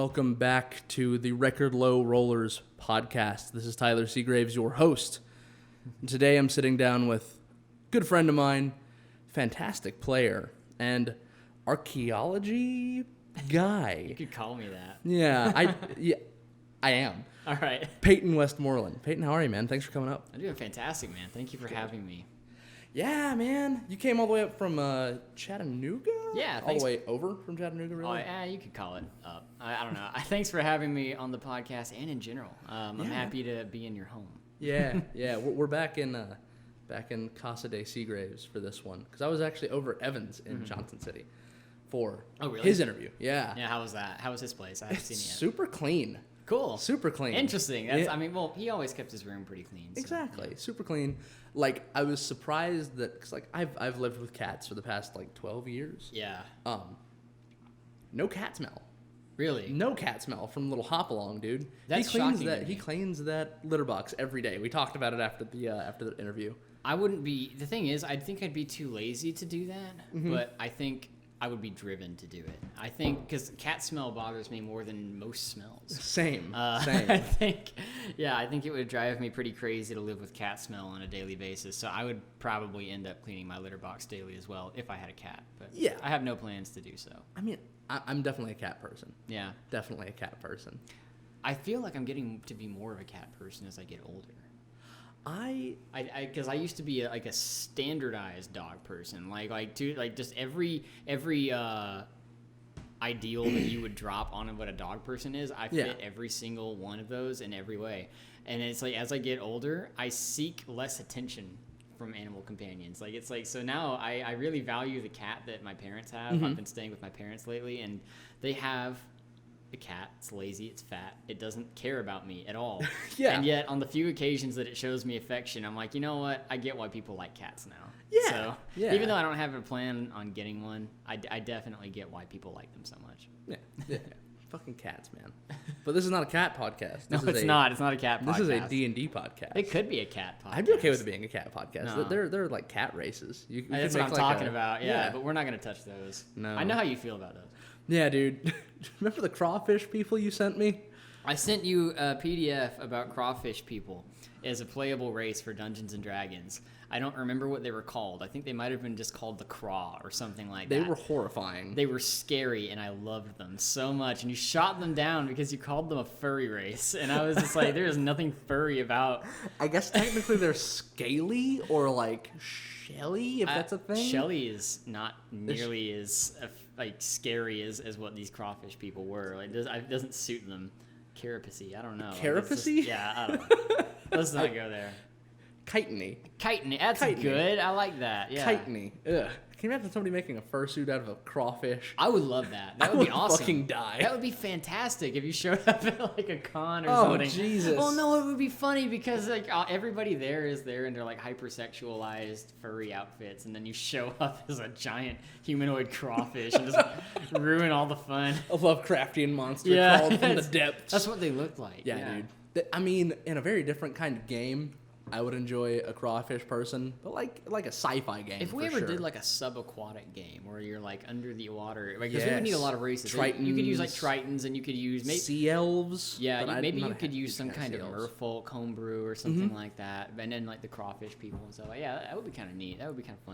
Welcome back to the Record Low Rollers podcast. This is Tyler Seagraves, your host. And today I'm sitting down with a good friend of mine, fantastic player, and archaeology guy. You could call me that. Yeah, I am. All right. Peyton Westmoreland. Peyton, how are you, man? Thanks for coming up. I'm doing fantastic, man. Thank you for having me. Yeah, man. You came all the way up from Chattanooga? Yeah. All the way over from Chattanooga, really? Oh, yeah, you could call it up. I don't know. Thanks for having me on the podcast and in general. I'm happy to be in your home. Yeah. We're back in Casa de Seagraves for this one. Because I was actually over at Evans in Johnson City for his interview. Yeah. Yeah, how was that? How was his place? I haven't seen it yet. Super clean. Cool. Super clean. Interesting. He always kept his room pretty clean. So, exactly. Yeah. Super clean. Like, I was surprised that, because, like, I've lived with cats for the past, 12 years. Yeah. No cat smell. Really? No cat smell from little Hopalong, dude. That's shocking. to me. He cleans that litter box every day. We talked about it after the interview. I wouldn't be. The thing is, I think I'd be too lazy to do that, but I think I would be driven to do it. I think because cat smell bothers me more than most smells. Same. I think it would drive me pretty crazy to live with cat smell on a daily basis. So I would probably end up cleaning my litter box daily as well if I had a cat. But yeah, I have no plans to do so. I mean, I'm definitely a cat person. Yeah, definitely a cat person. I feel like I'm getting to be more of a cat person as I get older. Because I used to be a standardized dog person, just every ideal that you would drop on what a dog person is, I fit every single one of those in every way. And it's like as I get older, I seek less attention from animal companions. So now I really value the cat that my parents have. I've been staying with my parents lately, and they have a cat. It's lazy, it's fat, it doesn't care about me at all. And yet on the few occasions that it shows me affection, I'm like, you know what, I get why people like cats now. Even though I don't have a plan on getting one, I definitely get why people like them so much. Yeah. Fucking cats, man. But this is not a cat podcast. It's not a cat podcast. This is a D&D podcast. It could be a cat podcast. I'd be okay with it being a cat podcast. No. They're like cat races. That's what I'm talking about. Yeah, but we're not going to touch those. No. I know how you feel about those. Yeah, dude. Remember the crawfish people you sent me? I sent you a PDF about crawfish people as a playable race for Dungeons & Dragons. I don't remember what they were called. I think they might have been just called the Craw or something like that. They were horrifying. They were scary, and I loved them so much. And you shot them down because you called them a furry race. And I was just like, there is nothing furry about... I guess technically they're scaly or, shelly, if that's a thing. Shelly is not nearly as scary as what these crawfish people were. It doesn't suit them. Carapace, I don't know. Carapace? I don't know. Let's not go there. Chitony. That's good. I like that. Yeah. Chitony. Ugh. Can you imagine somebody making a fursuit out of a crawfish? I would love that. That would be awesome. Fucking die. That would be fantastic if you showed up at a con or something. Oh, Jesus. Well, no, it would be funny because everybody there is there in their hypersexualized furry outfits, and then you show up as a giant humanoid crawfish and just ruin all the fun. A Lovecraftian monster crawled from the depths. That's what they look like. Yeah, dude. I mean, in a very different kind of game, I would enjoy a crawfish person, but like a sci-fi game. If we ever did a subaquatic game where you're under the water, because we would need a lot of races. Tritons, you could use tritons, and you could use sea elves. Yeah, maybe you could use some kind of merfolk homebrew or something like that, and then the crawfish people and stuff. Yeah, that would be kind of neat. That would be kind of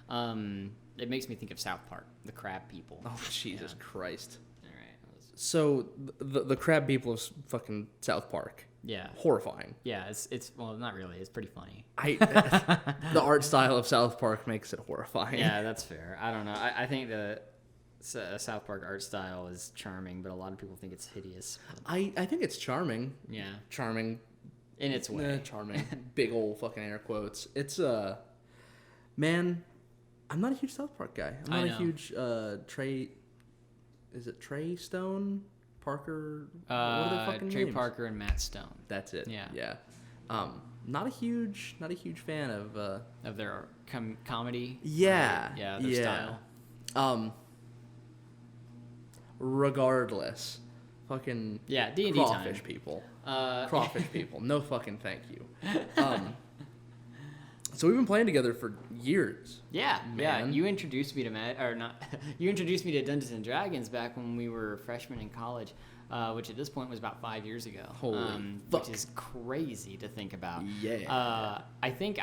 fun. It makes me think of South Park, the crab people. Oh, Jesus Christ! All right. So the crab people of fucking South Park. Yeah. Horrifying. Yeah, it's well, not really. It's pretty funny. The art style of South Park makes it horrifying. Yeah, that's fair. I don't know. I think the South Park art style is charming, but a lot of people think it's hideous. I think it's charming. Yeah. Charming. In its way. Charming. Big old fucking air quotes. It's, man, I'm not a huge South Park guy. I'm not a huge is it Trey Stone? Parker, what are their fucking Trey names? Parker and Matt Stone. That's it. Yeah. Not a huge fan of their comedy. Yeah. Their style. Regardless, fucking D&D crawfish time. people. Crawfish people. No fucking thank you. So we've been playing together for years. Yeah. You introduced me to You introduced me to Dungeons and Dragons back when we were freshmen in college. which at this point was about 5 years ago. Holy fuck. Which is crazy to think about. Yeah. I think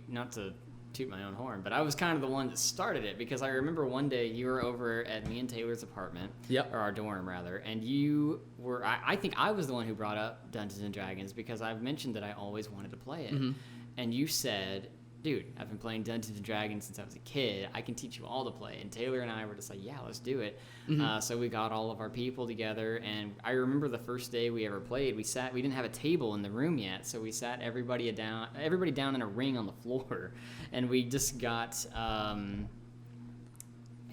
not to toot my own horn, but I was kind of the one that started it, because I remember one day you were over at me and Taylor's apartment, or our dorm rather, and you were, I think I was the one who brought up Dungeons and Dragons, because I've mentioned that I always wanted to play it. And you said, dude, I've been playing Dungeons and Dragons since I was a kid. I can teach you all to play. And Taylor and I were just like, yeah, let's do it. So we got all of our people together, and I remember the first day we ever played, we didn't have a table in the room yet, so we sat everybody down in a ring on the floor, and we just got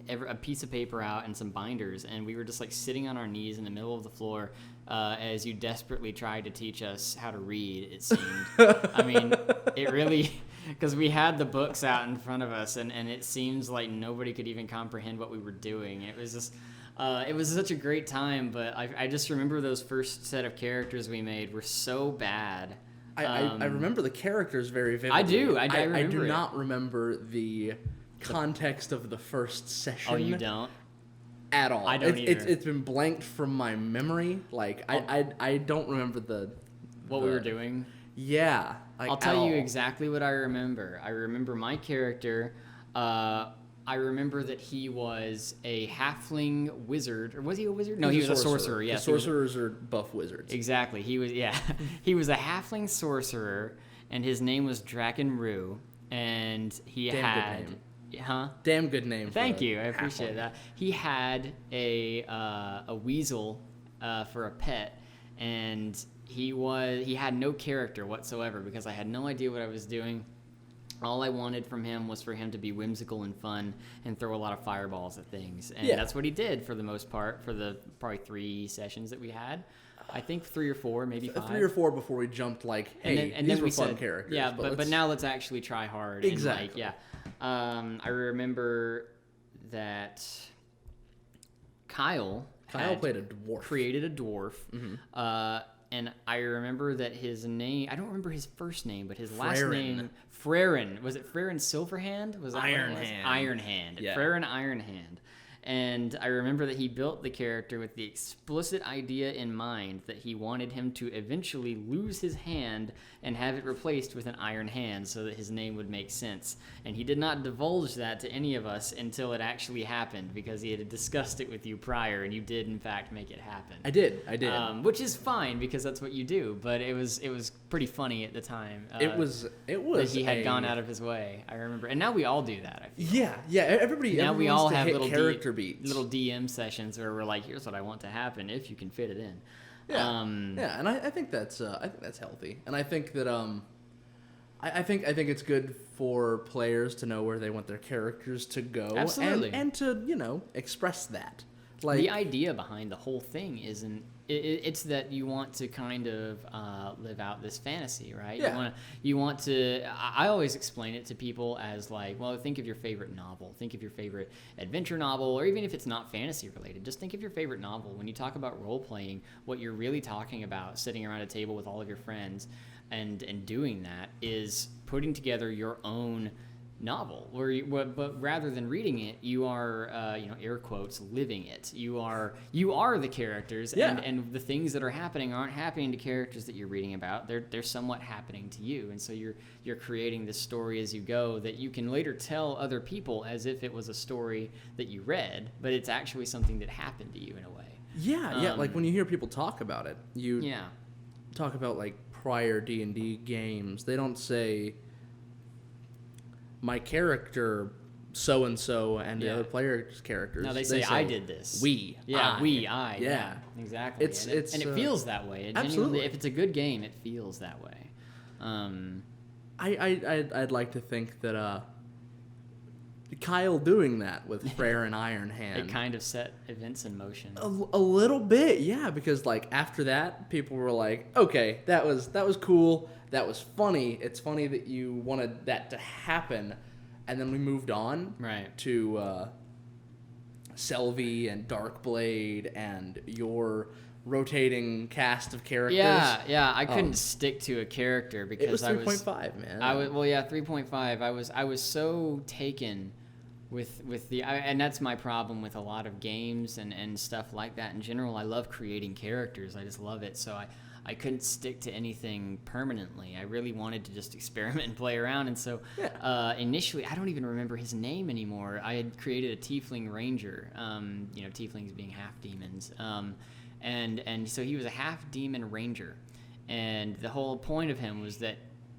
a piece of paper out and some binders, and we were just like sitting on our knees in the middle of the floor as you desperately tried to teach us how to read, it seemed. I mean, it really... Because we had the books out in front of us, and it seems like nobody could even comprehend what we were doing. It was just, it was such a great time, but I just remember those first set of characters we made were so bad. I remember the characters very vividly. I do. I remember I do it. not remember the context of the first session. Oh, you don't? At all. I don't either. It's been blanked from my memory. Like, I don't remember what we were doing. Yeah. Like, I'll tell you exactly what I remember. I remember my character. I remember that he was a halfling wizard. Or was he a wizard? No, he was a sorcerer. Yes, sorcerers are buff wizards. Exactly. He was, yeah. He was a halfling sorcerer, and his name was Drakenrue. And he had... Good name. Huh? Damn good name. Thank you. I appreciate that. He had a weasel for a pet, and he had no character whatsoever, because I had no idea what I was doing. All I wanted from him was for him to be whimsical and fun and throw a lot of fireballs at things. And that's what he did for the most part, for the probably 3 sessions that we had. I think 3 or 4, maybe 5. 3 or 4 before we jumped, like, hey, and these then were fun characters. Yeah, but now let's actually try hard. Exactly. And I remember that Kyle played a dwarf. Created a dwarf. And I remember that his name, I don't remember his first name, but his last name, Freren. Was it Freren Silverhand? Was that Ironhand. Ironhand. Yeah. Freren Ironhand. And I remember that he built the character with the explicit idea in mind that he wanted him to eventually lose his hand and have it replaced with an iron hand so that his name would make sense. And he did not divulge that to any of us until it actually happened, because he had discussed it with you prior, and you did in fact make it happen. I did. Which is fine, because that's what you do. But it was pretty funny at the time. It was. That he had gone out of his way. I remember, and now we all do that. I feel. Yeah. Everybody. Now we all have little character beats, little DM sessions where we're like, here's what I want to happen if you can fit it in. Yeah, and I think that's healthy, and I think that I think it's good for players to know where they want their characters to go. Absolutely. and to express that. Like, the idea behind the whole thing isn't. It's that you want to kind of live out this fantasy, right? Yeah. You want to. I always explain it to people as like, well, think of your favorite novel, think of your favorite adventure novel, or even if it's not fantasy related, just think of your favorite novel. When you talk about role playing, what you're really talking about, sitting around a table with all of your friends, and doing that is putting together your own novel, but rather than reading it, you are air quotes, living it. You are the characters, and the things that are happening aren't happening to characters that you're reading about. They're somewhat happening to you, and so you're creating this story as you go that you can later tell other people as if it was a story that you read, but it's actually something that happened to you in a way. Yeah. Like when you hear people talk about it, talk about like prior D&D games. They don't say, my character so-and-so and the other player's characters. No, they say I did this. We. Yeah, I. Yeah, exactly. And it feels that way. Absolutely. If it's a good game, it feels that way. I'd like to think that Kyle doing that with Frere and Ironhand. It kind of set events in motion. A little bit, yeah, because like after that, people were like, okay, that was cool. That was funny. It's funny that you wanted that to happen. And then we moved on to Selvey and Darkblade and your rotating cast of characters. Yeah. I couldn't stick to a character because it was 3.5, man. 3.5. I was so taken And that's my problem with a lot of games and stuff like that in general. I love creating characters. I just love it. So I couldn't stick to anything permanently. I really wanted to just experiment and play around. And so initially, I don't even remember his name anymore. I had created a tiefling ranger, tieflings being half demons. And so he was a half demon ranger. And the whole point of him was that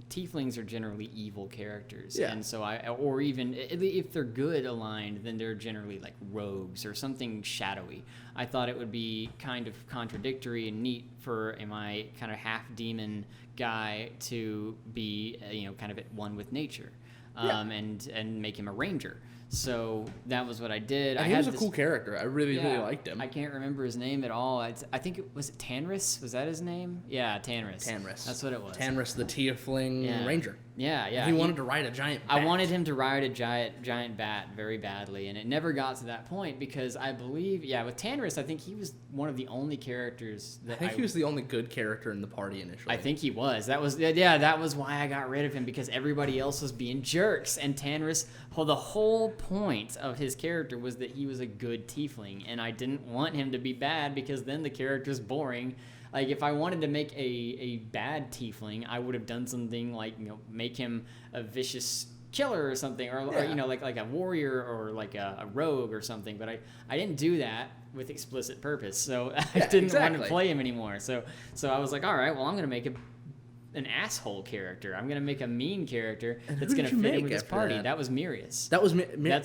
tieflings are generally evil characters, and so or even if they're good aligned, then they're generally like rogues or something shadowy. I thought it would be kind of contradictory and neat for my kind of half demon guy to be kind of at one with nature, and make him a ranger. So that was what I did. And he was a cool character. I really liked him. I can't remember his name at all. I think it was Tanris. Was that his name? Yeah, Tanris. That's what it was. Tanris, the tiefling ranger. Yeah. He wanted to ride a giant bat. I wanted him to ride a giant bat very badly, and it never got to that point because I believe, with Tanris, I think he was one of the only characters that he was the only good character in the party initially. I think he was. That was why I got rid of him, because everybody else was being jerks, and Tanris, the whole point of his character was that he was a good tiefling, and I didn't want him to be bad because then the character's boring. Like, if I wanted to make a bad tiefling, I would have done something like, make him a vicious killer or something, or like a warrior or like a rogue or something. But I didn't do that with explicit purpose, so I didn't want to play him anymore. So I was like, all right, well, I'm gonna make an asshole character. I'm gonna make a mean character that's gonna fit in with this party. That was Mirius. That's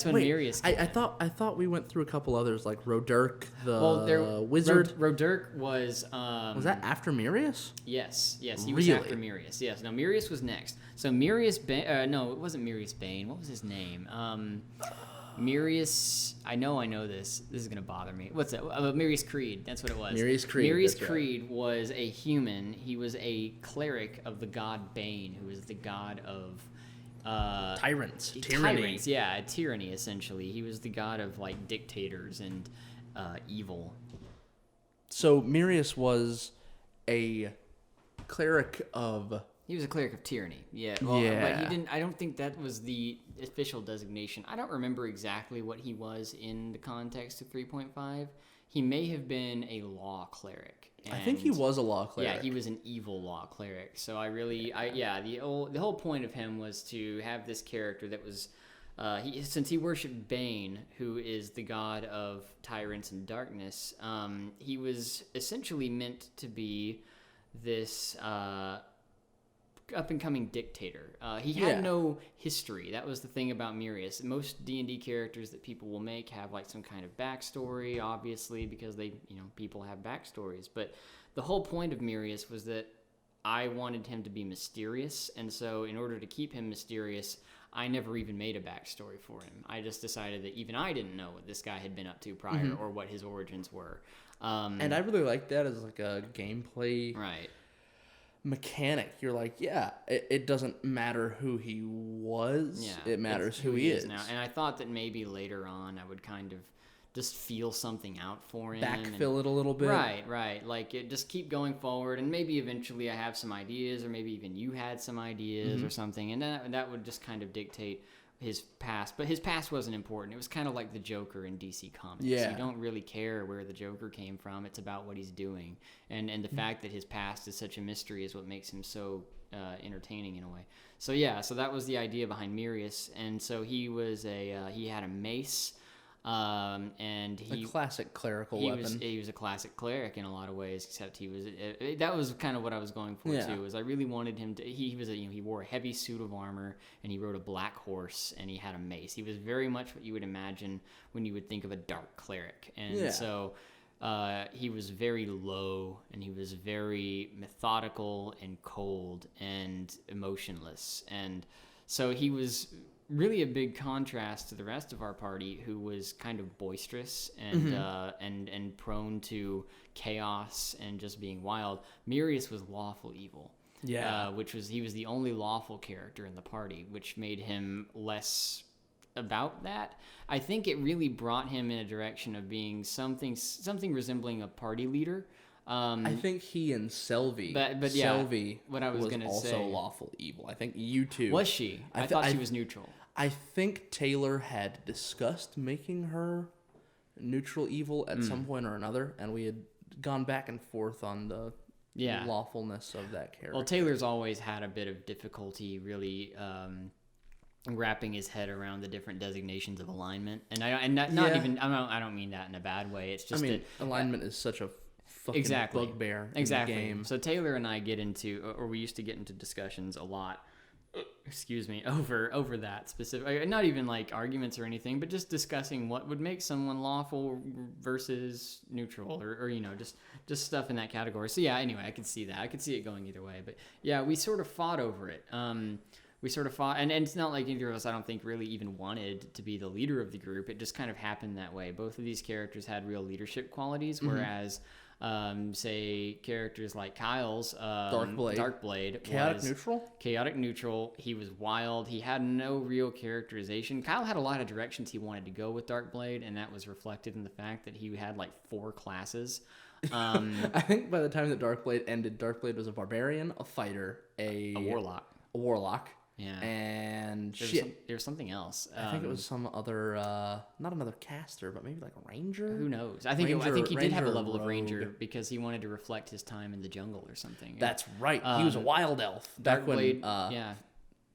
when Mirius came. I thought we went through a couple others, like Roderick the wizard. Roderick was that after Mirius? Yes, he was after Mirius. Yes, no, Mirius was next. So Mirius no, it wasn't Mirius Bane. What was his name? Mirius, I know this. This is going to bother me. What's that? Mirius Creed. That's what it was. Mirius Creed. Mirius Creed was a human. He was a cleric of the god Bane, who is the god of tyrants. Tyrants, yeah, tyranny, essentially. He was the god of like dictators and evil. So Mirius was a cleric of... He was a cleric of tyranny, yeah. Well, but he didn't. I don't think that was the official designation. I don't remember exactly what he was in the context of 3.5. He may have been a law cleric. I think he was a law cleric. Yeah, he was an evil law cleric. So the whole point of him was to have this character that was, since he worshipped Bane, who is the god of tyrants and darkness. He was essentially meant to be this up-and-coming dictator. He had no history. That was the thing about Mirius. Most D&D characters that people will make have like some kind of backstory, obviously, because people have backstories. But the whole point of Mirius was that I wanted him to be mysterious, and so in order to keep him mysterious, I never even made a backstory for him. I just decided that even I didn't know what this guy had been up to prior or what his origins were. And I really like that as like a gameplay... Right. mechanic. You're like, it doesn't matter who he was, it matters who he is now. And I thought that maybe later on I would kind of just feel something out for him, backfill it a little bit, right, like just keep going forward, and maybe eventually I have some ideas, or maybe even you had some ideas or something, and that would just kind of dictate his past. But his past wasn't important. It was kind of like the Joker in DC Comics. You don't really care where the Joker came from. It's about what he's doing, and the fact that his past is such a mystery is what makes him so entertaining in a way. So so that was the idea behind Mirius. And so he was he had a mace, and a classic clerical weapon. He was a classic cleric in a lot of ways, except he was that was kind of what I was going for too. Was I really wanted him to? He wore a heavy suit of armor, and he rode a black horse, and he had a mace. He was very much what you would imagine when you would think of a dark cleric, and so he was very low, and he was very methodical and cold and emotionless, and so he was really a big contrast to the rest of our party, who was kind of boisterous and and prone to chaos and just being wild. Mirius was lawful evil. He was the only lawful character in the party, which made him less about that. I think it really brought him in a direction of being something resembling a party leader. I think he and Selvi. But Selvi what I was going to say, also lawful evil. I think you two. Was she? I thought she was neutral. I think Taylor had discussed making her neutral evil at some point or another, and we had gone back and forth on the lawfulness of that character. Well, Taylor's always had a bit of difficulty really wrapping his head around the different designations of alignment, and I don't mean that in a bad way. It's just alignment is such a fucking bugbear in the game. So Taylor and I we used to get into discussions a lot. Over that specific, not even like arguments or anything, but just discussing what would make someone lawful versus neutral, or just stuff in that category. So yeah, anyway, I could see that. I could see it going either way, but yeah, we sort of fought over it. And it's not like either of us, I don't think, really even wanted to be the leader of the group. It just kind of happened that way. Both of these characters had real leadership qualities, whereas say characters like Kyle's Darkblade chaotic neutral. He was wild. He had no real characterization. Kyle had a lot of directions he wanted to go with Darkblade, and that was reflected in the fact that he had like 4 classes. I think by the time that Darkblade ended, Darkblade was a barbarian, a fighter, a warlock. Yeah, and there's something else. I think it was some other, not another caster, but maybe like a ranger. Who knows? I think he did have a level of ranger because he wanted to reflect his time in the jungle or something. That's right. He was a wild elf. Darkblade,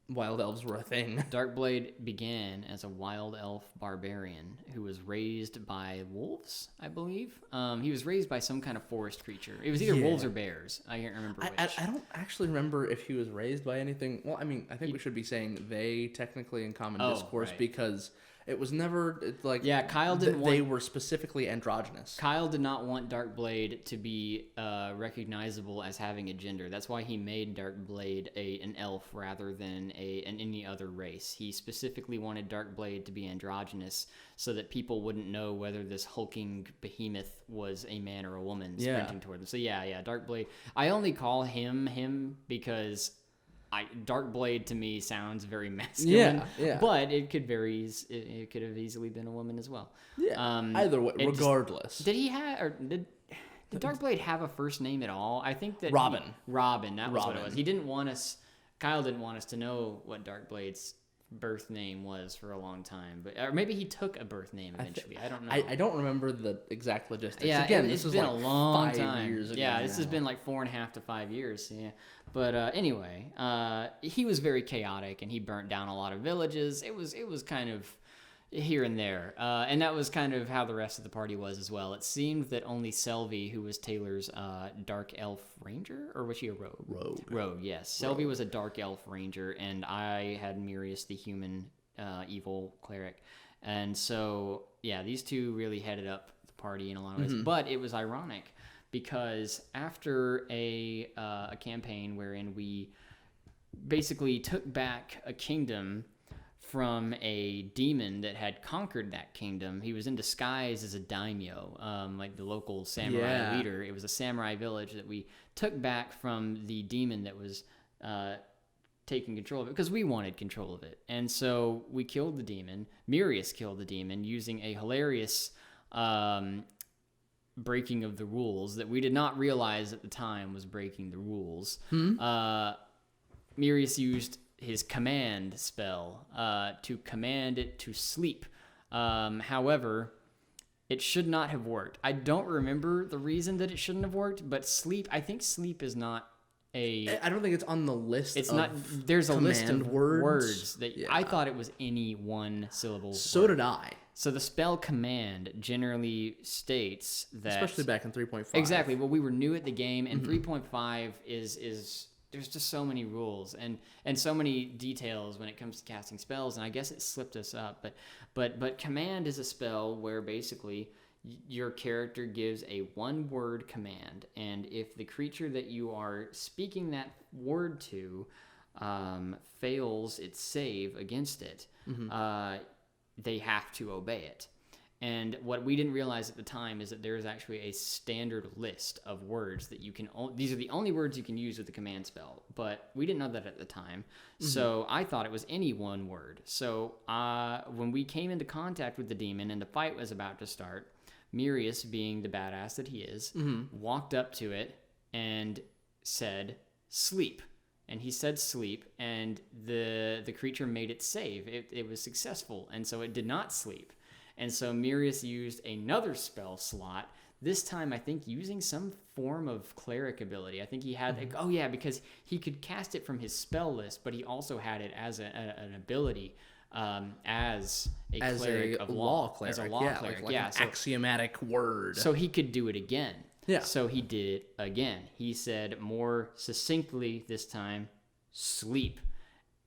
wild elves were a thing. Darkblade began as a wild elf barbarian who was raised by wolves, I believe. He was raised by some kind of forest creature. It was either wolves or bears. I can't remember which. I don't actually remember if he was raised by anything. Well, I mean, I think we should be saying they technically in common discourse because it was never like... Yeah, Kyle didn't want... They were specifically androgynous. Kyle did not want Darkblade to be recognizable as having a gender. That's why he made Darkblade an elf rather than any other race. He specifically wanted Darkblade to be androgynous so that people wouldn't know whether this hulking behemoth was a man or a woman sprinting toward them. So yeah, Darkblade. I only call him because... Darkblade to me sounds very masculine. Yeah. But it could have easily been a woman as well. Yeah. Either way, regardless. Did Darkblade have a first name at all? I think that Robin. That was what it was. He didn't want us. Kyle didn't want us to know what Darkblade's birth name was for a long time, or maybe he took a birth name eventually. I don't know. I don't remember the exact logistics. Yeah, again, this has been a long time. Years ago this has been like 4.5 to 5 years. Yeah, but anyway, he was very chaotic and he burnt down a lot of villages. It was kind of here and there, and that was kind of how the rest of the party was as well. It seemed that only Selvi, who was Taylor's dark elf ranger, or was she a rogue? Rogue, yes. Selvi was a dark elf ranger, and I had Mirius, the human evil cleric. And so, yeah, these two really headed up the party in a lot of ways. But it was ironic because after a campaign wherein we basically took back a kingdom from a demon that had conquered that kingdom. He was in disguise as a daimyo, like the local samurai leader. It was a samurai village that we took back from the demon that was taking control of it because we wanted control of it. And so we killed the demon. Mirius killed the demon using a hilarious breaking of the rules that we did not realize at the time was breaking the rules. Mirius used his command spell to command it to sleep. However, it should not have worked. I don't remember the reason that it shouldn't have worked, but I think sleep is not I don't think it's on the list. It's not. There's a list of words that I thought it was any one syllable. So did I. So the spell command generally states that, especially back in 3.5. Exactly. Well, we were new at the game, and 3.5 is there's just so many rules and so many details when it comes to casting spells, and I guess it slipped us up. But command is a spell where basically your character gives a one-word command, and if the creature that you are speaking that word to fails its save against it, they have to obey it. And what we didn't realize at the time is that there is actually a standard list of words that you can... These are the only words you can use with the command spell, but we didn't know that at the time. So I thought it was any one word. So when we came into contact with the demon and the fight was about to start, Mirius, being the badass that he is, walked up to it and said, "Sleep." And he said sleep, and the creature made it save. It was successful, and so it did not sleep. And so Mirius used another spell slot, this time I think using some form of cleric ability. I think he had, because he could cast it from his spell list, but he also had it as an ability as a cleric of law. Cleric. As a law cleric, like an axiomatic word. So he could do it again. Yeah. So he did it again. He said more succinctly this time, sleep.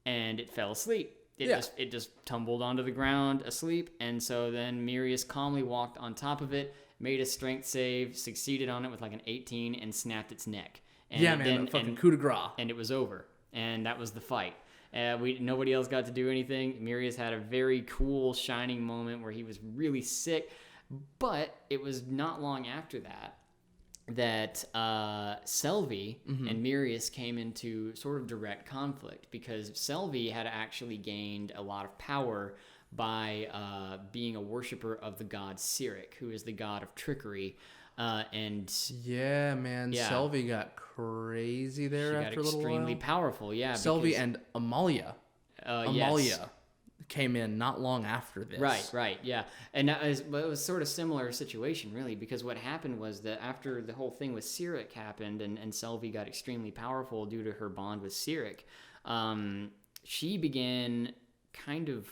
And it fell asleep. It just tumbled onto the ground asleep. And so then Mirius calmly walked on top of it, made a strength save, succeeded on it with like an 18, and snapped its neck. And fucking coup de grace. And it was over. And that was the fight. Nobody else got to do anything. Mirius had a very cool, shining moment where he was really sick. But it was not long after that Selvi and Mirius came into sort of direct conflict, because Selvi had actually gained a lot of power by being a worshiper of the god Cyric, who is the god of trickery. Selvi got crazy there after a little while. Extremely powerful, yeah. Selvi and Amalia. Came in not long after this. Right, yeah. And it was sort of similar situation, really, because what happened was that after the whole thing with Cyric happened and Selvi got extremely powerful due to her bond with Cyric, she began kind of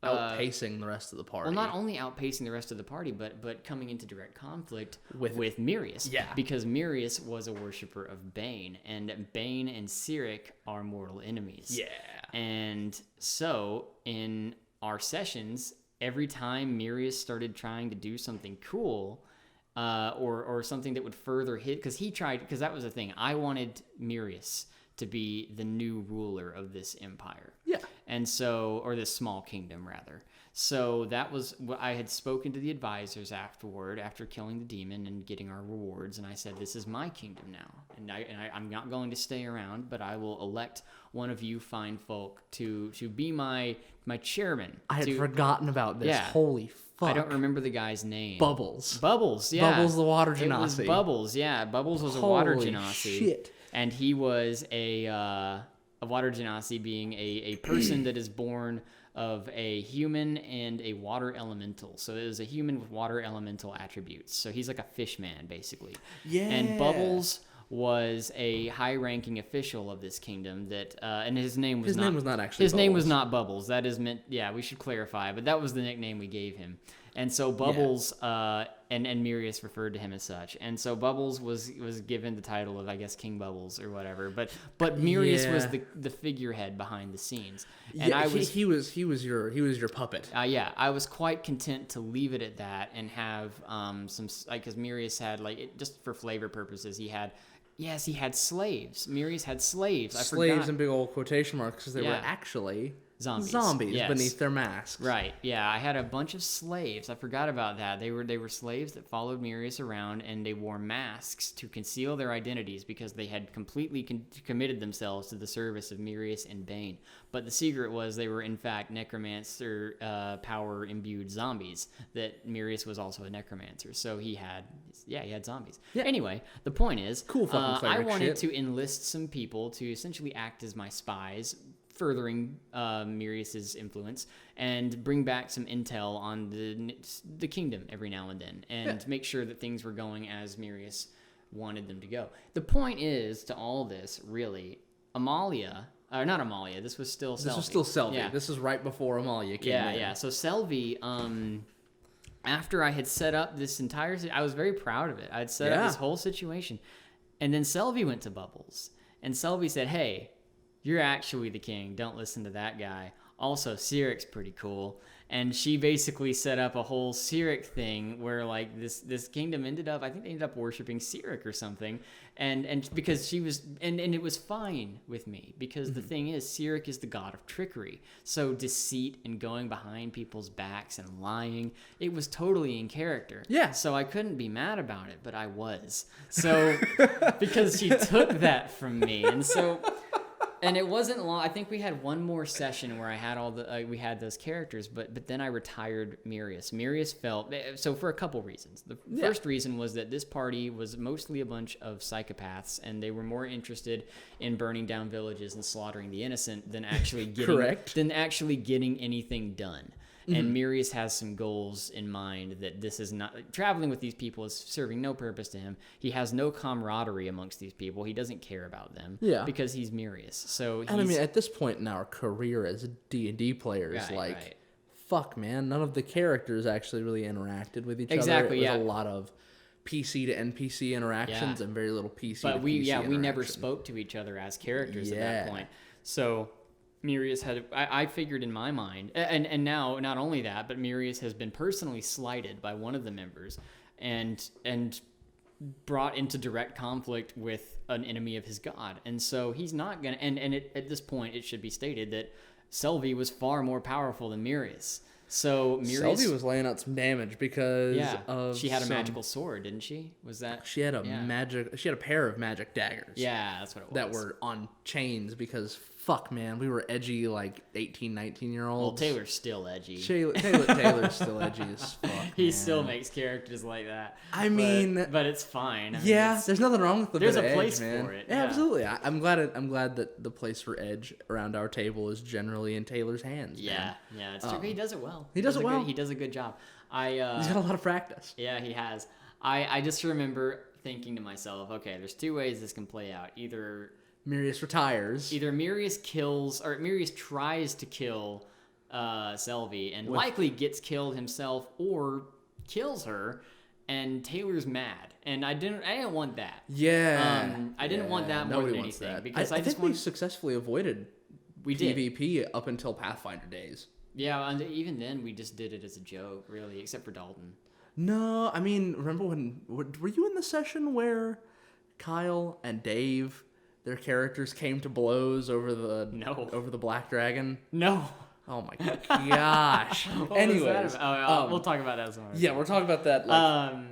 outpacing the rest of the party. Well, not only outpacing the rest of the party, but coming into direct conflict with Mirius. Yeah. Because Mirius was a worshiper of Bane, and Bane and Cyric are mortal enemies. Yeah. And so in our sessions, every time Mirius started trying to do something cool, or something that would further hit, because that was the thing. I wanted Mirius to be the new ruler of this empire. Yeah. And so, or this small kingdom, rather. So that was what I had spoken to the advisors after killing the demon and getting our rewards. And I said, this is my kingdom now. And I'm not going to stay around, but I will elect one of you fine folk to be my chairman. I had forgotten about this. Yeah. Holy fuck. I don't remember the guy's name. Bubbles, yeah. Bubbles the water genasi. It was Bubbles, yeah. Bubbles was a water genasi. Shit. And he was a water genasi, being a person that is born of a human and a water elemental. So it is a human with water elemental attributes. So he's like a fish man, basically. Yeah. And Bubbles was a high-ranking official of this kingdom and his name was not actually his Bubbles. name was not Bubbles. That is meant, yeah, we should clarify, but that was the nickname we gave him. And so Bubbles, and Mirius referred to him as such. And so Bubbles was given the title of, I guess, King Bubbles or whatever. But Mirius was the figurehead behind the scenes. And he was your puppet. Yeah, I was quite content to leave it at that and have because Mirius had, just for flavor purposes, he had slaves. Mirius had slaves. Slaves in big old quotation marks, because they were actually zombies yes. beneath their masks. Right. Yeah, I had a bunch of slaves. I forgot about that. They were slaves that followed Mirius around, and they wore masks to conceal their identities because they had completely committed themselves to the service of Mirius and Bane. But the secret was they were in fact necromancer power imbued zombies. That Mirius was also a necromancer, so he had zombies. Yeah. Anyway, the point is, cool fucking I wanted to enlist some people to essentially act as my spies, furthering Mirius's influence, and bring back some intel on the kingdom every now and then, and make sure that things were going as Mirius wanted them to go. The point is, to all this, really, not Amalia, this was still Selvi. This was still Selvi. Yeah. This is right before Amalia came in. Yeah. So Selvi, after I had set up this entire... I was very proud of it. I had set up this whole situation. And then Selvi went to Bubbles. And Selvi said, hey, you're actually the king. Don't listen to that guy. Also, Cyric's pretty cool. And she basically set up a whole Cyric thing where, this kingdom ended up worshiping Cyric or something. And because she was, and it was fine with me, because the thing is, Cyric is the god of trickery. So deceit and going behind people's backs and lying, it was totally in character. Yeah. So I couldn't be mad about it, but I was. So, because she took that from me. And so... And it wasn't long. I think we had one more session where I had we had those characters, but then I retired Mirius. Mirius felt so for a couple reasons. The first reason was that this party was mostly a bunch of psychopaths, and they were more interested in burning down villages and slaughtering the innocent than actually getting anything done. And Mirius has some goals in mind that this is not... Traveling with these people is serving no purpose to him. He has no camaraderie amongst these people. He doesn't care about them because he's Mirius. So and I mean, at this point in our career as D&D players, fuck, man, none of the characters actually really interacted with each other. Exactly, It was a lot of PC to NPC interactions and very little PC to PC we never spoke to each other as characters at that point. So... Mirius had, I figured in my mind, and now not only that, but Mirius has been personally slighted by one of the members and brought into direct conflict with an enemy of his god. And so he's not going to, at this point, it should be stated that Selvi was far more powerful than Mirius. So Mirius... Selvi was laying out some damage because she had a magical sword, didn't she? Was that... She had a pair of magic daggers. Yeah, that's what it was. That were on chains because... Fuck, man, we were edgy, 18, 19-year-olds. Well, Taylor's still edgy. Taylor's still edgy as fuck, He still makes characters like that. But it's fine. There's nothing wrong with the There's bit a of place edge, man. for it. Yeah, absolutely. I'm glad that the place for edge around our table is generally in Taylor's hands. Yeah, it's true. He does it well. He does a good job. He's got a lot of practice. Yeah, he has. I just remember thinking to myself, okay, there's two ways this can play out. Either Mirius retires. Either Mirius kills, or Mirius tries to kill Selvi and likely gets killed himself, or kills her, and Taylor's mad. And I didn't want that. Yeah. I didn't want that more than anything. That. Because I think we successfully avoided PvP did. Up until Pathfinder days. Yeah, and even then we just did it as a joke, really, except for Dalton. No, I mean, remember were you in the session where Kyle and Dave... Their characters came to blows over the Black Dragon? No. Oh my gosh. Anyways, we'll talk about that somewhere. Yeah, we'll talk about that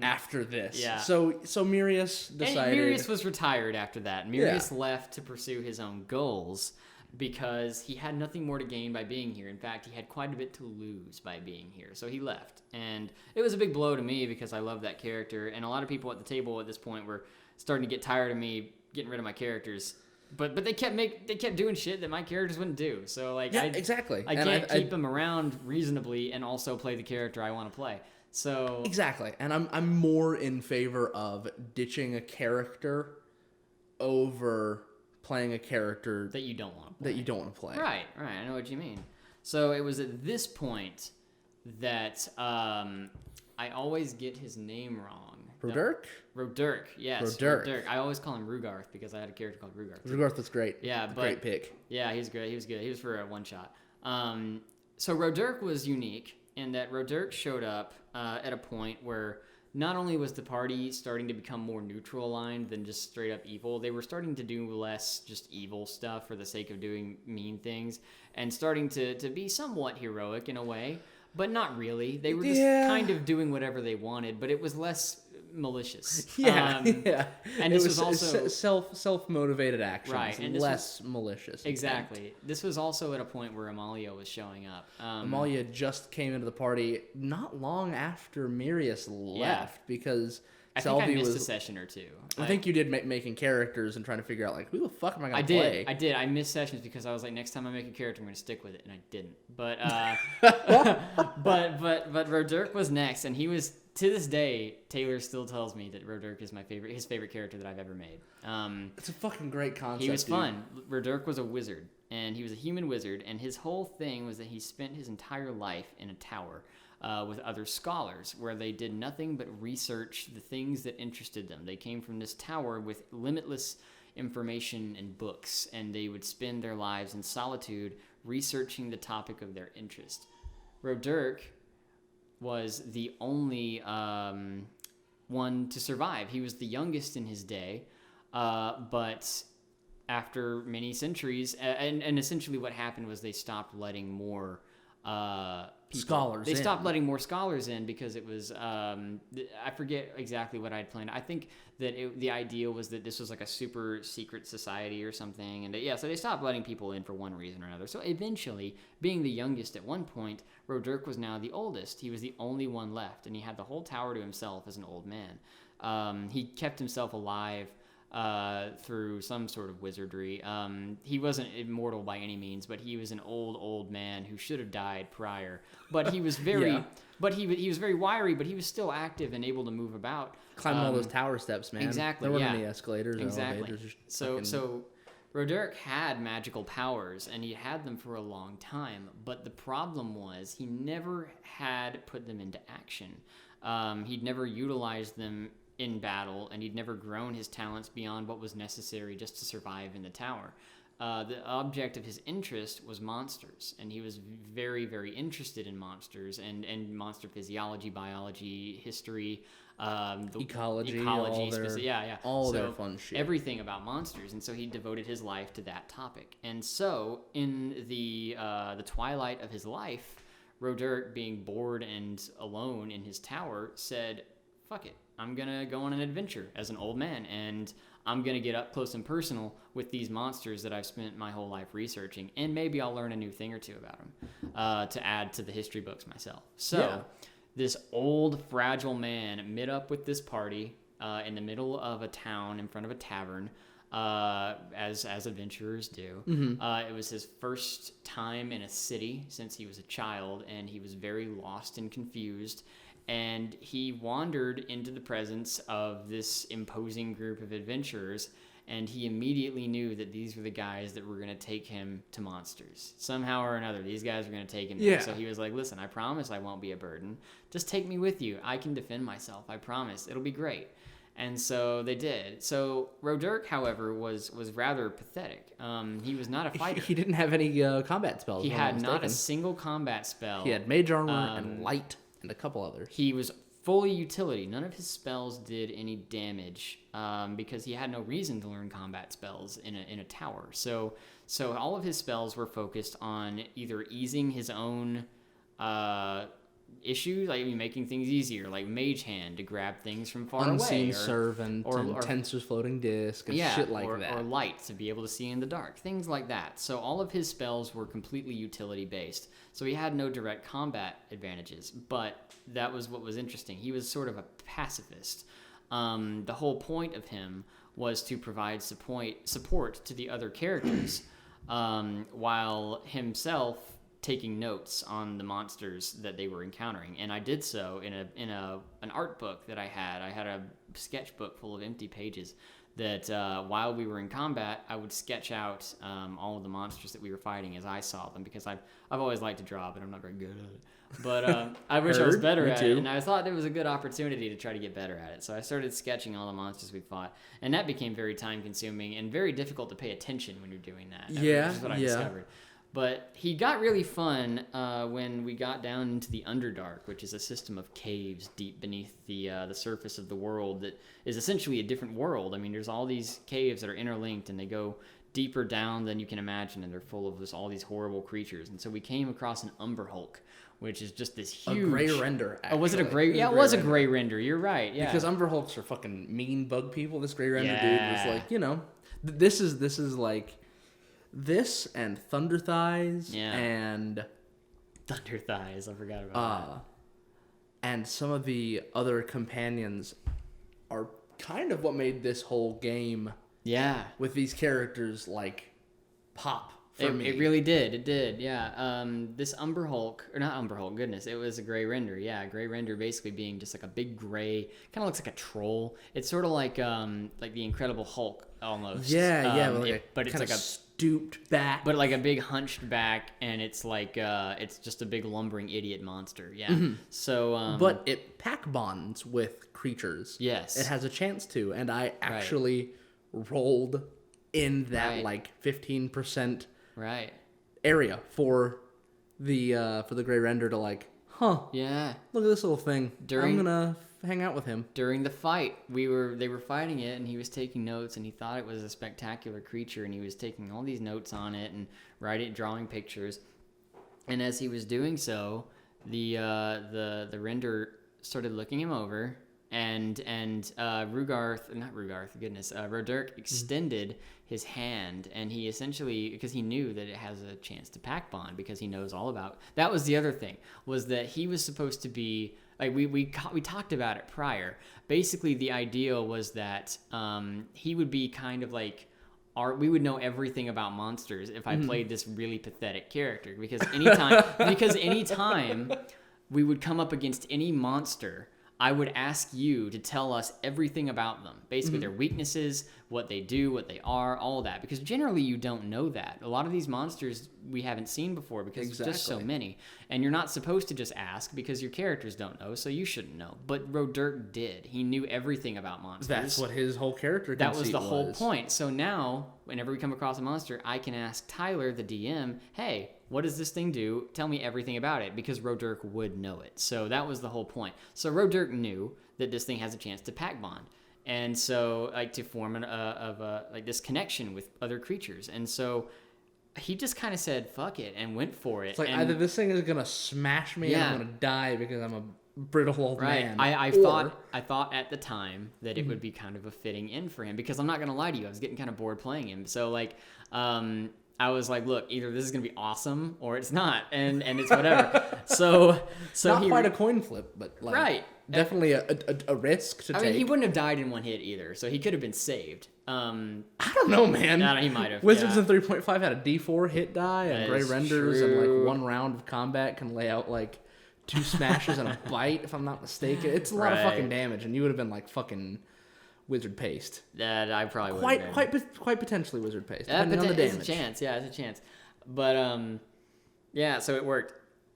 after this. Yeah. So Mirius decided. And Mirius was retired after that. Mirius left to pursue his own goals because he had nothing more to gain by being here. In fact, he had quite a bit to lose by being here. So he left, and it was a big blow to me because I love that character, and a lot of people at the table at this point were starting to get tired of me getting rid of my characters, but they kept doing shit that my characters wouldn't do. So exactly. I can't keep them around reasonably and also play the character I want to play. So exactly, and I'm more in favor of ditching a character over playing a character that you don't want to play. Right. I know what you mean. So it was at this point that I always get his name wrong. Roderick, yes. Roderick. I always call him Rugarth because I had a character called Rugarth. Rugarth was great. Yeah, great pick. Yeah, he's great. He was good. He was for a one shot. So Roderick was unique in that Roderick showed up at a point where not only was the party starting to become more neutral aligned than just straight up evil, they were starting to do less just evil stuff for the sake of doing mean things and starting to be somewhat heroic in a way, but not really. They were just kind of doing whatever they wanted, but it was less malicious. And this was also self-motivated actions, right, and less malicious. Exactly. This was also at a point where Amalia was showing up. Amalia just came into the party not long after Mirius left because I think I missed a session or two. I think you did making characters and trying to figure out who the fuck am I going to play? I did. I missed sessions because I was like, next time I make a character, I'm going to stick with it, and I didn't. But but Roderick was next, and he was. To this day, Taylor still tells me that Roderick is his favorite character that I've ever made. It's a fucking great concept. He was fun. Roderick was a wizard, and he was a human wizard, and his whole thing was that he spent his entire life in a tower with other scholars where they did nothing but research the things that interested them. They came from this tower with limitless information and books, and they would spend their lives in solitude researching the topic of their interest. Roderick was the only one to survive. He was the youngest in his day, but after many centuries, and essentially what happened was they stopped letting more Scholars. They stopped letting more scholars in because it was I forget exactly what I'd planned. I think that the idea was that this was like a super secret society or something, and so they stopped letting people in for one reason or another. So eventually, being the youngest at one point, Roderick was now the oldest. He was the only one left, and he had the whole tower to himself as an old man. He kept himself alive through some sort of wizardry. He wasn't immortal by any means, but he was an old man who should have died prior. But he was very, but he was very wiry, but he was still active and able to move about. Climbing all those tower steps, man. Exactly. There weren't any escalators. Exactly. Or elevators. So Roderick had magical powers, and he had them for a long time. But the problem was he never had put them into action. He'd never utilized them in battle, and he'd never grown his talents beyond what was necessary just to survive in the tower. The object of his interest was monsters, and he was very, very interested in monsters and monster physiology, biology, history, ecology, all their fun shit. Everything about monsters, and so he devoted his life to that topic. And so, in the twilight of his life, Roderick, being bored and alone in his tower, said, "Fuck it. I'm going to go on an adventure as an old man, and I'm going to get up close and personal with these monsters that I've spent my whole life researching, and maybe I'll learn a new thing or two about them to add to the history books myself." So this old, fragile man met up with this party in the middle of a town in front of a tavern, as adventurers do. It was his first time in a city since he was a child, and he was very lost and confused. And he wandered into the presence of this imposing group of adventurers, and he immediately knew that these were the guys that were going to take him to monsters. Somehow or another, these guys were going to take him there. So he was like, "Listen, I promise I won't be a burden. Just take me with you. I can defend myself. I promise. It'll be great." And so they did. So Roderick, however, was rather pathetic. He was not a fighter. He didn't have any combat spells. He had not a single combat spell. He had mage armor and light. And a couple others. He was fully utility. None of his spells did any damage because he had no reason to learn combat spells in a tower. So all of his spells were focused on either easing his own issues, like making things easier, like Mage Hand to grab things from far away. Unseen Servant, or Tensor's Floating Disc, and shit like that. Or Light to be able to see in the dark, things like that. So all of his spells were completely utility-based. So he had no direct combat advantages, but that was what was interesting. He was sort of a pacifist. The whole point of him was to provide support to the other characters, while himself taking notes on the monsters that they were encountering. And I did so in an art book that I had. I had a sketchbook full of empty pages that while we were in combat, I would sketch out all of the monsters that we were fighting as I saw them, because I've always liked to draw, but I'm not very good at it. But I wish I was better at it, and I thought it was a good opportunity to try to get better at it. So I started sketching all the monsters we fought, and that became very time-consuming and very difficult to pay attention when you're doing that. Which is what I discovered. But he got really fun when we got down into the Underdark, which is a system of caves deep beneath the surface of the world that is essentially a different world. I mean, there's all these caves that are interlinked, and they go deeper down than you can imagine, and they're full of all these horrible creatures. And so we came across an Umberhulk, which is just this huge... A gray render, actually. Oh, was it a gray... Yeah, it was a gray render. You're right, yeah. Because Umberhulks are fucking mean bug people. This gray render dude was like, you know... This is like... This and Thunder Thighs and... Thunder Thighs, I forgot about that. And some of the other companions are kind of what made this whole game... Yeah. With these characters, like, pop for me. It really did. It did, yeah. This Umberhulk... Or not Umberhulk, goodness. It was a gray render, yeah. A gray render basically being just like a big gray... Kind of looks like a troll. It's sort of like the Incredible Hulk, almost. Yeah, but it's like a... stooped back, but like a big hunched back, and it's like it's just a big lumbering idiot monster. Yeah. So but it pack bonds with creatures. Yes, it has a chance to, and I actually rolled in that like 15% area for the gray render to like, look at this little thing. I'm gonna hang out with him. During the fight, they were fighting it, and he was taking notes, and he thought it was a spectacular creature, and he was taking all these notes on it and drawing pictures. And as he was doing so, the render started looking him over, and Roderk extended his hand, and he essentially, because he knew that it has a chance to pack bond, because he knows all about. That was the other thing, was that he was supposed to be like we talked about it prior. Basically, the ideal was that he would be kind of like. We would know everything about monsters if I played this really pathetic character, because anytime we would come up against any monster, I would ask you to tell us everything about them. Basically, their weaknesses, what they do, what they are, all that. Because generally, you don't know that. A lot of these monsters we haven't seen before because there's just so many. And you're not supposed to just ask because your characters don't know, so you shouldn't know. But Roderk did. He knew everything about monsters. That's what his whole character conceit was. That was the whole point. So now, whenever we come across a monster, I can ask Tyler, the DM, hey, what does this thing do? Tell me everything about it, because Roderk would know it. So that was the whole point. So Roderk knew that this thing has a chance to pack bond, and so like to form this connection with other creatures. And so he just kind of said fuck it and went for it. It's like, either this thing is gonna smash me and I'm gonna die because I'm a brittle old man. I thought at the time that it would be kind of a fitting end for him, because I'm not gonna lie to you, I was getting kind of bored playing him. So like I was like, look, either this is gonna be awesome or it's not, and it's whatever. so not quite a coin flip, but like, right, definitely a risk to take. I mean, he wouldn't have died in one hit either, so he could have been saved. I don't know, man. No, he might have. Wizards in 3.5 had a D4 hit die and gray renders, true. and like one round of combat can lay out like 2 smashes and a bite, if I'm not mistaken. It's a lot of fucking damage, and you would have been like fucking wizard paste. That I probably would have been. Quite potentially wizard paste, depending on the damage. It's a chance, yeah, it's a chance. But yeah, so it worked,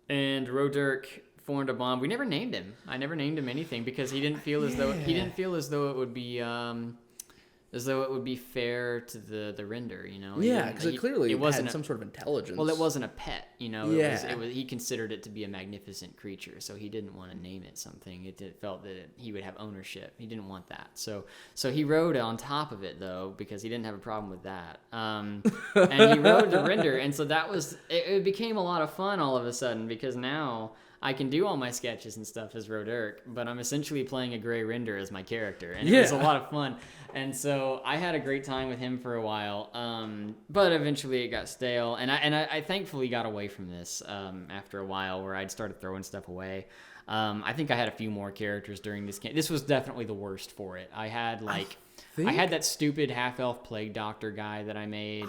and Roderk formed a bond. We never named him. I never named him anything because he didn't feel as though it would be fair to the render, you know. Yeah, because it clearly had some sort of intelligence. Well, it wasn't a pet, you know. Yeah. It was he considered it to be a magnificent creature, so he didn't want to name it something. It felt that he would have ownership. He didn't want that. So he rode on top of it though, because he didn't have a problem with that. And he rode the render, and so that was it became a lot of fun all of a sudden, because now I can do all my sketches and stuff as Roderk, but I'm essentially playing a gray render as my character, and it was a lot of fun. And so I had a great time with him for a while, but eventually it got stale, and I thankfully got away from this after a while, where I'd started throwing stuff away. I think I had a few more characters during this game. This was definitely the worst for it. I had that stupid half-elf plague doctor guy that I made.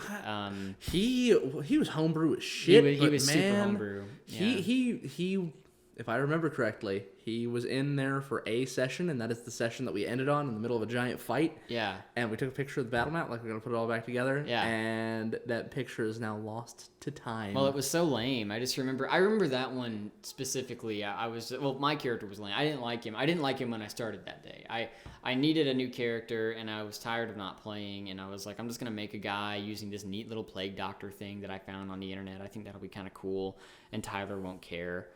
He was homebrew as shit. He was super homebrew. Yeah. He if I remember correctly, he was in there for a session, and that is the session that we ended on in the middle of a giant fight. Yeah. And we took a picture of the battle map, like we're going to put it all back together. Yeah. And that picture is now lost to time. Well, it was so lame. I remember that one specifically. My character was lame. I didn't like him. I didn't like him when I started that day. I needed a new character, and I was tired of not playing, and I was like, I'm just going to make a guy using this neat little plague doctor thing that I found on the internet. I think that'll be kind of cool, and Tyler won't care.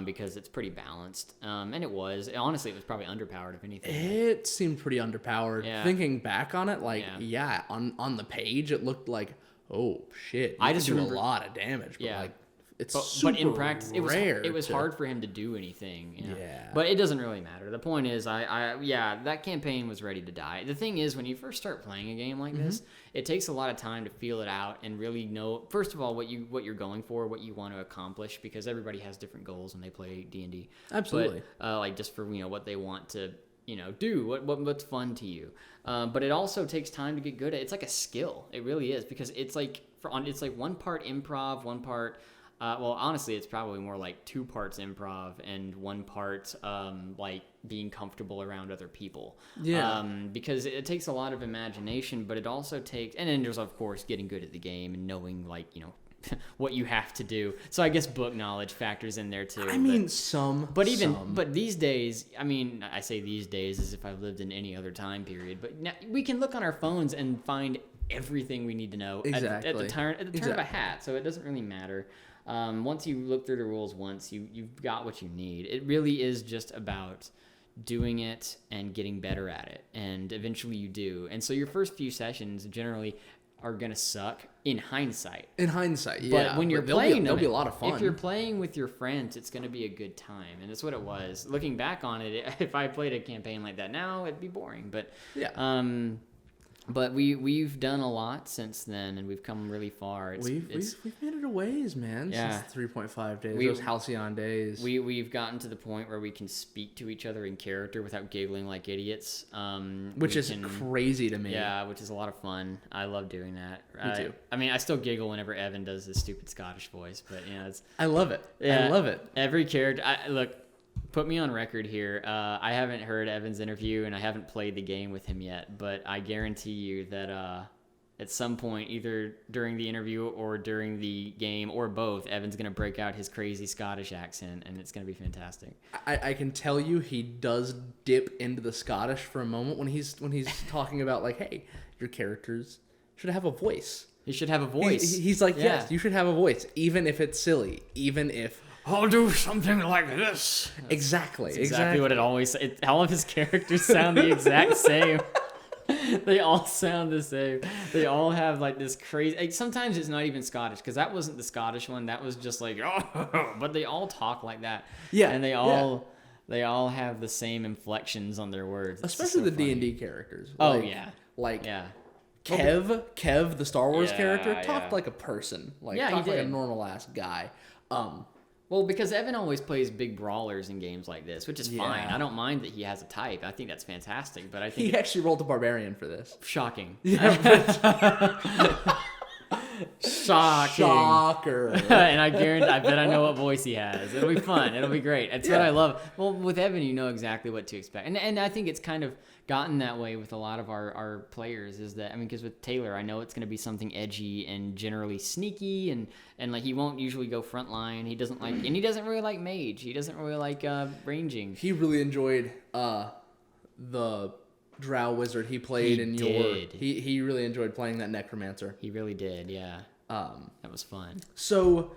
Because it's pretty balanced. And it was. Honestly, it was probably underpowered, if anything. It seemed pretty underpowered. Yeah. Thinking back on it, on the page, it looked like, oh, shit. I just remember a lot of damage. But, but in practice, it was hard for him to do anything. You know? Yeah. But it doesn't really matter. The point is, that campaign was ready to die. The thing is, when you first start playing a game like this, it takes a lot of time to feel it out and really know, first of all, what you're going for, what you want to accomplish, because everybody has different goals when they play D&D. Absolutely. But, just for what they want to do, what's fun to you. But it also takes time to get good at. It's like a skill. It really is, because it's like one part improv, one part. Honestly, it's probably more like 2 parts improv and 1 part being comfortable around other people. Yeah. Because it takes a lot of imagination, but it also takes, and then there's of course getting good at the game and knowing what you have to do. So I guess book knowledge factors in there too. But these days, I say these days as if I've lived in any other time period, but now we can look on our phones and find everything we need to know at the turn of a hat. So it doesn't really matter. Once you look through the rules once, you've got what you need. It really is just about doing it and getting better at it, and eventually you do. And so your first few sessions generally are gonna suck in hindsight. In hindsight, yeah. But when you're playing, they'll be a lot of fun. If you're playing with your friends, it's gonna be a good time, and that's what it was. Looking back on it, if I played a campaign like that now, it'd be boring. But yeah. But we've done a lot since then, and we've come really far. We've made it a ways, man. Yeah. Since 3.5 days, those halcyon days. We've gotten to the point where we can speak to each other in character without giggling like idiots. Which is crazy to me. Yeah, which is a lot of fun. I love doing that. Me too. I mean, I still giggle whenever Evan does his stupid Scottish voice, but it's. I love it. Yeah, I love it. Every character. Look. Put me on record here. I haven't heard Evan's interview, and I haven't played the game with him yet, but I guarantee you that at some point, either during the interview or during the game, or both, Evan's going to break out his crazy Scottish accent, and it's going to be fantastic. I can tell you he does dip into the Scottish for a moment when he's talking about, like, hey, your characters should have a voice. He should have a voice. He's like, yes, you should have a voice, even if it's silly, even if... I'll do something like this. Exactly. That's exactly what it always. All of his characters sound the exact same. They all sound the same. They all have like this crazy. Like, sometimes it's not even Scottish, because that wasn't the Scottish one. That was just like, oh, but they all talk like that. Yeah, and they all have the same inflections on their words. It's especially the funny. D&D characters. Yeah. Kev, the Star Wars character, talked like a person. Like, talked like a normal ass guy. Well, because Evan always plays big brawlers in games like this, which is fine. I don't mind that he has a type. I think that's fantastic. But I think he actually rolled a barbarian for this. Shocking. Yeah, Shocker. And I bet I know what voice he has. It'll be fun. It'll be great. That's what I love. Well, with Evan, you know exactly what to expect. And I think it's kind of gotten that way with a lot of our players, is that, I mean, because with Taylor, I know it's going to be something edgy and generally sneaky, and like, he won't usually go frontline. He doesn't like, and he doesn't really like mage. He doesn't really like ranging. He really enjoyed the Drow wizard he played he really enjoyed playing that necromancer. He really did, yeah. That was fun. So,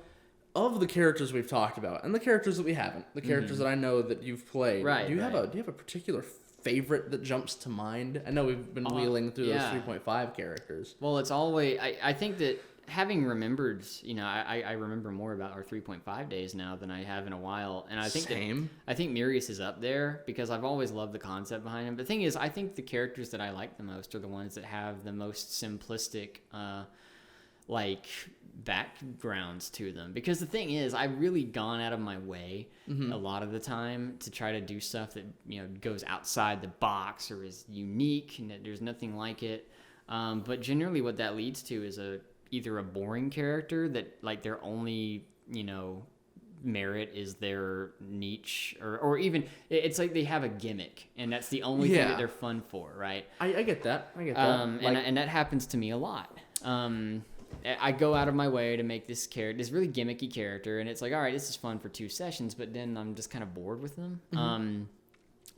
of the characters we've talked about, and the characters that we haven't, the characters that I know that you've played, do you have a particular favorite that jumps to mind? I know we've been wheeling through those 3.5 characters. Well, it's always, I think that having remembered, I remember more about our 3.5 days now than I have in a while, and I think I think Mirius is up there because I've always loved the concept behind him. But the thing is, I think the characters that I like the most are the ones that have the most simplistic like backgrounds to them, because the thing is, I've really gone out of my way a lot of the time to try to do stuff that goes outside the box or is unique and that there's nothing like it, but generally what that leads to is either a boring character that, like, their only merit is their niche, or even it's like they have a gimmick and that's the only thing that they're fun for, right? I get that. And that happens to me a lot. I go out of my way to make this really gimmicky character, and it's like, all right, this is fun for 2 sessions, but then I'm just kind of bored with them.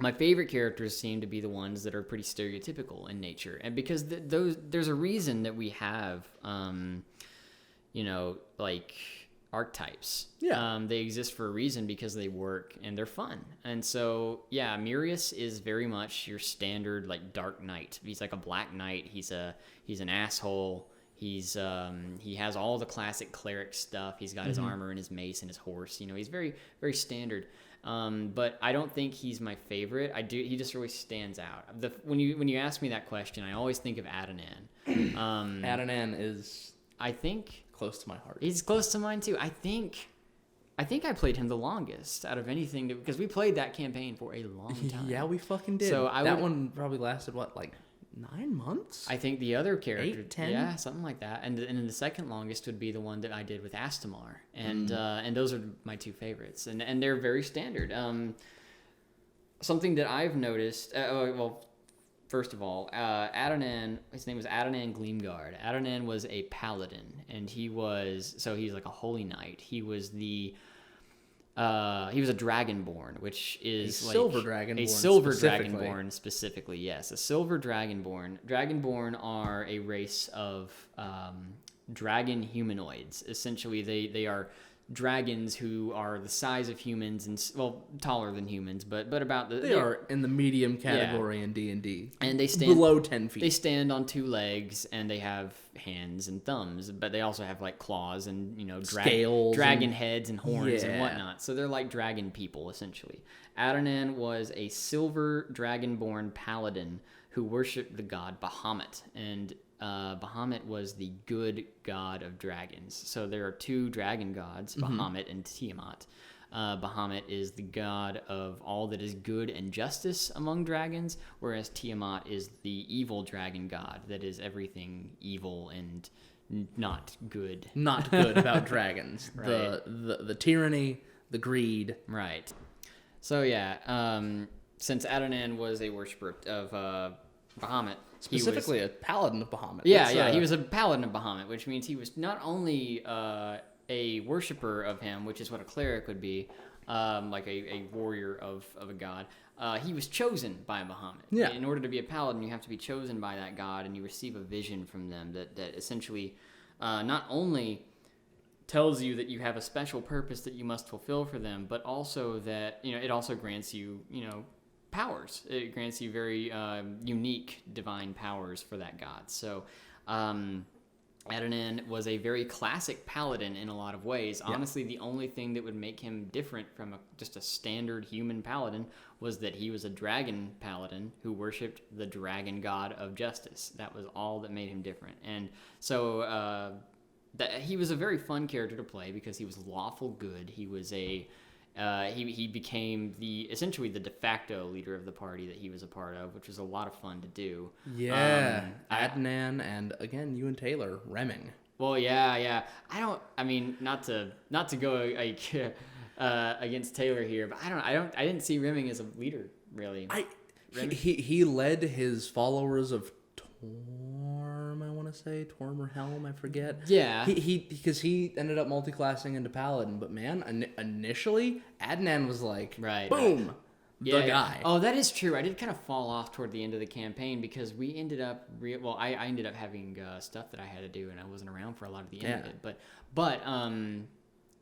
My favorite characters seem to be the ones that are pretty stereotypical in nature, and because there's a reason that we have, like archetypes. Yeah. They exist for a reason because they work and they're fun. And so, yeah, Mirius is very much your standard, like, Dark Knight. He's like a Black Knight. He's an asshole. He has all the classic cleric stuff. He's got his armor and his mace and his horse. He's very, very standard. But I don't think he's my favorite. He just really stands out. When you ask me that question, I always think of Adnan. Adnan is, I think, close to my heart. He's close to mine too. I think I played him the longest out of anything, because we played that campaign for a long time. Yeah, we fucking did. So that one probably lasted, what, like 9 months? I think the other character, 8, 10? Yeah, something like that. And then the second longest would be the one that I did with Astamar, and those are my 2 favorites, and they're very standard. Something that I've noticed, first of all, Adnan, his name was Adnan Gleamguard. Adnan was a paladin, and he's like a holy knight. He was he was a dragonborn, which is a silver dragonborn. A silver dragonborn specifically, yes. A silver dragonborn. Dragonborn are a race of dragon humanoids. Essentially, they are dragons who are the size of humans and taller than humans, but about they are in the medium category in D&D, and they stand below 10 feet. They stand on 2 legs, and they have hands and thumbs, but they also have like claws and scales, dragon heads and horns and whatnot. So they're like dragon people essentially. Adnan was a silver dragonborn paladin who worshipped the god Bahamut, and Bahamut was the good god of dragons. So there are 2 dragon gods, Bahamut and Tiamat. Bahamut is the god of all that is good and justice among dragons, whereas Tiamat is the evil dragon god that is everything evil and not good. Not good about dragons. Right. The tyranny, the greed. Right. So since Adnan was a worshiper of Bahamut, Specifically a paladin of Bahamut. He was a paladin of Bahamut, which means he was not only a worshiper of him, which is what a cleric would be, like a warrior of a god. He was chosen by Bahamut. Yeah. In order to be a paladin, you have to be chosen by that god, and you receive a vision from them that essentially not only tells you that you have a special purpose that you must fulfill for them, but also that it also grants you powers. It grants you very unique divine powers for that god. So Adnan was a very classic paladin in a lot of ways. Yeah. Honestly, the only thing that would make him different from just a standard human paladin was that he was a dragon paladin who worshipped the dragon god of justice. That was all that made him different. And so he was a very fun character to play because he was lawful good. He was he became essentially the de facto leader of the party that he was a part of, which was a lot of fun to do. Yeah, Adnan and again you and Taylor Remming. Well, yeah. I mean, not to go like against Taylor here, but I didn't see Remming as a leader really. He led his followers of Torm or Helm, I forget. Yeah. Because he ended up multi-classing into Paladin, but man, initially Adnan was like, boom, the guy. Oh, that is true. I did kind of fall off toward the end of the campaign because we ended up, I ended up having stuff that I had to do, and I wasn't around for a lot of the end of it. But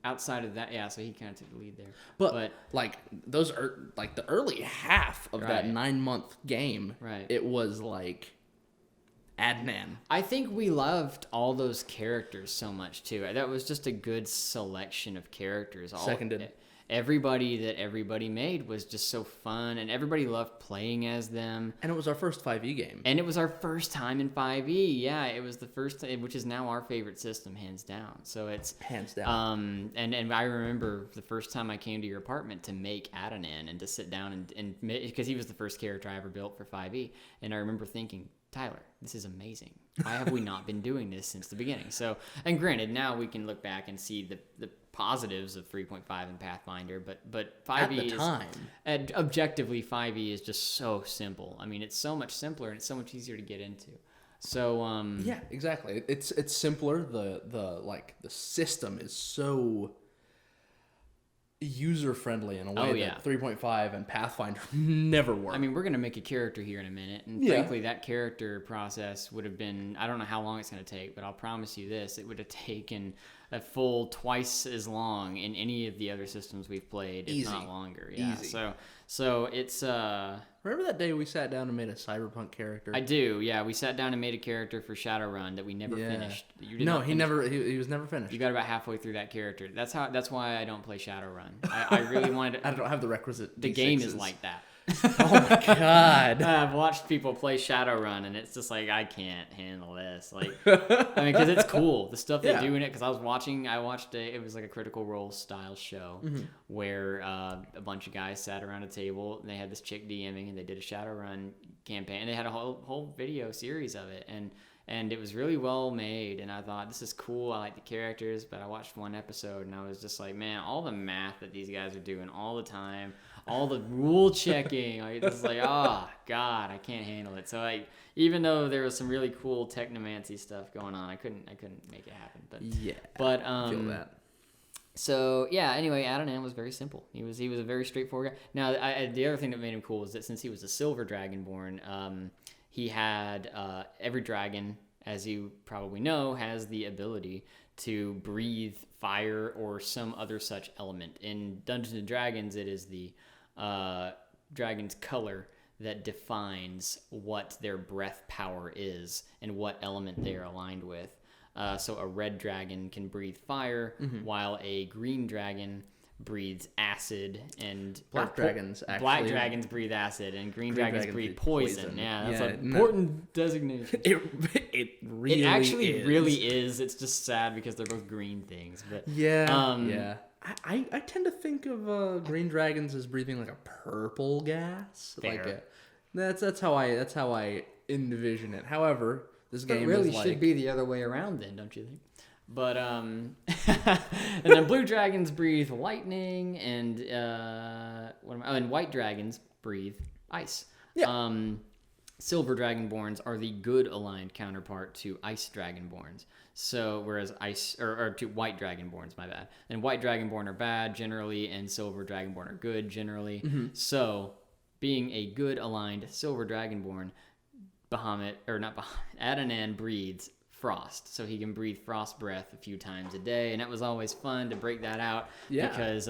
outside of that, so he kind of took the lead there. But like those are like the early half of that 9-month game. Right. It was like Adnan. I think we loved all those characters so much too. That was just a good selection of characters. Seconded. Everybody that everybody made was just so fun, and everybody loved playing as them. And it was our first 5e game. And it was our first time in 5e. Yeah, it was the first, which is now our favorite system, hands down. So it's hands down. And I remember the first time I came to your apartment to make Adnan and to sit down and because he was the first character I ever built for 5e, and I remember thinking, Tyler, this is amazing. Why have we not been doing this since the beginning? So, and granted, now we can look back and see the positives of 3.5 and Pathfinder, but 5e at the time, and objectively 5e is just so simple. I mean, it's so much simpler and it's so much easier to get into. So yeah, exactly. It's simpler. The system is so user friendly in a way that 3.5 and Pathfinder never work. I mean, we're gonna make a character here in a minute, and frankly, that character process would have been, I don't know how long it's gonna take, but I'll promise you this: it would have taken a full twice as long in any of the other systems we've played, if not longer. Yeah. Easy. So it's remember that day we sat down and made a cyberpunk character? I do. Yeah, we sat down and made a character for Shadowrun that we never finished. He was never finished. You got about halfway through that character. That's why I don't play Shadowrun. I really wanted to, I don't have the requisite The D6s. game is like that. Oh my god. I've watched people play Shadowrun, and it's just like, I can't handle this. Like, I mean, because it's cool, the stuff they do in it. Because I watched it was like a Critical Role style show where a bunch of guys sat around a table, and they had this chick DMing, and they did a Shadowrun campaign, and they had a whole video series of it, and it was really well made, and I thought, this is cool, I like the characters, but I watched one episode, and I was just like, man, all the math that these guys are doing all the time, all the rule checking, it's like, oh, God, I can't handle it. So, even though there was some really cool technomancy stuff going on, I couldn't make it happen. But I feel that. So, yeah, anyway, Adnan was very simple. He was a very straightforward guy. Now, the other thing that made him cool is that since he was a silver dragonborn, he had every dragon, as you probably know, has the ability to breathe fire or some other such element. In Dungeons and Dragons, it is the dragon's color that defines what their breath power is and what element they are aligned with. So a red dragon can breathe fire, while a green dragon breathes acid, and black dragons breathe acid, and green dragons breathe poison. Yeah, that's an important designation. It really is. It's just sad because they're both green things. But I tend to think of green dragons as breathing like a purple gas. Fair. That's how I envision it. However, this game really should be the other way around, then, don't you think? But and then blue dragons breathe lightning, and and white dragons breathe ice. Yeah. Silver dragonborns are the good aligned counterpart to ice dragonborns. So whereas or to white dragonborns, my bad. And white dragonborn are bad generally, and silver dragonborn are good generally. So being a good aligned silver dragonborn, Adanan breathes frost, so he can breathe frost breath a few times a day, and it was always fun to break that out. Because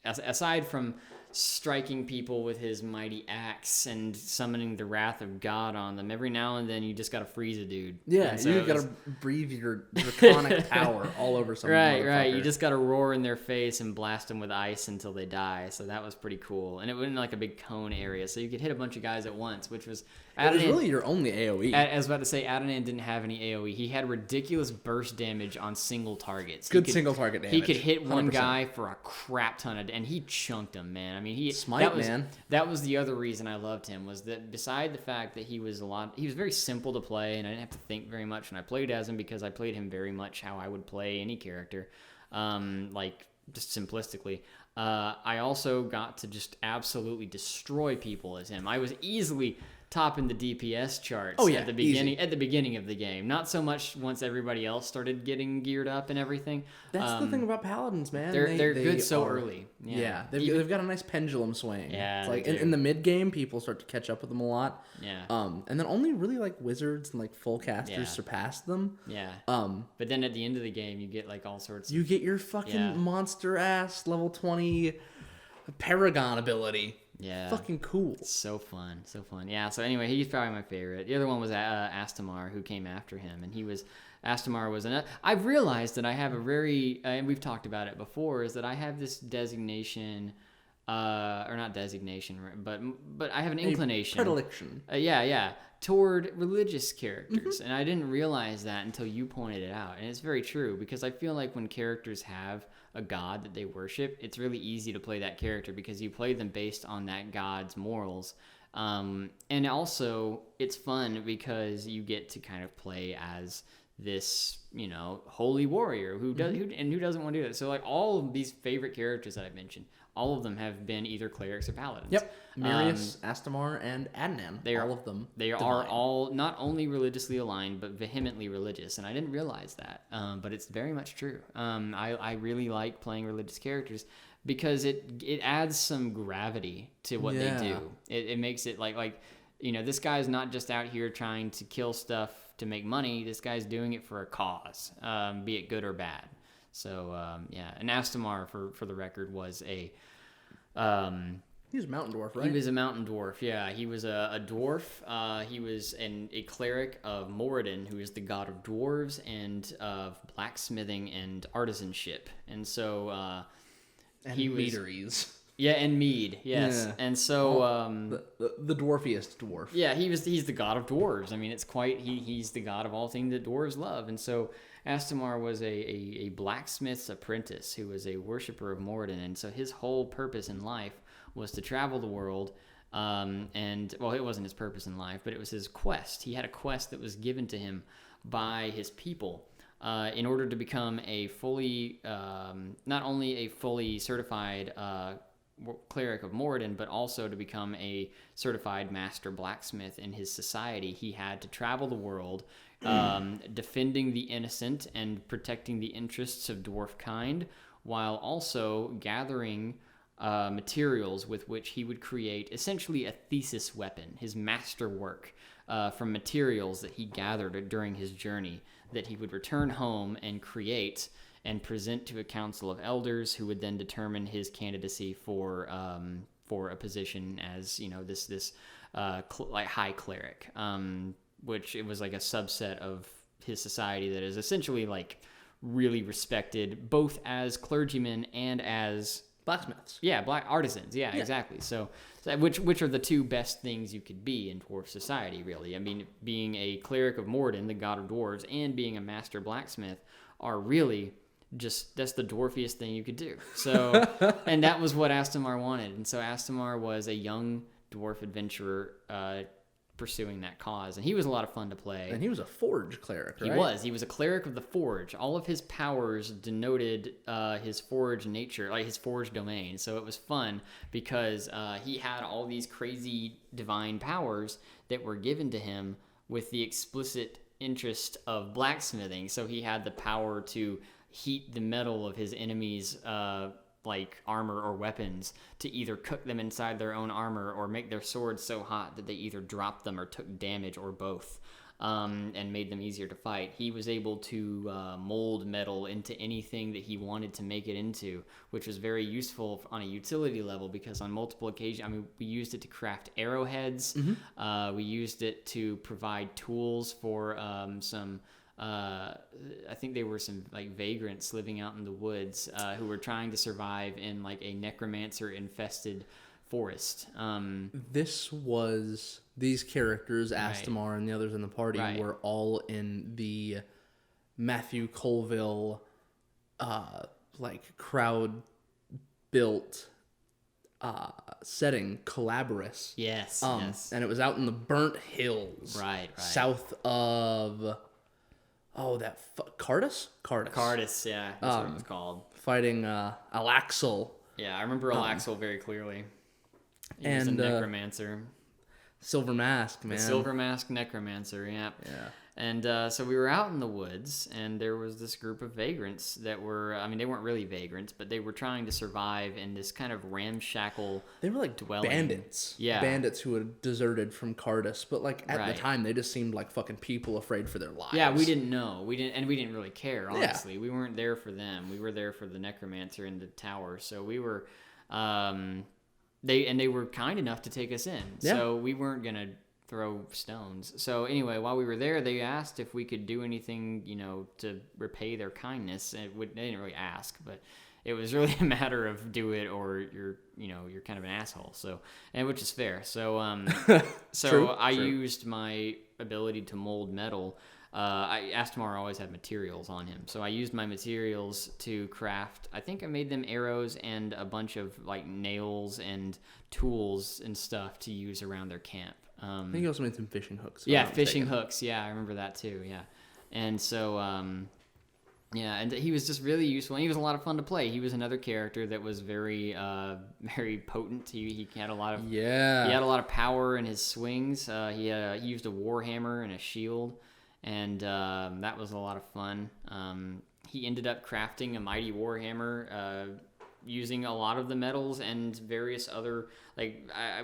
aside from striking people with his mighty axe and summoning the wrath of God on them, every now and then you just gotta freeze a dude. Yeah, so you gotta breathe your draconic power all over someone. Right. You just gotta roar in their face and blast them with ice until they die. So that was pretty cool, and it went in like a big cone area, so you could hit a bunch of guys at once, which was. It was really your only AoE. I was about to say, Adanan didn't have any AoE. He had ridiculous burst damage on single targets. Single target damage. He could hit one 100%. Guy for a crap ton and he chunked him, man. I mean, that was the other reason I loved him, was that beside the fact that he was very simple to play, and I didn't have to think very much when I played as him, because I played him very much how I would play any character, like just simplistically. I also got to just absolutely destroy people as him. I was easily topping the DPS charts at the beginning of the game. Not so much once everybody else started getting geared up and everything. That's the thing about paladins, man. They're good so early. Yeah, they've got a nice pendulum swing. Yeah, it's like in the mid game, people start to catch up with them a lot. Yeah. And then only really like wizards and like full casters surpass them. Yeah. But then at the end of the game, you get like all sorts. You get your fucking monster ass level 20 Paragon ability. Yeah. Fucking cool. So fun. Yeah, so anyway, he's probably my favorite. The other one was Astamar, who came after him, and Astamar was I've realized that I have a very, and we've talked about it before, is that I have this designation, or not designation, but I have an inclination. Predilection. Toward religious characters. And I didn't realize that until you pointed it out. And it's very true, because I feel like when characters have a god that they worship, it's really easy to play that character because you play them based on that god's morals. And also, it's fun because you get to kind of play as this, holy warrior who doesn't want to do that. So like all of these favorite characters that I mentioned, all of them have been either clerics or paladins. Yep. Mirius, Astamar, and Adanan. All of them. They are all not only religiously aligned, but vehemently religious. And I didn't realize that. But it's very much true. I really like playing religious characters because it adds some gravity to what they do. It makes it like this guy's not just out here trying to kill stuff to make money. This guy's doing it for a cause, be it good or bad. So, and Astamar, for the record, was a... he was a mountain dwarf, right? He was a mountain dwarf, yeah. He was a dwarf. He was a cleric of Moradin, who is the god of dwarves and of blacksmithing and artisanship. And so... and meaderies. Yeah, and mead, yes. Yeah. And so... the dwarfiest dwarf. Yeah, he's the god of dwarves. I mean, it's quite... He's the god of all things that dwarves love. And so Astamar was a blacksmith's apprentice who was a worshiper of Moradin. And so his whole purpose in life was to travel the world. It wasn't his purpose in life, but it was his quest. He had a quest that was given to him by his people. In order to become a fully... not only a fully certified... cleric of Moradin, but also to become a certified master blacksmith in his society, he had to travel the world, defending the innocent and protecting the interests of dwarf kind, while also gathering materials with which he would create essentially a thesis weapon, his masterwork, from materials that he gathered during his journey that he would return home and create and present to a council of elders who would then determine his candidacy for a position as, this like high cleric, which it was like a subset of his society that is essentially like really respected both as clergymen and as blacksmiths. Yeah, black artisans. Yeah, exactly. So which are the two best things you could be in dwarf society, really? I mean, being a cleric of Morden, the god of dwarves, and being a master blacksmith are really that's the dwarfiest thing you could do. So, and that was what Astamar wanted. And so Astamar was a young dwarf adventurer pursuing that cause, and he was a lot of fun to play. And he was a forge cleric, right? He was a cleric of the forge. All of his powers denoted his forge nature, like his forge domain. So it was fun because he had all these crazy divine powers that were given to him with the explicit interest of blacksmithing. So he had the power to heat the metal of his enemies' like armor or weapons, to either cook them inside their own armor or make their swords so hot that they either dropped them or took damage, or both, and made them easier to fight. He was able to mold metal into anything that he wanted to make it into, which was very useful on a utility level because on multiple occasions, I mean, we used it to craft arrowheads. Mm-hmm. We used it to provide tools for some I think they were some like vagrants living out in the woods who were trying to survive in like a necromancer infested forest. These characters, Astamar and the others in the party, were all in the Matthew Colville like crowd built setting, Collaborus. Yes. And it was out in the burnt hills, right. south of Cardus? Cardus, yeah, that's what it was called. Fighting Alaxel. Yeah, I remember Alaxel very clearly. He was a necromancer. Silver Mask, man. The Silver Mask necromancer, yeah. And so we were out in the woods, and there was this group of vagrants that were, I mean, they weren't really vagrants, but they were trying to survive in this kind of ramshackle They were like dwelling. bandits. Yeah. Bandits who had deserted from Cardus, but like at the time, they just seemed like fucking people afraid for their lives. Yeah, we didn't know. We didn't really care, honestly. Yeah. We weren't there for them. We were there for the necromancer in the tower. So we were, they were kind enough to take us in. Yeah. So we weren't going to throw stones. So anyway, while we were there, they asked if we could do anything, to repay their kindness. And they didn't really ask, but it was really a matter of do it or you're kind of an asshole. So, and which is fair. So, True. I used my ability to mold metal. Astamar always had materials on him, so I used my materials to craft. I think I made them arrows and a bunch of like nails and tools and stuff to use around their camp. I think you also made some fishing hooks. Yeah, fishing hooks. Yeah, I remember that too. Yeah, and so and he was just really useful. And he was a lot of fun to play. He was another character that was very very potent. He had a lot of he had a lot of power in his swings. He used a warhammer and a shield. And that was a lot of fun. He ended up crafting a mighty warhammer using a lot of the metals and various other,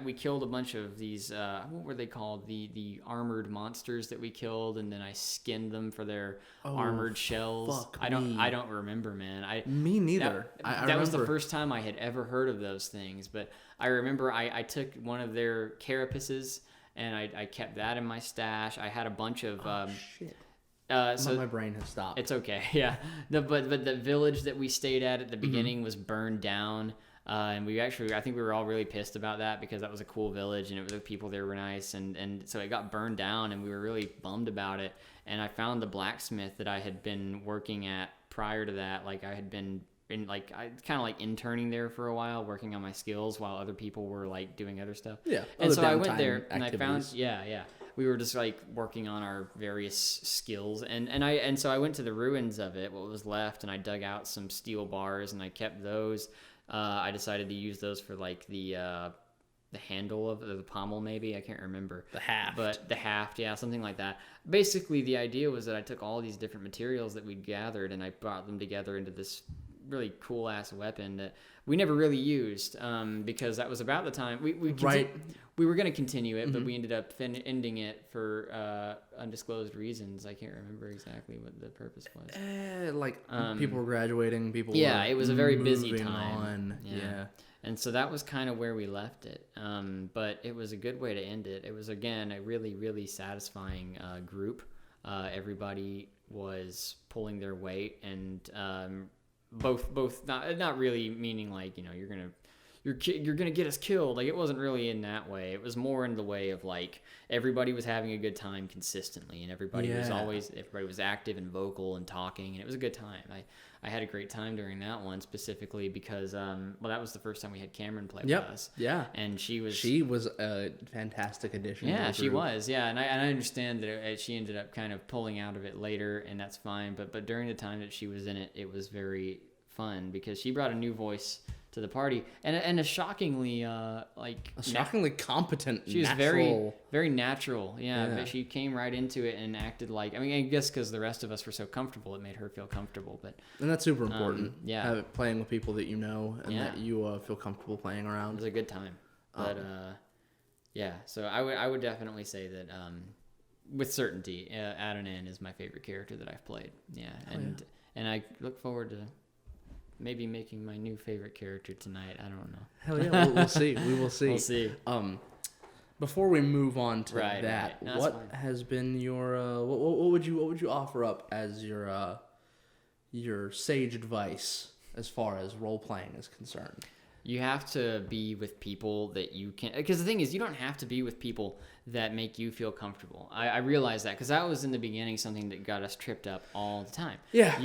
we killed a bunch of these, what were they called? The armored monsters that we killed, and then I skinned them for their armored shells. I don't remember, man. Me neither. That was the first time I had ever heard of those things, but I remember I took one of their carapaces, and I kept that in my stash. I had a bunch of... shit. So my brain has stopped. It's okay, yeah. But the village that we stayed at the beginning was burned down. And I think we were all really pissed about that because that was a cool village and the people there were nice. And so it got burned down and we were really bummed about it. And I found the blacksmith that I had been working at prior to that. I had been... I kind of interning there for a while, working on my skills while other people were doing other stuff. Yeah. And so I went there and I found, we were just working on our various skills. And so I went to the ruins of it, what was left, and I dug out some steel bars and I kept those. I decided to use those for the handle of the pommel, maybe. I can't remember. The haft. But the haft, yeah, something like that. Basically, the idea was that I took all these different materials that we'd gathered and I brought them together into this really cool ass weapon that we never really used because that was about the time we were going to continue it, but we ended up ending it for undisclosed reasons. I can't remember exactly what the purpose was. People were graduating, people yeah, were it was a very busy moving time. On. Yeah. And so that was kind of where we left it. But it was a good way to end it. It was, again, a really, really satisfying group. Everybody was pulling their weight, and both not really meaning like, you're gonna get us killed. Like, it wasn't really in that way. It was more in the way of like everybody was having a good time consistently, and everybody was active and vocal and talking, and it was a good time. I had a great time during that one specifically because that was the first time we had Cameron play with us. Yeah, and she was a fantastic addition. Yeah, she was. Yeah, and I understand that she ended up kind of pulling out of it later, and that's fine. But during the time that she was in it, it was very fun because she brought a new voice to the party, and a shockingly competent. She was very, very natural. Yeah, but she came right into it and acted like. I mean, I guess because the rest of us were so comfortable, it made her feel comfortable. And that's super important. Playing with people that you know and that you feel comfortable playing around. It was a good time. But so I would definitely say that with certainty, Adonan is my favorite character that I've played. Yeah, and I look forward to maybe making my new favorite character tonight. I don't know. Hell yeah, we'll see. We will see. We'll see. Before we move on to that, no, what has been your what would you offer up as your sage advice as far as role playing is concerned? You have to be with people that you can, because the thing is, you don't have to be with people that make you feel comfortable. I realize that because that was in the beginning something that got us tripped up all the time. Yeah.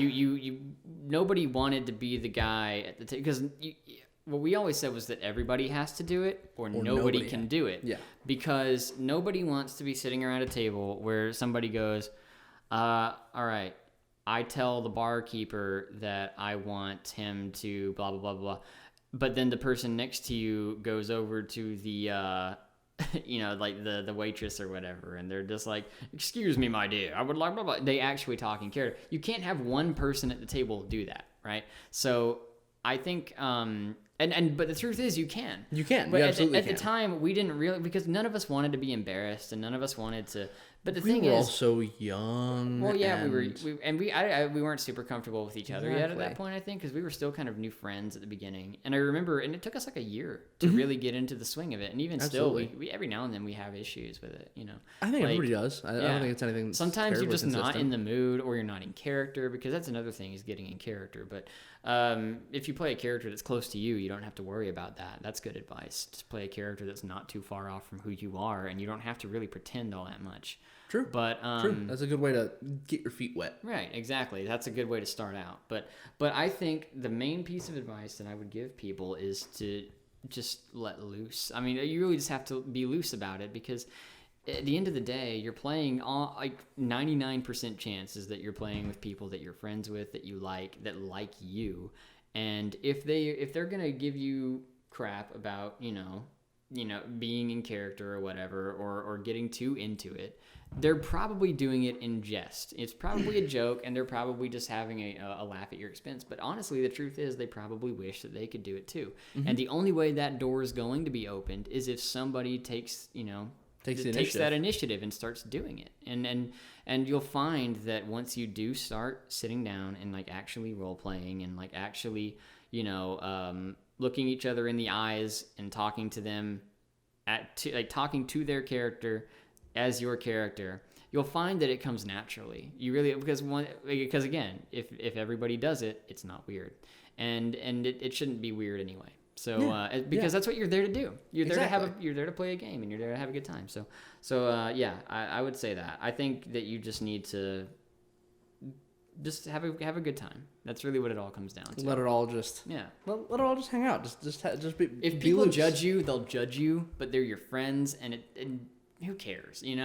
Nobody wanted to be the guy at the table because what we always said was that everybody has to do it or nobody can do it. Yeah. Because nobody wants to be sitting around a table where somebody goes, all right, I tell the barkeeper that I want him to blah, blah, blah, blah. But then the person next to you goes over to the, like the waitress or whatever, and they're just like, "Excuse me, my dear, I would like blah blah." They actually talk in character. You can't have one person at the table do that, right? So I think, but the truth is, you can. You can. But at the time, we didn't really, because none of us wanted to be embarrassed, and none of us wanted to. But the thing is, we were all so young. Well, yeah, we weren't super comfortable with each other yet at that point, I think, because we were still kind of new friends at the beginning. And I remember, and it took us like a year to really get into the swing of it. And even still, we every now and then we have issues with it, I think everybody does. I don't think it's anything. Sometimes you're just not in the mood, or you're not in character, because that's another thing, is getting in character. But if you play a character that's close to you, you don't have to worry about that. That's good advice. Just play a character that's not too far off from who you are, and you don't have to really pretend all that much. True. But true. That's a good way to get your feet wet. Right, exactly. That's a good way to start out. But I think the main piece of advice that I would give people is to just let loose. I mean, you really just have to be loose about it, because at the end of the day, you're playing all, like 99% chances that you're playing with people that you're friends with, that you like, that like you. And if they're going to give you crap about, being in character or whatever, or getting too into it, they're probably doing it in jest. It's probably a joke, and they're probably just having a laugh at your expense. But honestly, the truth is, they probably wish that they could do it too. Mm-hmm. And the only way that door is going to be opened is if somebody takes that initiative and starts doing it. And you'll find that once you do start sitting down and like actually role playing and like actually, looking each other in the eyes and talking to them talking to their character as your character, you'll find that it comes naturally. You really, because again, if everybody does it, it's not weird, and it shouldn't be weird anyway. So that's what you're there to do. You're there you're there to play a game, and you're there to have a good time. So I would say that. I think that you just need to just have a good time. That's really what it all comes down to. Let it all just let it all just hang out. Just be. If people judge you, they'll judge you, but they're your friends, and who cares? And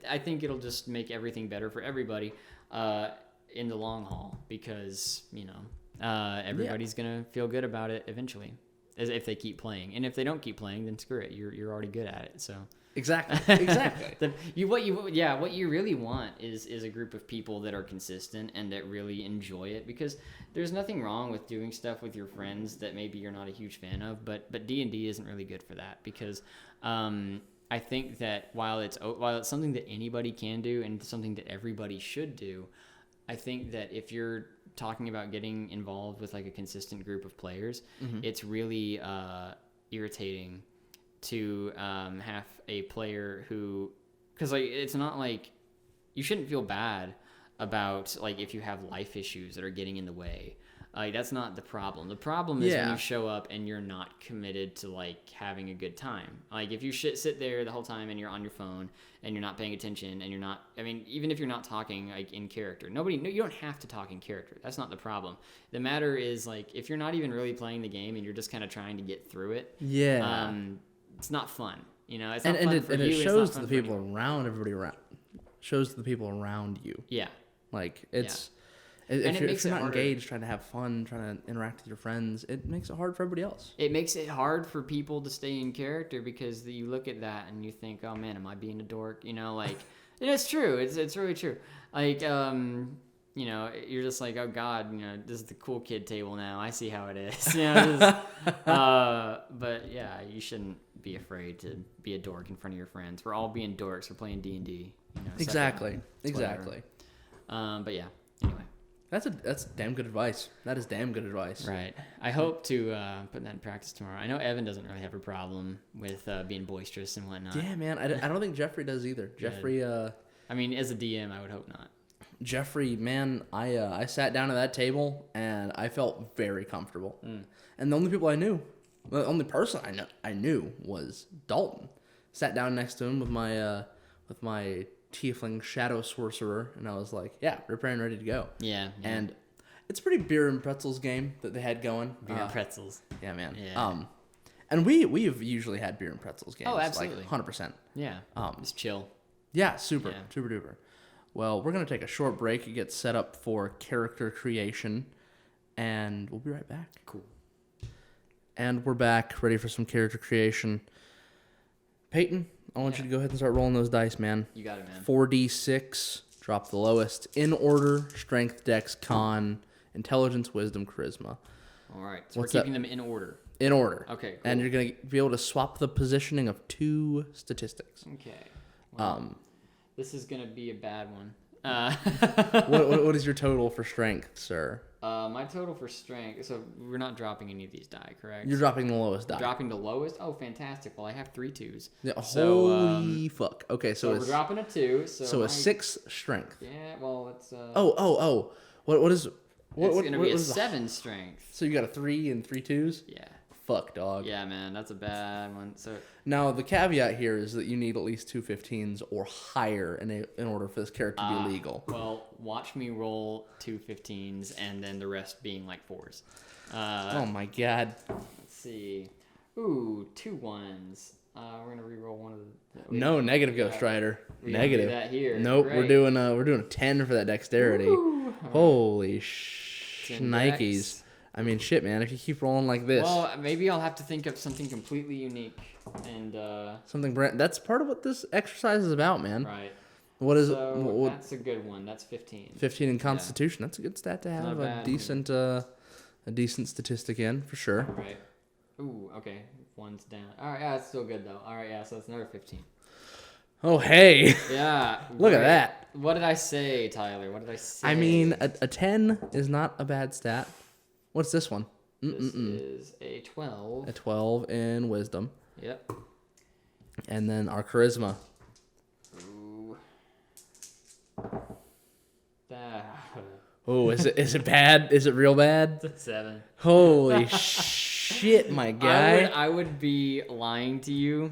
I think it'll just make everything better for everybody in the long haul, because everybody's gonna feel good about it eventually, as if they keep playing. And if they don't keep playing, then screw it. You're already good at it. So Exactly. What you really want is a group of people that are consistent and that really enjoy it, because there's nothing wrong with doing stuff with your friends that maybe you're not a huge fan of, but D&D isn't really good for that, because I think that while it's something that anybody can do and something that everybody should do, I think that if you're talking about getting involved with like a consistent group of players, it's really irritating to have a player who, because like it's not like you shouldn't feel bad about like if you have life issues that are getting in the way. Like that's not the problem. The problem is when you show up and you're not committed to like having a good time. Like if you sit there the whole time and you're on your phone and you're not paying attention and you're not, I mean, even if you're not talking like in character, you don't have to talk in character. That's not the problem. The matter is like if you're not even really playing the game and you're just kind of trying to get through it. Yeah. It's not fun. You know, it's not fun for you. And it shows to the people around shows to the people around you. Yeah. Like it's. If you're not engaged, trying to have fun, trying to interact with your friends, it makes it hard for everybody else. It makes it hard for people to stay in character because you look at that and you think, oh man, am I being a dork? You know, like, and it's true. It's really true. Like, you know, you're just like, oh God, you know, this is the cool kid table now. I see how it is. You know, but yeah, you shouldn't be afraid to be a dork in front of your friends. We're all being dorks. We're playing D&D. You know, exactly. But yeah, anyway. That's damn good advice. That is damn good advice. Right. I hope to put that in practice tomorrow. I know Evan doesn't really have a problem with being boisterous and whatnot. Yeah, man. I don't think Jeffrey does either. Jeffrey. I mean, as a DM, I would hope not. Jeffrey, man, I sat down at that table and I felt very comfortable. And the only people I knew, the only person I knew was Dalton. Sat down next to him with my tiefling shadow sorcerer, and I was like, yeah, prepared and ready to go. Yeah. And it's a pretty beer and pretzels game that they had going. Beer and pretzels. Yeah, man. Yeah. And we've usually had beer and pretzels games. Oh, absolutely. Like 100%. Yeah. Just chill. Yeah, super duper. Well, we're going to take a short break and get set up for character creation, and we'll be right back. Cool. And we're back, ready for some character creation. Peyton, I want you to go ahead and start rolling those dice, man. You got it, man. 4d6, drop the lowest. In order, strength, dex, con, intelligence, wisdom, charisma. All right, so we're keeping them in order. In order. Okay, cool. And you're going to be able to swap the positioning of 2 statistics. Okay. Well, this is going to be a bad one. What is your total for strength, sir? My total for strength, so we're not dropping any of these die, correct? You're dropping the lowest die. Dropping the lowest? Oh, fantastic. Well, I have 3 2s. Yeah, holy fuck. Okay, so we're dropping a 2. So a 6 strength. Yeah, well, it's... What is... It's going to be a 7 strength. So you got a 3 and 3 2s? Yeah. Fuck, dog. Yeah, man, that's a bad one. So now the caveat here is that you need at least 2 15s or higher in order for this character to be legal. Well, watch me roll 2 15s and then the rest being like 4s. Oh my god. Let's see. Ooh, 2 1s. We're gonna re-roll one of the. No, negative, Ghost Rider. Negative. Do that here. Nope, Great. we're doing a 10 for that dexterity. Woo. Holy shnikes. I mean, shit, man. If you keep rolling like this, well, maybe I'll have to think of something completely unique and something brand. That's part of what this exercise is about, man. Right. What is so that's a good one. That's 15. 15 in Constitution. Yeah. That's a good stat to have. A decent statistic in for sure. Right. Ooh, okay. 1's down. All right, yeah, it's still good though. All right, yeah, so it's another 15. Oh, hey. Yeah. Look at that. What did I say, Tyler? What did I say? I mean, a 10 is not a bad stat. What's this one? This is a 12. A 12 in wisdom. Yep. And then our charisma. Ooh. Oh, is it bad? Is it real bad? It's a 7. Holy shit, my guy. I would be lying to you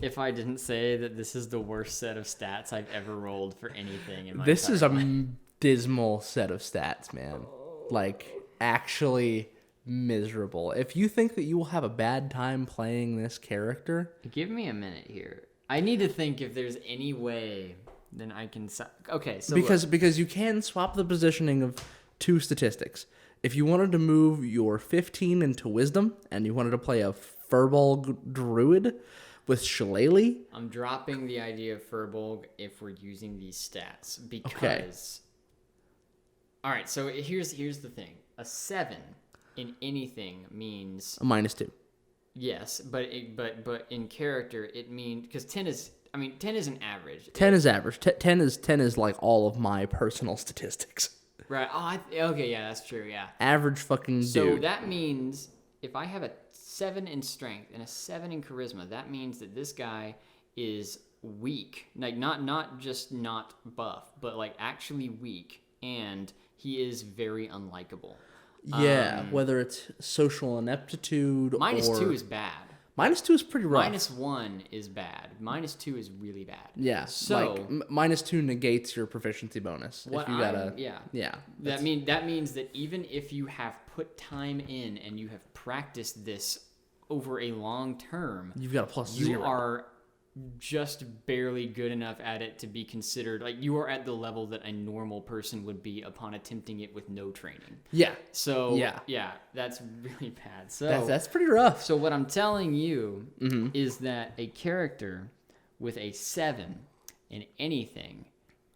if I didn't say that this is the worst set of stats I've ever rolled for anything in my life. This is a dismal set of stats, man. Like, actually miserable. If you think that you will have a bad time playing this character... Give me a minute here. I need to think if there's any way then I can... Okay, so because you can swap the positioning of 2 statistics. If you wanted to move your 15 into wisdom and you wanted to play a furball druid with Shillelagh? I'm dropping the idea of Furbolg if we're using these stats because. All right, so here's the thing: a 7 in anything means a -2. Yes, but in character it means because 10 is an average. 10 is average. 10 is like all of my personal statistics. Right. Oh, okay. Yeah, that's true. Yeah. Average fucking dude. So that means if I have a 7 in strength and a 7 in charisma, that means that this guy is weak. Like not just not buff, but like actually weak, and he is very unlikable. Yeah, whether it's social ineptitude -2 is bad. -2 is pretty rough. -1 is bad. -2 is really bad. Yeah. So -2 negates your proficiency bonus. What if you gotta, yeah. That means that even if you have put time in and you have practiced this over a long term, you've got a +0. You are just barely good enough at it to be considered like you are at the level that a normal person would be upon attempting it with no training. Yeah. So yeah, that's really bad. So that's pretty rough. So what I'm telling you is that a character with a 7 in anything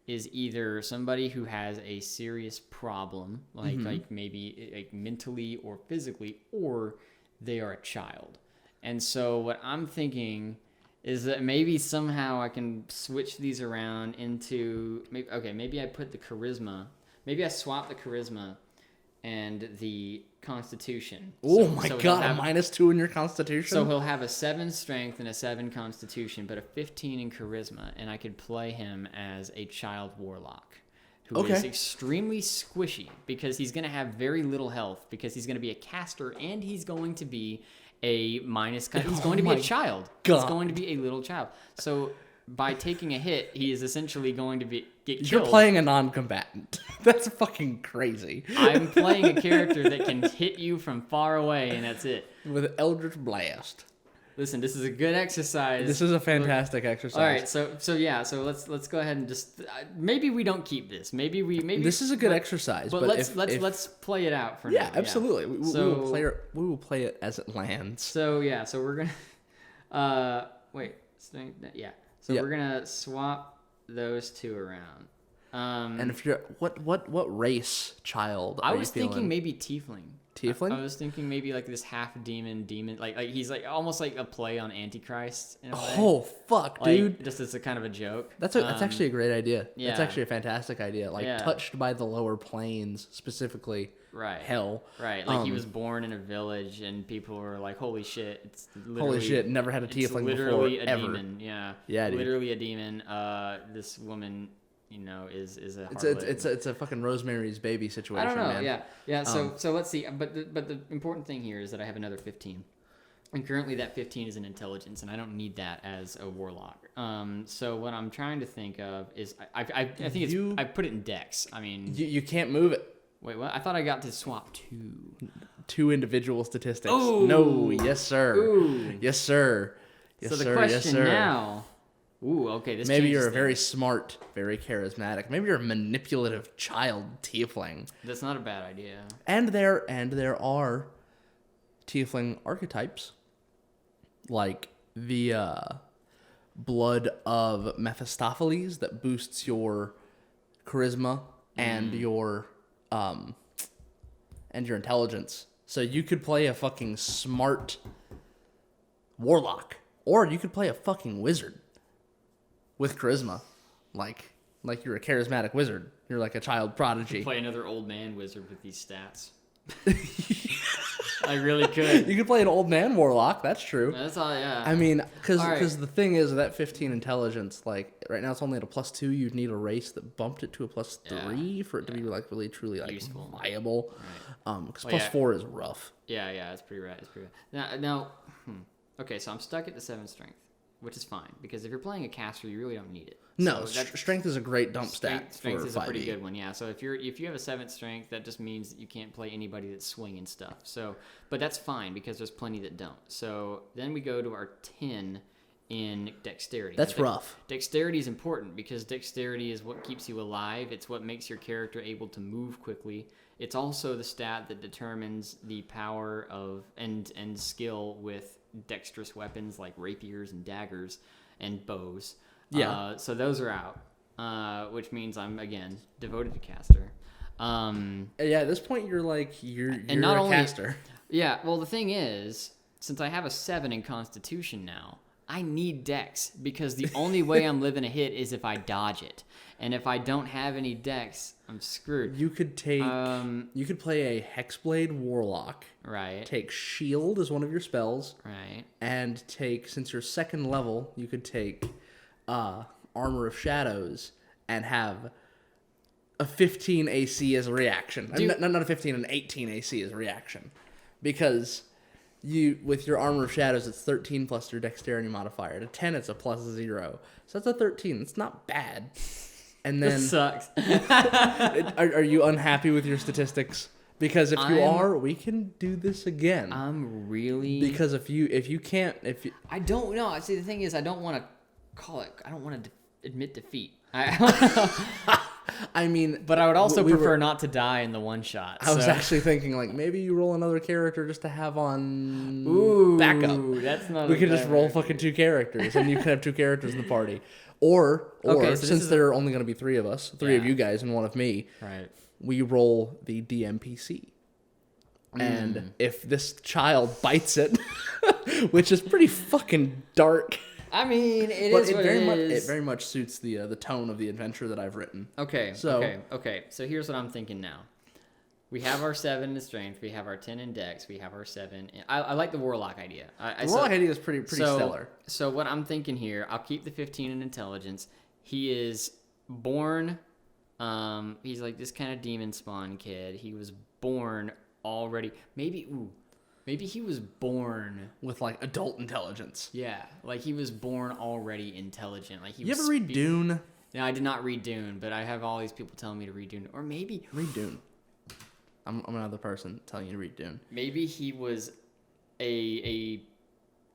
is either somebody who has a serious problem, like maybe like mentally or physically, or they are a child. And so what I'm thinking is that maybe somehow I can switch these around into maybe I put the charisma, maybe I swap the charisma and the constitution. Oh my god, a -2 in your constitution? So he'll have a 7 strength and a 7 constitution, but a 15 in charisma, and I could play him as a child warlock who is extremely squishy because he's going to have very little health because he's going to be a caster and he's going to be a minus. He's going to be a child. God. He's going to be a little child. So by taking a hit, he is essentially going to get killed. You're playing a non-combatant. That's fucking crazy. I'm playing a character that can hit you from far away, and that's it. With Eldritch Blast. Listen, this is a good exercise. This is a fantastic exercise. All right, so let's go ahead and just maybe we don't keep this. Maybe this is a good exercise. But let's play it out for now. Yeah, absolutely. We will play it as it lands. So we're gonna we're gonna swap those two around. And if you're what race child? I was thinking maybe tiefling. Tiefling? I was thinking maybe like this half demon, like he's like almost like a play on Antichrist in a way. Oh fuck, dude! Like, just as a kind of a joke. That's actually a great idea. Yeah. That's actually a fantastic idea. Like touched by the lower planes, specifically. Right. Hell. Right. Like he was born in a village, and people were like, "Holy shit! It's literally, holy shit! Never had a tiefling literally before. a Ever. demon. Yeah. Yeah. Dude. Literally a demon. This woman, is a harlot. It's a fucking Rosemary's Baby situation. I don't know. Man. Yeah. So let's see. But the important thing here is that I have another 15, and currently that 15 is an intelligence, and I don't need that as a warlock. So what I'm trying to think of is I think I put it in Dex. I mean, you can't move it. Wait, what? I thought I got to swap two individual statistics. Oh. No, yes sir. Ooh. Yes sir. Yes, so the sir. question yes, sir. now. Ooh, okay. This maybe you're a things. very smart, very charismatic. Maybe you're a manipulative child tiefling. That's not a bad idea. And there are tiefling archetypes, like the blood of Mephistopheles that boosts your charisma and your intelligence. So you could play a fucking smart warlock, or you could play a fucking wizard with charisma, like you're a charismatic wizard. You're like a child prodigy. Play another old man wizard with these stats. I really could. You could play an old man warlock. That's true. That's all. Yeah. I mean, because the thing is that 15 intelligence, like right now it's only at a +2. You'd need a race that bumped it to a +3 for it to be like really truly like useful, viable. Right. Because +4 is rough. Yeah, it's pretty rad. Now, okay, so I'm stuck at the 7 strength, which is fine because if you're playing a caster, you really don't need it. No, strength is a great dump stat. Strength is 5e. a pretty good one, yeah. So if you have a 7th strength, that just means that you can't play anybody that's swinging stuff. So, but that's fine because there's plenty that don't. So then we go to our 10 in dexterity. That's rough. Dexterity is important because dexterity is what keeps you alive. It's what makes your character able to move quickly. It's also the stat that determines the power of and skill with dexterous weapons like rapiers and daggers and bows. Yeah. So those are out, which means I'm, again, devoted to caster. Yeah, at this point, you're not a only, caster. Yeah, well, the thing is, since I have a 7 in Constitution now, I need Dex because the only way I'm living a hit is if I dodge it. And if I don't have any Dex, I'm screwed. You could take. You could play a Hexblade Warlock. Right. Take Shield as one of your spells. Right. And take, since you're second level, you could take Armor of Shadows and have a 15 AC as a reaction. Not a 15, an 18 AC as a reaction. Because with your Armor of Shadows, it's 13 plus your Dexterity modifier. At a 10, it's a +0. So that's a 13. It's not bad. And then This sucks. are you unhappy with your statistics? Because if you are, we can do this again. I'm really... Because if you can't... I don't know. See, the thing is, I don't want to call it... I don't want to admit defeat. I mean... But I would also prefer not to die in the one shot. I was actually thinking, like, maybe you roll another character just to have on backup. That's not We could just roll fucking 2 characters, and you could have 2 characters in the party. Or since there are only going to be 3 of us, 3 of you guys and 1 of me, right, we roll the DMPC. And if this child bites it, which is pretty fucking dark. I mean, it very much suits the tone of the adventure that I've written. Okay. So here's what I'm thinking now. We have our 7 in strength. We have our 10 in dex. We have our 7. I like the warlock idea. The warlock idea is pretty stellar. So what I'm thinking here, I'll keep the 15 in intelligence. He is born. He's like this kind of demon spawn kid. He was born already. Maybe he was born with like adult intelligence. Yeah, like he was born already intelligent. Like you ever read Dune? No, I did not read Dune, but I have all these people telling me to read Dune, or maybe read Dune. I'm another person telling you to read Dune. Maybe he was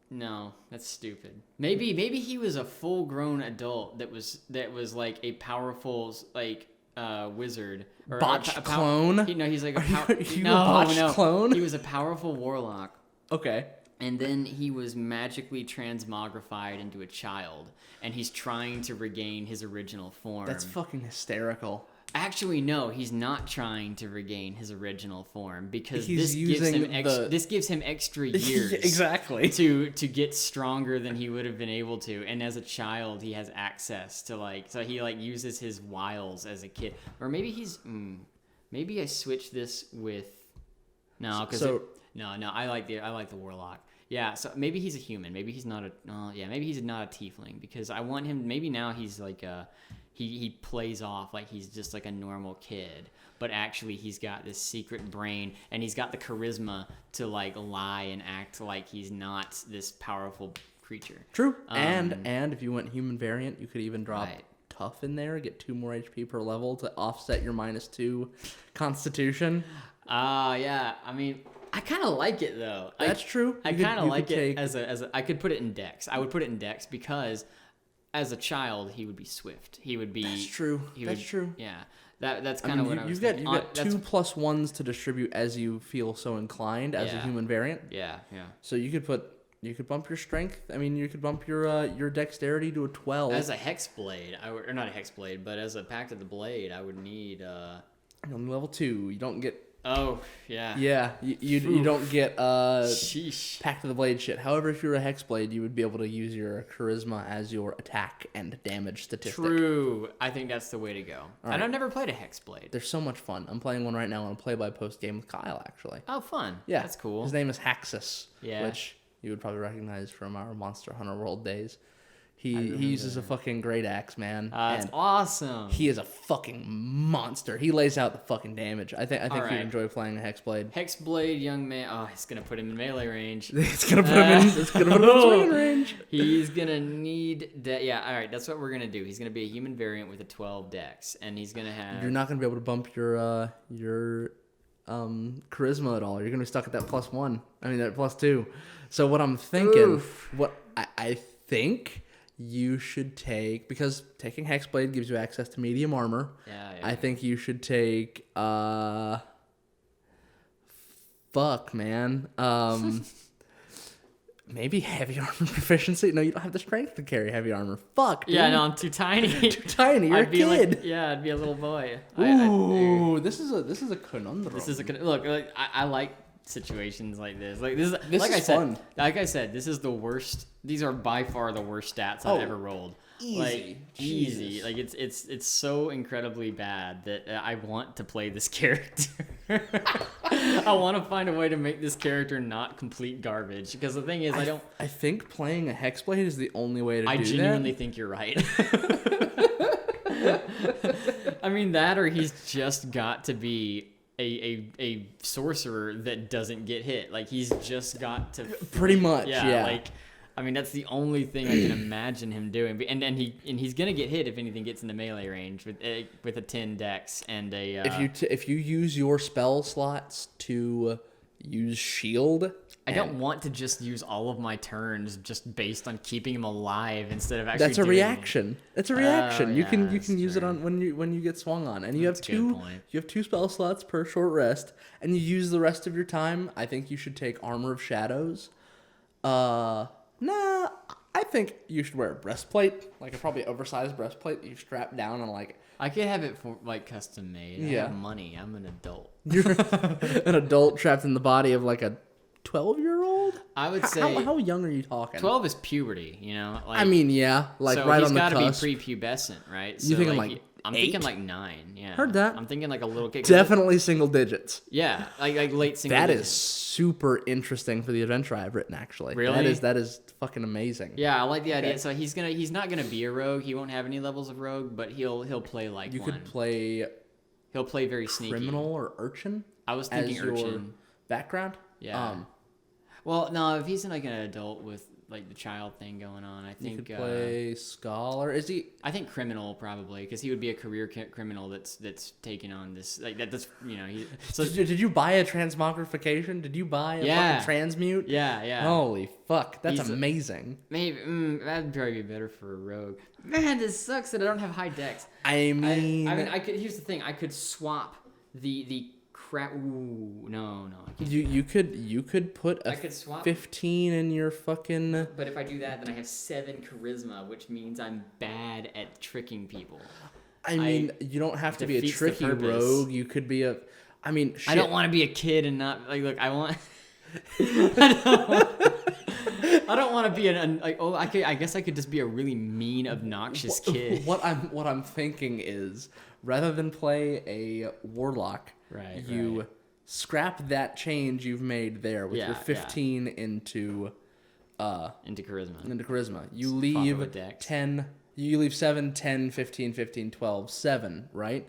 no, that's stupid. Maybe he was a full-grown adult that was like a powerful wizard or botched clone. He's like a clone. He was a powerful warlock. Okay. And then he was magically transmogrified into a child, and he's trying to regain his original form. That's fucking hysterical. Actually, no, he's not trying to regain his original form because this gives him extra years exactly to get stronger than he would have been able to. And as a child, he has access to so he uses his wiles as a kid. Or maybe maybe I switch this with I like the warlock. Yeah, so maybe he's a human. Maybe he's not maybe he's not a tiefling because I want him. Maybe now he's like he plays off like he's just like a normal kid, but actually he's got this secret brain and he's got the charisma to lie and act like he's not this powerful creature. True. And if you went human variant, you could even drop tough in there, get 2 more HP per level to offset your -2 Constitution. Yeah. I mean, I kind of like it though. That's true. I kind of like it as a. I could put it in Dex. I would put it in Dex because, as a child, he would be swift. He would be. That's true. That's true. Yeah. That's kind of what I was thinking. You've got 2 +1s to distribute as you feel so inclined as a human variant. Yeah. So you could bump your strength. I mean, you could bump your dexterity to a 12. As a hexblade, or not a hexblade, but as a Pact of the Blade, I would need. On level 2, you don't get. Oh, yeah. Yeah, you don't get Sheesh. Pact of the Blade shit. However, if you're a Hexblade, you would be able to use your charisma as your attack and damage statistic. True. I think that's the way to go. Right. And I've never played a Hexblade. They're so much fun. I'm playing one right now on a play-by-post game with Kyle, actually. Oh, fun. Yeah. That's cool. His name is Haxus, yeah. which you would probably recognize from our Monster Hunter World days. He uses a fucking great axe, man. That's awesome. He is a fucking monster. He lays out the fucking damage. I think right. you'd enjoy playing a Hexblade. Hexblade, young man. Oh, it's gonna put him in melee range. It's gonna put him in swinging range. He's gonna need yeah. All right, that's what we're gonna do. He's gonna be a human variant with a 12 dex, and he's gonna have. You're not gonna be able to bump your charisma at all. You're gonna be stuck at that +1. I mean that +2. So what I'm thinking, what I think you should take, because taking Hexblade gives you access to medium armor. Yeah. I think you should take fuck, man. Maybe heavy armor proficiency. No, you don't have the strength to carry heavy armor. Fuck, dude. Yeah, no, I'm too tiny. Too tiny. You're a kid. I'd be a little boy. Ooh, this is a conundrum. Look. I like situations like this. Like this is fun. Like I said, this is the worst. These are by far the worst stats I've ever rolled. Easy. Like it's so incredibly bad that I want to play this character. I want to find a way to make this character not complete garbage, because the thing is, I think playing a Hexblade is the only way to do that. I genuinely think you're right. I mean, that, or he's just got to be a sorcerer that doesn't get hit. Like, he's just got to pretty much. Yeah. Like, I mean, that's the only thing I can imagine him doing. And he's gonna get hit if anything gets in the melee range with a 10 dex and a. If you use your spell slots to use shield, I don't want to just use all of my turns just based on keeping him alive instead of actually. That's a reaction. Anything. It's a reaction. You can use true. it on when you get swung on, and you have two spell slots per short rest, and you use the rest of your time. I think you should take Armor of Shadows. Nah, I think you should wear a breastplate, like a probably oversized breastplate that you strap down and like. I could have it for like custom made. I have money. I'm an adult. You're an adult trapped in the body of like a 12-year-old. I would say. How young are you talking? 12 is puberty. You know. Like, I mean, yeah, like so right he's on the cusp. He's got to be prepubescent, right? So You thinking like I'm 8? thinking like 9. Yeah. Heard that. I'm thinking like a little kid. Definitely single digits. Yeah, like late single. That digits. is super interesting for the adventure I've written. Actually, really, that is fucking amazing. Yeah, I like the idea. So he's not gonna be a rogue. He won't have any levels of rogue, but he'll play like you one. could play. He'll play very sneaky. Criminal or urchin. I was thinking as urchin. Your background. Yeah. Well, no, if he's like an adult with like the child thing going on, I think you could play scholar. Is he? I think criminal probably, because he would be a career criminal that's taking on this like that's So did you buy a transmogrification? Did you buy a fucking transmute? Yeah. Holy fuck, that's amazing. Maybe that'd probably be better for a rogue. Man, this sucks that I don't have high dex. I mean, I could. Here's the thing. I could swap the crap. Ooh, no. You could put a 15 in your fucking. But if I do that, then I have 7 charisma, which means I'm bad at tricking people. I mean, you don't have to be a tricky rogue. You could be a. I mean, shit. I don't want to be a kid and not like. Look, I want. I don't want to be I guess I could just be a really mean, obnoxious kid. What I'm thinking is, rather than play a warlock, you scrap that change you've made there with your 15 into charisma. You leave 10. You leave 7, 10, 15, 15, 12, 7, right?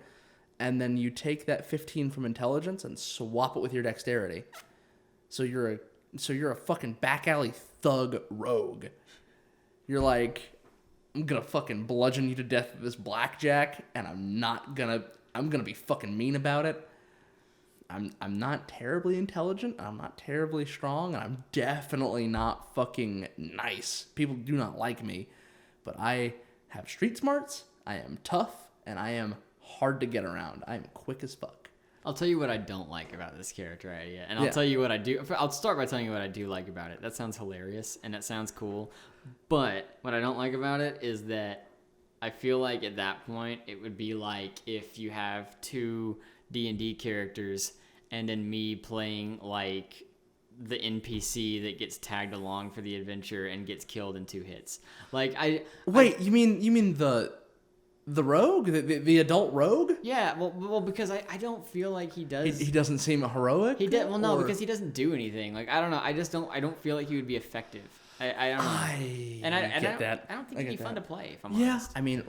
And then you take that 15 from intelligence and swap it with your dexterity. So you're a fucking back alley thug rogue. You're like, I'm gonna fucking bludgeon you to death with this blackjack, and I'm gonna be fucking mean about it. I'm not terribly intelligent, I'm not terribly strong, and I'm definitely not fucking nice. People do not like me, but I have street smarts, I am tough, and I am hard to get around. I am quick as fuck. I'll tell you what I don't like about this character idea, and I'll tell you what I do. I'll start by telling you what I do like about it. That sounds hilarious, and that sounds cool. But what I don't like about it is that I feel like at that point it would be like if you have 2 D&D characters and then me playing like the NPC that gets tagged along for the adventure and gets killed in 2 hits. Like you mean the rogue, the adult rogue? Yeah, well, because I don't feel like he does. He doesn't seem heroic. He did. Well, no, because he doesn't do anything. Like I don't know. I don't feel like he would be effective. I don't know. I get that. I don't think he'd be fun to play. If I'm honest. I mean,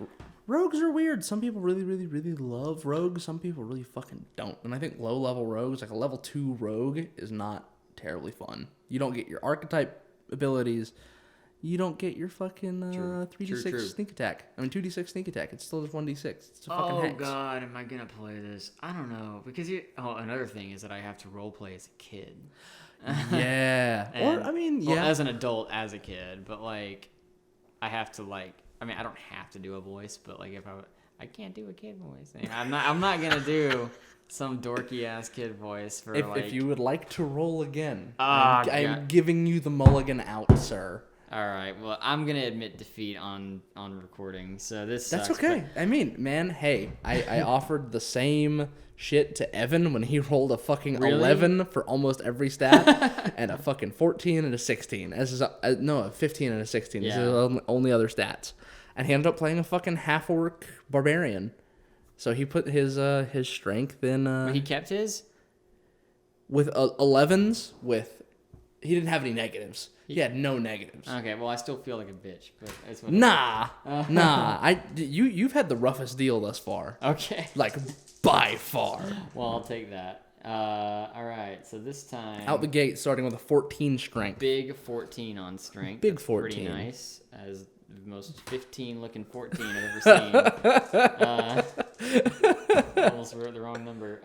rogues are weird. Some people really, really, really love rogues. Some people really fucking don't. And I think low level rogues, like a level 2 rogue, is not terribly fun. You don't get your archetype abilities. You don't get your fucking 3d6 sneak attack. I mean, 2d6 sneak attack. It's still just 1d6. It's a fucking hex. Oh, God. Am I going to play this? I don't know. Because another thing is that I have to roleplay as a kid. Yeah. Or, I mean, yeah. Well, as an adult, as a kid. But, like, I have to like. I mean, I don't have to do a voice, but like if I can't do a kid voice. I'm not gonna do some dorky ass kid voice for if you would like to roll again, I'm giving you the mulligan out, sir. All right. Well, I'm gonna admit defeat on recording. So this. That's sucks, okay. I mean, man, hey, I offered the same shit to Evan when he rolled a fucking 11 for almost every stat, and a fucking 14 and a 16. A 15 and a 16. Yeah. These are the only other stats, and he ended up playing a fucking half orc barbarian. So he put his strength in. He kept his with 11s. He didn't have any negatives. He had no negatives. Okay, well, I still feel like a bitch, but it's what Nah. You've had the roughest deal thus far. Okay. Like, by far. Well, I'll take that. All right, so this time... Out the gate, starting with a 14 strength. Big 14 on strength. Big That's 14. Pretty nice. As the most 15-looking 14 I've ever seen. Almost wrote the wrong number.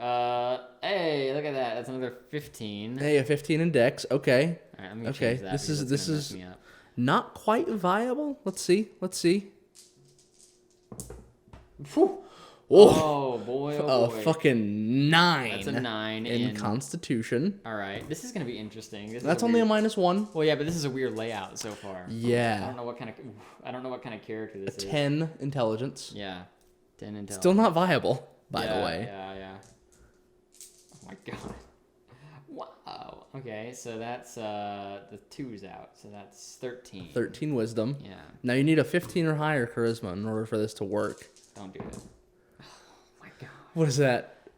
Hey, look at that. That's another 15. Hey, a 15 in dex. Okay. All right, I'm going to change that. This mess is me up. not quite viable. Let's see. Whew. Oh boy, A fucking 9. That's a 9 in Constitution. All right, this is gonna be interesting. That's only a -1. Well, yeah, but this is a weird layout so far. Yeah. I don't know what kind of character this is. 10 intelligence. Yeah, 10 intelligence. Still not viable, by the way. Yeah. Oh my god. Wow. Okay, so that's the 2's out, so that's 13. 13 wisdom. Yeah. Now you need a 15 or higher charisma in order for this to work. Don't do it. What is that?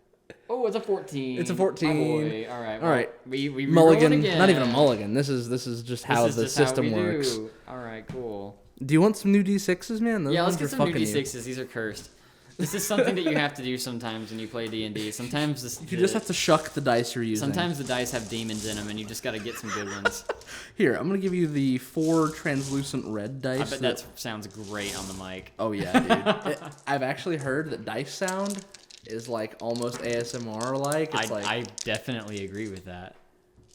Oh, it's a 14. It's a 14. Oh boy. All right. All right. We mulligan. again. Not even a mulligan. This is just how the system works. All right. Cool. Do you want some new D6s, man? Yeah, let's get some new D6s. These are cursed. This is something that you have to do sometimes when you play D&D. Sometimes you just have to shuck the dice you're using. Sometimes the dice have demons in them, and you just got to get some good ones. Here, I'm gonna give you the 4 translucent red dice. I bet that sounds great on the mic. Oh yeah, dude. I've actually heard that dice sound is like almost ASMR like. I definitely agree with that.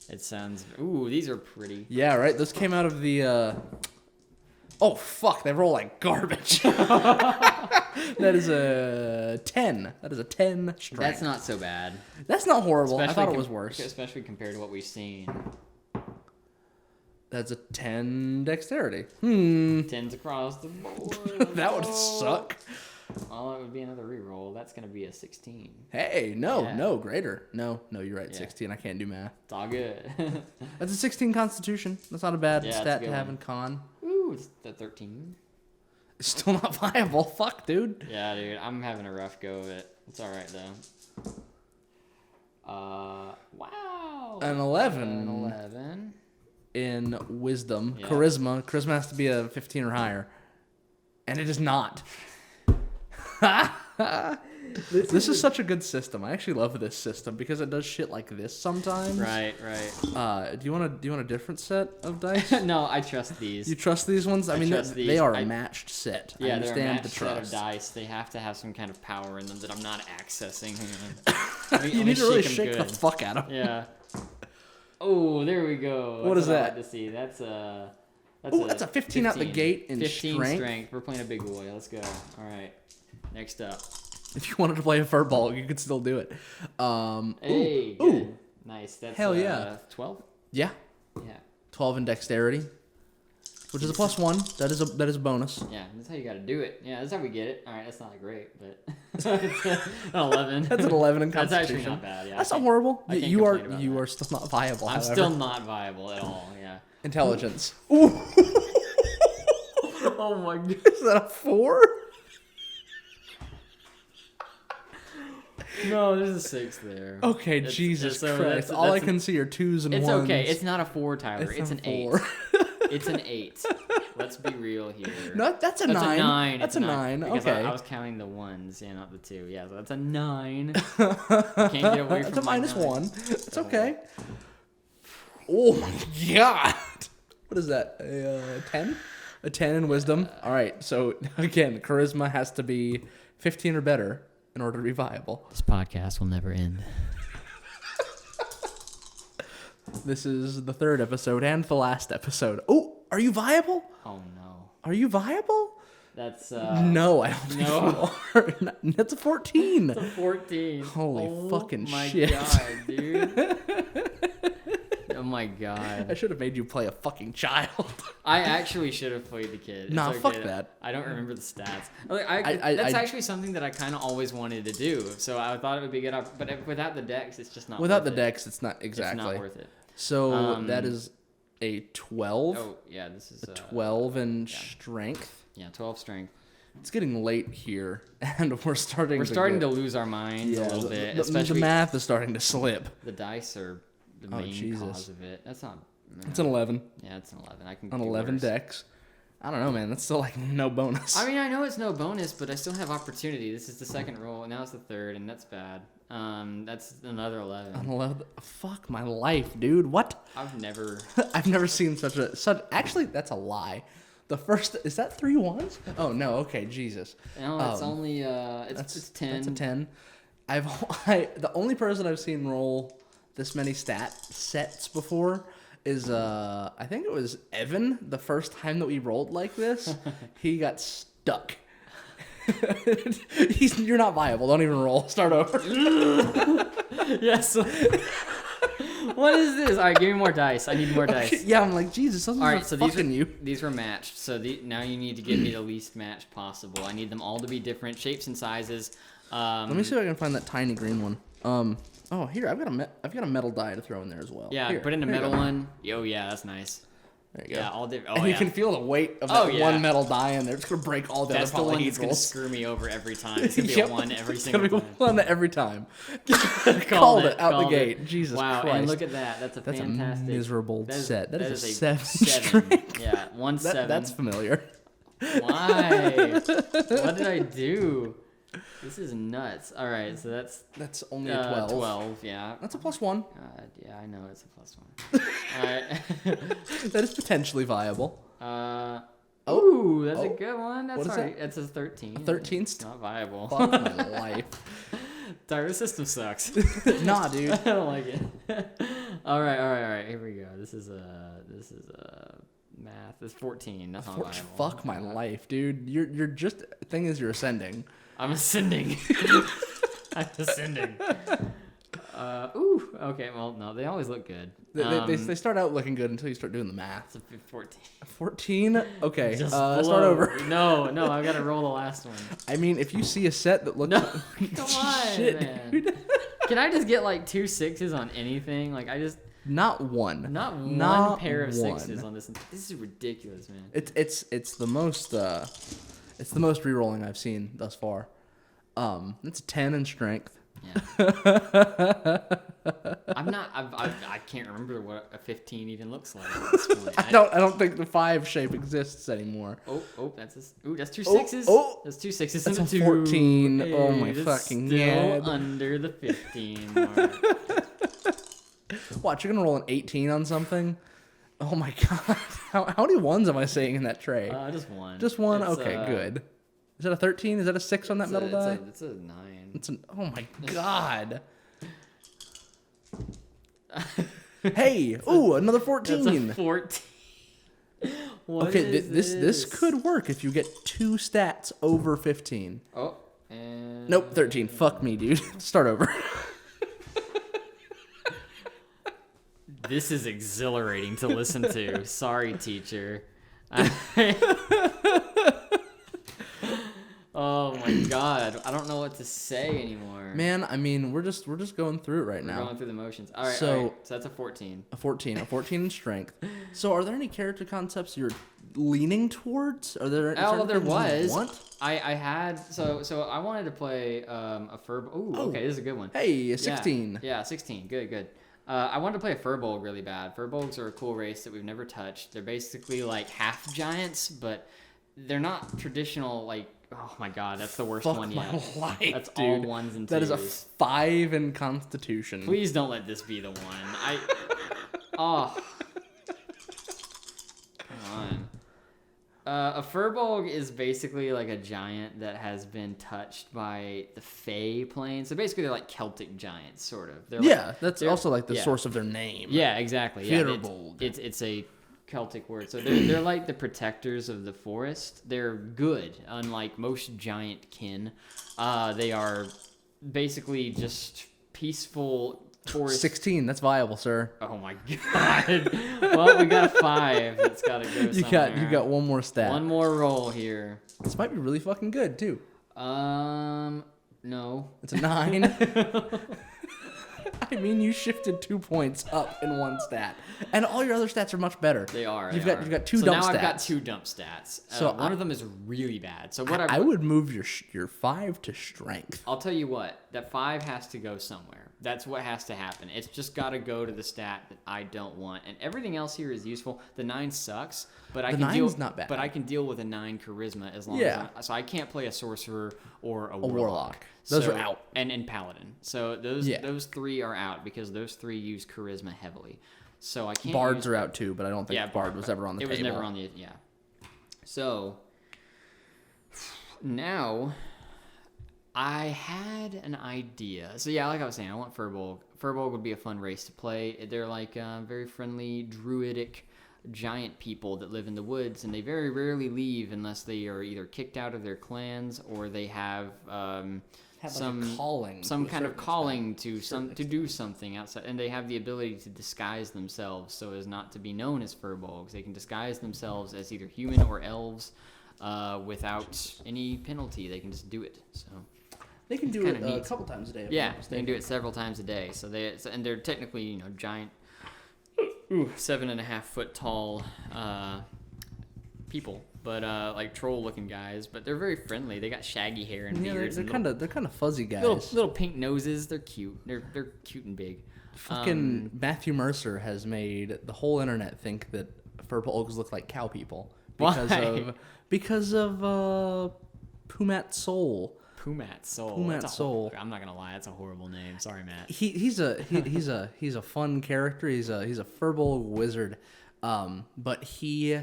It sounds. Ooh, these are pretty. Yeah, right. Those came out of the. Oh fuck! They roll like garbage. That is a 10. That is a 10 strength. That's not so bad. That's not horrible. Especially I thought it was worse. Especially compared to what we've seen. That's a 10 dexterity. 10s across the board. That would suck. Well, it would be another reroll. That's going to be a 16. Hey, no, greater. No, you're right. Yeah. 16. I can't do math. It's all good. That's a 16 Constitution. That's not a bad stat to have in con. Ooh, it's the 13. It's still not viable. Fuck, dude. Yeah, dude. I'm having a rough go of it. It's all right, though. Wow. An 11. An 11. In wisdom. Yeah. Charisma. Charisma has to be a 15 or higher. And it is not. This is such a good system. I actually love this system because it does shit like this sometimes. Right. Do you want a different set of dice? No, I trust these. You trust these ones? I mean, they are a matched set. Yeah, I understand they're a matched the trust. set of dice. They have to have some kind of power in them that I'm not accessing. You need to really shake the fuck out of them. Yeah. Oh, there we go. What is that? I like to see. That's a 15 out the gate in 15 strength. We're playing a big boy. Let's go. All right. Next up. If you wanted to play a furball, you could still do it. Hey, good. Nice. That's hell yeah. 12? Yeah. Yeah. 12 in dexterity, which is a +1. That is a bonus. Yeah, that's how you got to do it. Yeah, that's how we get it. All right, that's not great, but it's an 11. That's an 11 in Constitution. That's actually not bad. Yeah, that's not horrible. You are that. still not viable. I'm still not viable at all. Yeah. Intelligence. Ooh. Oh my god. Is that a 4? No, there's a 6 there. Okay, Jesus Christ. All I can see are 2s and 1s. It's okay. It's not a 4, Tyler. It's an 8. 4. It's an 8. Let's be real here. No, that's a 9. That's a 9. Because okay. I was counting the 1s, yeah, not the 2. Yeah, so that's a 9. Can't get away from that's a -1. It's okay. Oh my god. What is that? A 10? A 10 in wisdom? All right. So, again, charisma has to be 15 or better in order to be viable. This podcast will never end. This is the 3rd episode and the last episode. Oh, are you viable? Oh, no. Are you viable? That's no, I don't think you are. That's a 14. It's a 14. Holy fucking Oh shit. my god, dude. Oh my god. I should have made you play a fucking child. I actually should have played the kid. It's nah, okay. fuck that. I don't remember the stats. That's actually something that I kind of always wanted to do. So I thought it would be good. But without the dex, it's just not Without worth the dex, it's not exactly. It's not worth it. So that is a 12. Oh, yeah, this is... a 12 in strength. Yeah, 12 strength. It's getting late here, and we're starting to lose our minds a little bit. Especially the math is starting to slip. The dice are the main cause of it. That's not... It's an 11. Yeah, it's an 11. I can an do 11 worse. dex. I don't know, man. That's still like no bonus. I mean, I know it's no bonus, but I still have opportunity. This is the second roll, and now it's the third, and that's bad. That's another 11. An 11. Fuck my life, dude. What? I've never seen such. Actually, that's a lie. The first is that 3 ones? Oh no. Okay, Jesus. No, it's only it's 10. That's a 10. The only person I've seen roll this many stat sets before is I think it was Evan. The first time that we rolled like this, he got stuck. You're not viable. Don't even roll. Start over. Yes. What is this? All right, give me more dice. I need more dice. Yeah, I'm like, Jesus, all right, so these were matched. So now you need to give me the least matched possible. I need them all to be different shapes and sizes. Let me see if I can find that tiny green one. Oh, here I've got a metal die to throw in there as well. Yeah, here, put in a metal one. Oh yeah, that's nice. There you go. Yeah, all different. And you can feel the weight of that one metal die in there. It's gonna break all the That's other the one that's gonna polyhedrals. screw me over every time. It's gonna be a 1 every single time. It's gonna be 1 every time. Called it out the gate. Jesus Christ. Wow, and look at that. That's fantastic. A miserable set. That is a 7 7. strength. Yeah, 1 7. That's familiar. Why? What did I do? This is nuts. All right, so that's only a 12. 12, yeah. That's a +1. Yeah, I know it's a +1. All right. That is potentially viable. That's a good one. That's what is all right. It's a 13. A 13? It's not viable. Fuck my life. Sorry, the system sucks. Nah, dude. I don't like it. All right. Here we go. This is math. It's 14. That's not viable. Fuck my life, dude. You're just thing is you're ascending. I'm ascending. I'm ascending. Okay. Well, no, they always look good. They start out looking good until you start doing the math. It's a 14. 14? Okay. Start over. No, I've got to roll the last one. I mean, if you see a set that looks... No, come on, shit, man. Dude. Can I just get like 2 6s on anything? Like Not one. Not one pair of 6s on this. This is ridiculous, man. It's the most rerolling I've seen thus far. It's a 10 in strength. Yeah. I can't remember what a 15 even looks like at this point. I don't think the 5 shape exists anymore. That's 2 6s. That's 2 6s. That's and a 14. Hey, oh my fucking god. Under the 15 mark. Watch, you're gonna roll an 18 on something. Oh my god. How many ones am I saying in that tray? Just 1. Just 1? Okay, good. Is that a 13? Is that a 6 on that metal die? It's a 9. Oh my god. Hey, another 14. That's a 14. Okay, this could work if you get 2 stats over 15. Nope, 13. Fuck me, dude. Start over. This is exhilarating to listen to. Sorry, teacher. Oh my god, I don't know what to say anymore. Man, I mean, we're just going through it right now. We're going through the motions. All right, so that's a 14. A 14 in strength. So, are there any character concepts you're leaning towards? Are there? There was. I had so I wanted to play a fur. Okay, this is a good one. Hey, 16. Yeah, 16. Good. I wanted to play a furbolg really bad. Furbolgs are a cool race that we've never touched. They're basically like half giants, but they're not traditional like. Oh my god, that's the worst one yet. My life, that's dude. all 1s and 2s. That is a 5 in Constitution. Please don't let this be the one. Come on. A furbolg is basically like a giant that has been touched by the Fey plane. So basically, they're like Celtic giants, sort of. They're that's also like the source of their name. Yeah, exactly. Furbolg. It's a Celtic word. So they're like the protectors of the forest. They're good, unlike most giant kin. They are basically just peaceful forest. 16. That's viable, sir. Oh my god. Well, we got a 5. That's got to go somewhere. You got one more stat. One more roll here. This might be really fucking good too. No. It's a 9. I mean, you shifted 2 points up in one stat, and all your other stats are much better. They are. You've got 2 so dump stats. So now I've got 2 dump stats. So one of them is really bad. So what I would move your 5 to strength. I'll tell you what. That 5 has to go somewhere. That's what has to happen. It's just got to go to the stat that I don't want, and everything else here is useful. The 9 sucks, but I can deal. Not bad. But I can deal with a 9 charisma as long as so I can't play a sorcerer or a warlock. Those are out. And paladin. So those 3 are out because those 3 use charisma heavily. So I can't. Bards are out too, but I don't think Bard was ever on the table. It was never on the So now I had an idea. So yeah, like I was saying, I want Furbolg. Furbolg would be a fun race to play. They're like very friendly, druidic giant people that live in the woods, and they very rarely leave unless they are either kicked out of their clans or they have some like a calling, some kind of calling to do something outside, and they have the ability to disguise themselves so as not to be known as Furbolgs. They can disguise themselves as either human or elves without any penalty. They can just do it. So they can do it a couple times a day. Yeah, they can do it several times a day. So they're technically giant, 7.5 foot tall people, but like troll looking guys. But they're very friendly. They got shaggy hair and beards. They're kind of fuzzy guys. Little pink noses. They're cute. They're cute and big. Fucking Matthew Mercer has made the whole internet think that Furbolgs look like cow people because of Pumat Soul. Pumat Soul. Soul. I'm not gonna lie, that's a horrible name. Sorry, Matt. He's a fun character. He's a Furbolg wizard, but he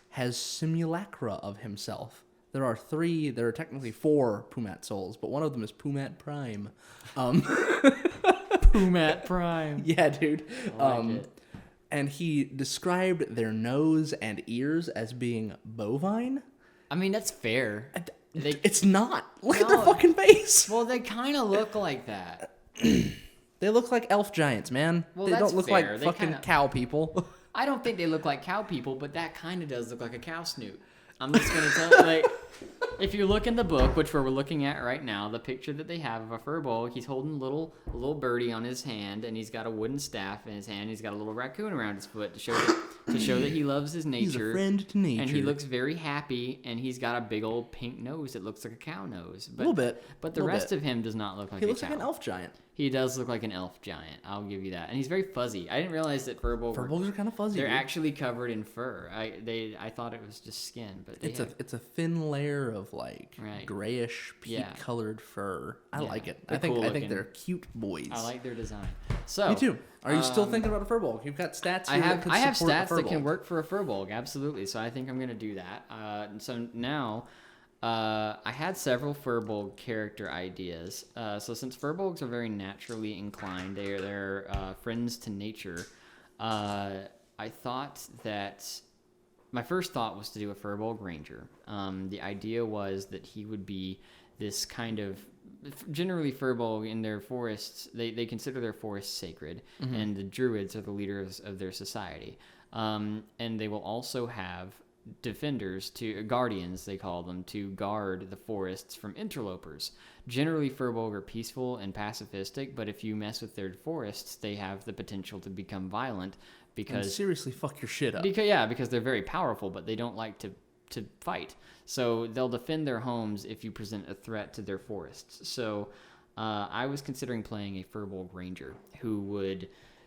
has simulacra of himself. There are technically 4 Pumat Souls, but one of them is Pumat Prime. Pumat Prime. Yeah, dude. I like it. And he described their nose and ears as being bovine. I mean, that's fair. It's not. Look at their fucking face. Well, they kind of look like that. They look like elf giants, man. Well, they don't look like fucking cow people. I don't think they look like cow people, but that kind of does look like a cow snoot. I'm just going to tell you, like, if you look in the book, which we're looking at right now, the picture that they have of a Furbolg, he's holding a little birdie on his hand, and he's got a wooden staff in his hand. He's got a little raccoon around his foot to show that he loves his nature. He's a friend to nature. And he looks very happy, and he's got a big old pink nose that looks like a cow nose. A little bit. But the rest of him does not look like a cow. He looks like an elf giant. He does look like an elf giant. I'll give you that. And he's very fuzzy. I didn't realize that Furbolgs are kind of fuzzy. They're actually covered in fur. I thought it was just skin, but it's a thin layer of like grayish, peat-colored fur. I like it. I think they're cute boys. I like their design. So me too. Are you still thinking about a Furbolg? You've got stats. I have stats that can work for a Furbolg. Absolutely. So I think I'm gonna do that. So now. I had several Furbolg character ideas. So since Furbolgs are very naturally inclined, they're friends to nature. I thought that my first thought was to do a Furbolg ranger. The idea was that he would be this kind of generally Furbolg in their forests. They consider their forests sacred, and the druids are the leaders of their society. And they will also have defenders, guardians they call them, to guard the forests from interlopers. Generally Furbolg are peaceful and pacifistic, but if you mess with their forests, they have the potential to become violent because and seriously fuck your shit up. Because they're very powerful, but they don't like to fight. So they'll defend their homes if you present a threat to their forests. So I was considering playing a Furbolg ranger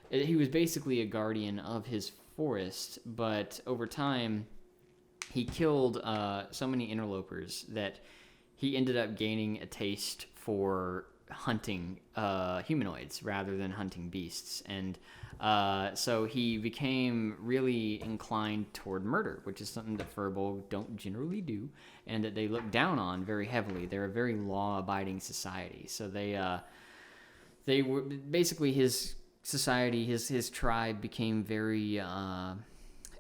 he was basically a guardian of his forest, but over time he killed so many interlopers that he ended up gaining a taste for hunting humanoids rather than hunting beasts. And so he became really inclined toward murder, which is something that Furbolg don't generally do and that they look down on very heavily. They're a very law-abiding society. So they were basically his society, his tribe became very...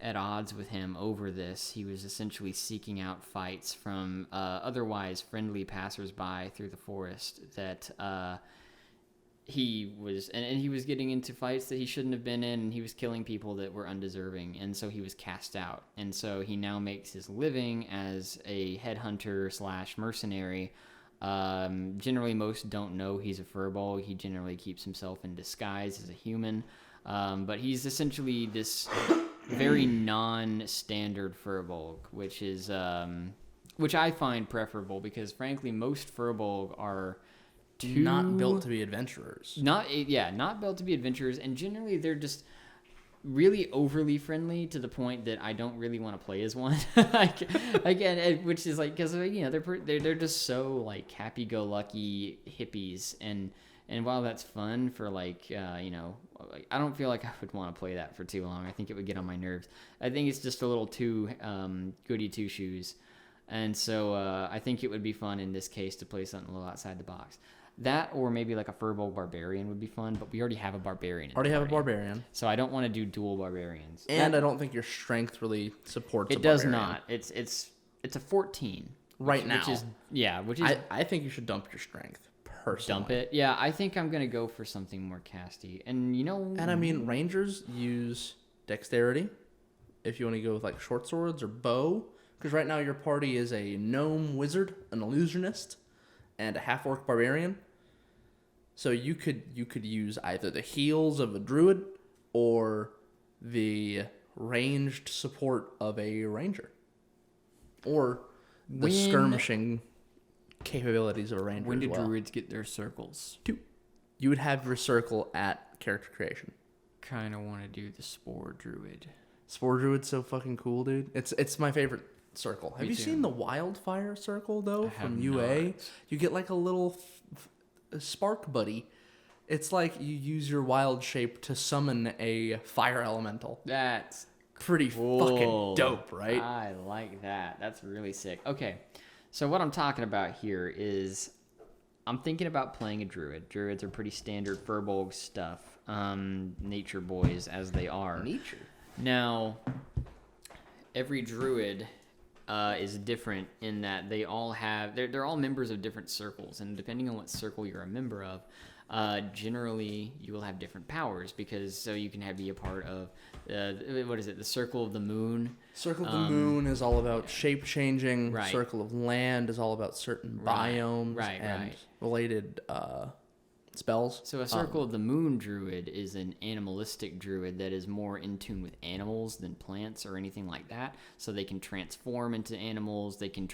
at odds with him over this. He was essentially seeking out fights from otherwise friendly passersby through the forest that he was and he was getting into fights that he shouldn't have been in, and he was killing people that were undeserving, and so he was cast out. And so he now makes his living as a headhunter / mercenary. Generally most don't know he's a furball. He generally keeps himself in disguise as a human, but he's essentially this very non-standard furbolg, which is which I find preferable, because frankly most furbolg are not built to be adventurers. Not built to be adventurers, and generally they're just really overly friendly to the point that I don't really want to play as one. Again, which is like, because they're just so like happy-go-lucky hippies, and while that's fun for like I don't feel like I would want to play that for too long. I think it would get on my nerves. I think it's just a little too goody two shoes, and so I think it would be fun in this case to play something a little outside the box. That, or maybe like a Furbolg Barbarian would be fun, but we already have a Barbarian. Have a Barbarian. So I don't want to do dual Barbarians. And I don't think your strength really supports it. It does not. It's a 14. Right now. Which is... I think you should dump your strength, personally. Dump it? Yeah, I think I'm going to go for something more casty. And And I mean, Rangers use dexterity if you want to go with like short swords or bow. Because right now your party is a gnome wizard, an illusionist, and a half-orc barbarian. So you could use either the heals of a druid or the ranged support of a ranger, or the skirmishing capabilities of a ranger. When do druids get their circles? 2. You would have your circle at character creation. Kind of want to do the spore druid. Spore druid's so fucking cool, dude. It's my favorite circle. Have you seen the wildfire circle though from UA? Not. You get like a little spark buddy. It's like you use your wild shape to summon a fire elemental. That's pretty fucking dope, right? I like that. That's really sick. Okay, so what I'm talking about here is I'm thinking about playing a druid. Druids are pretty standard Furbolg stuff. Nature boys as they are. Nature. Now, every druid is different in that they all have they're all members of different circles, and depending on what circle you're a member of, generally you will have different powers, because so you can be a part of the Circle of the Moon. Circle of the Moon is all about shape changing. Right. Circle of Land is all about certain biomes and related spells. So a Circle of the Moon druid is an animalistic druid that is more in tune with animals than plants or anything like that. So they can transform into animals. They can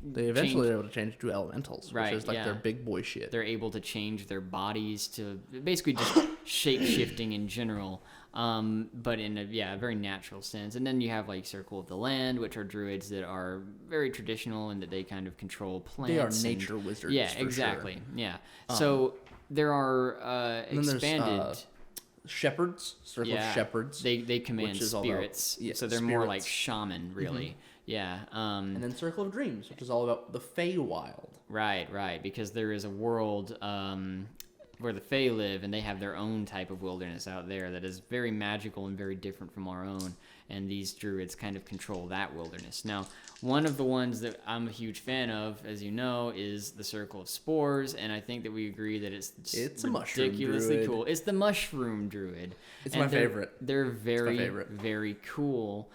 They eventually are able to change to elementals, which is like their big boy shit. They're able to change their bodies to basically just shape shifting in general, but in a very natural sense. And then you have like Circle of the Land, which are druids that are very traditional and that they kind of control plants. They are nature wizards. Yeah, exactly. Sure. Yeah. So there are expanded shepherds, Circle of Shepherds. They command spirits, so they're more like shaman, really. Mm-hmm. Yeah. And then Circle of Dreams, which is all about the Feywild. Right, because there is a world where the Fey live, and they have their own type of wilderness out there that is very magical and very different from our own, and these druids kind of control that wilderness. Now, one of the ones that I'm a huge fan of, as you know, is the Circle of Spores, and I think that we agree that it's ridiculously cool. It's the mushroom druid. It's my favorite. They're very cool.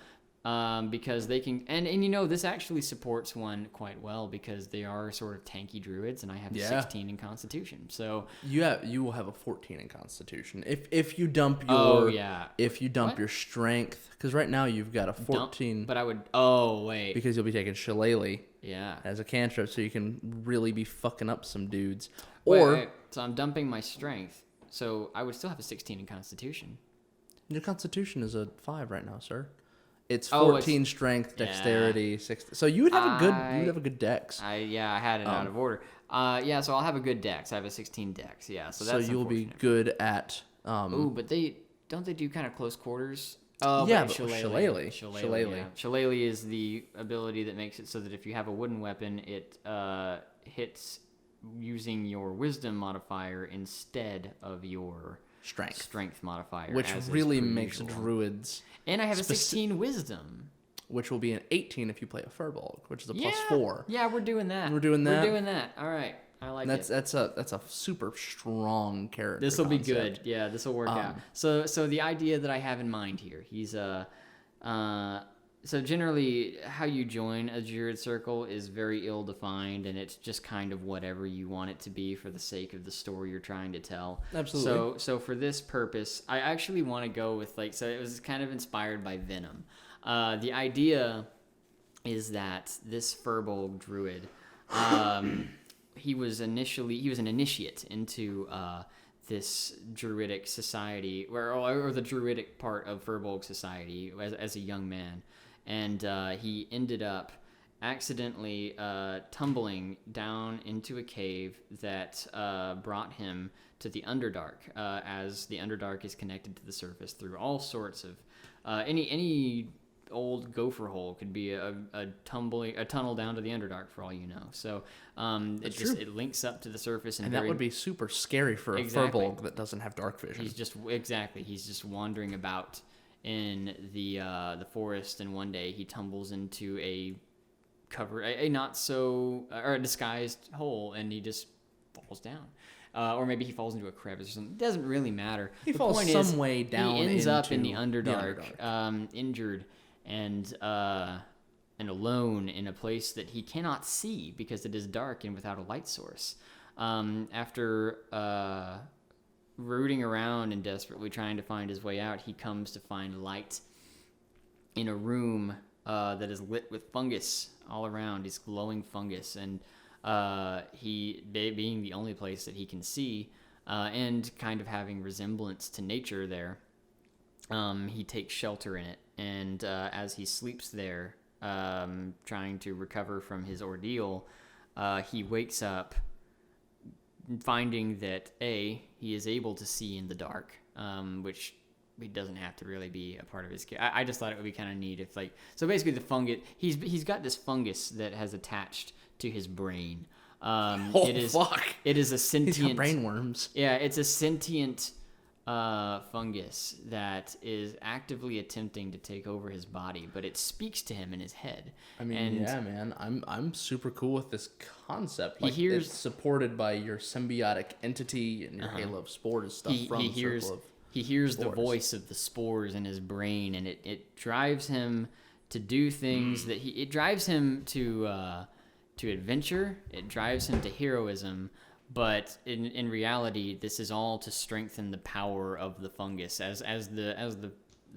Because they can, and this actually supports one quite well, because they are sort of tanky druids, and I have a 16 in Constitution. So you will have a 14 in Constitution if you dump your your strength, because right now you've got a 14. But I would because you'll be taking Shillelagh as a cantrip, so you can really be fucking up some dudes. So I'm dumping my strength, so I would still have a 16 in Constitution. Your Constitution is a 5 right now, sir. It's 14 strength, dexterity, 6. So you would have a good dex. I had it out of order. So I'll have a good dex. I have a 16 dex. Yeah, so you'll be good at. But they do kind of close quarters. Shillelagh. Shillelagh is the ability that makes it so that if you have a wooden weapon, it hits using your Wisdom modifier instead of your strength modifier, which really makes druids. And I have a 16 wisdom, which will be an 18 if you play a Furbolg, which is a +4. Yeah, we're doing that. We're doing that. All right. I like it. That's a super strong character. This will be good. Yeah, this will work out. So the idea that I have in mind here, he's so generally how you join a Druid circle is very ill-defined, and it's just kind of whatever you want it to be for the sake of the story you're trying to tell. Absolutely. So for this purpose, I actually want to go with so it was kind of inspired by Venom. The idea is that this Furbolg Druid, he was an initiate into this druidic society, or the druidic part of Furbolg society as a young man, and he ended up accidentally tumbling down into a cave that brought him to the Underdark, as the Underdark is connected to the surface through all sorts of any old gopher hole could be a tunnel down to the Underdark for all you know. So it links up to the surface, and that would be super scary for a Furbolg that doesn't have dark vision. He's just wandering about in the forest, and one day he tumbles into a disguised hole, and he just falls down. Or maybe he falls into a crevice or something. It doesn't really matter. He falls some way down. He ends up in the Underdark. Injured and alone in a place that he cannot see because it is dark and without a light source. After rooting around and desperately trying to find his way out, he comes to find light in a room that is lit with fungus all around. It's glowing fungus, and he being the only place that he can see, and kind of having resemblance to nature there, he takes shelter in it. And as he sleeps there, trying to recover from his ordeal, he wakes up finding that he is able to see in the dark, which he doesn't have to really be a part of his. I just thought it would be kind of neat if so basically the fungus. He's got this fungus that has attached to his brain. It is a sentient. He's got brain worms. Yeah, it's a sentient fungus that is actively attempting to take over his body, but it speaks to him in his head. I mean, yeah, man, I'm super cool with this concept. It's supported by your symbiotic entity and your Halo of Spores stuff He hears the voice of the spores in his brain, and it drives him to do things it drives him to adventure. It drives him to heroism. But in reality, this is all to strengthen the power of the fungus. As the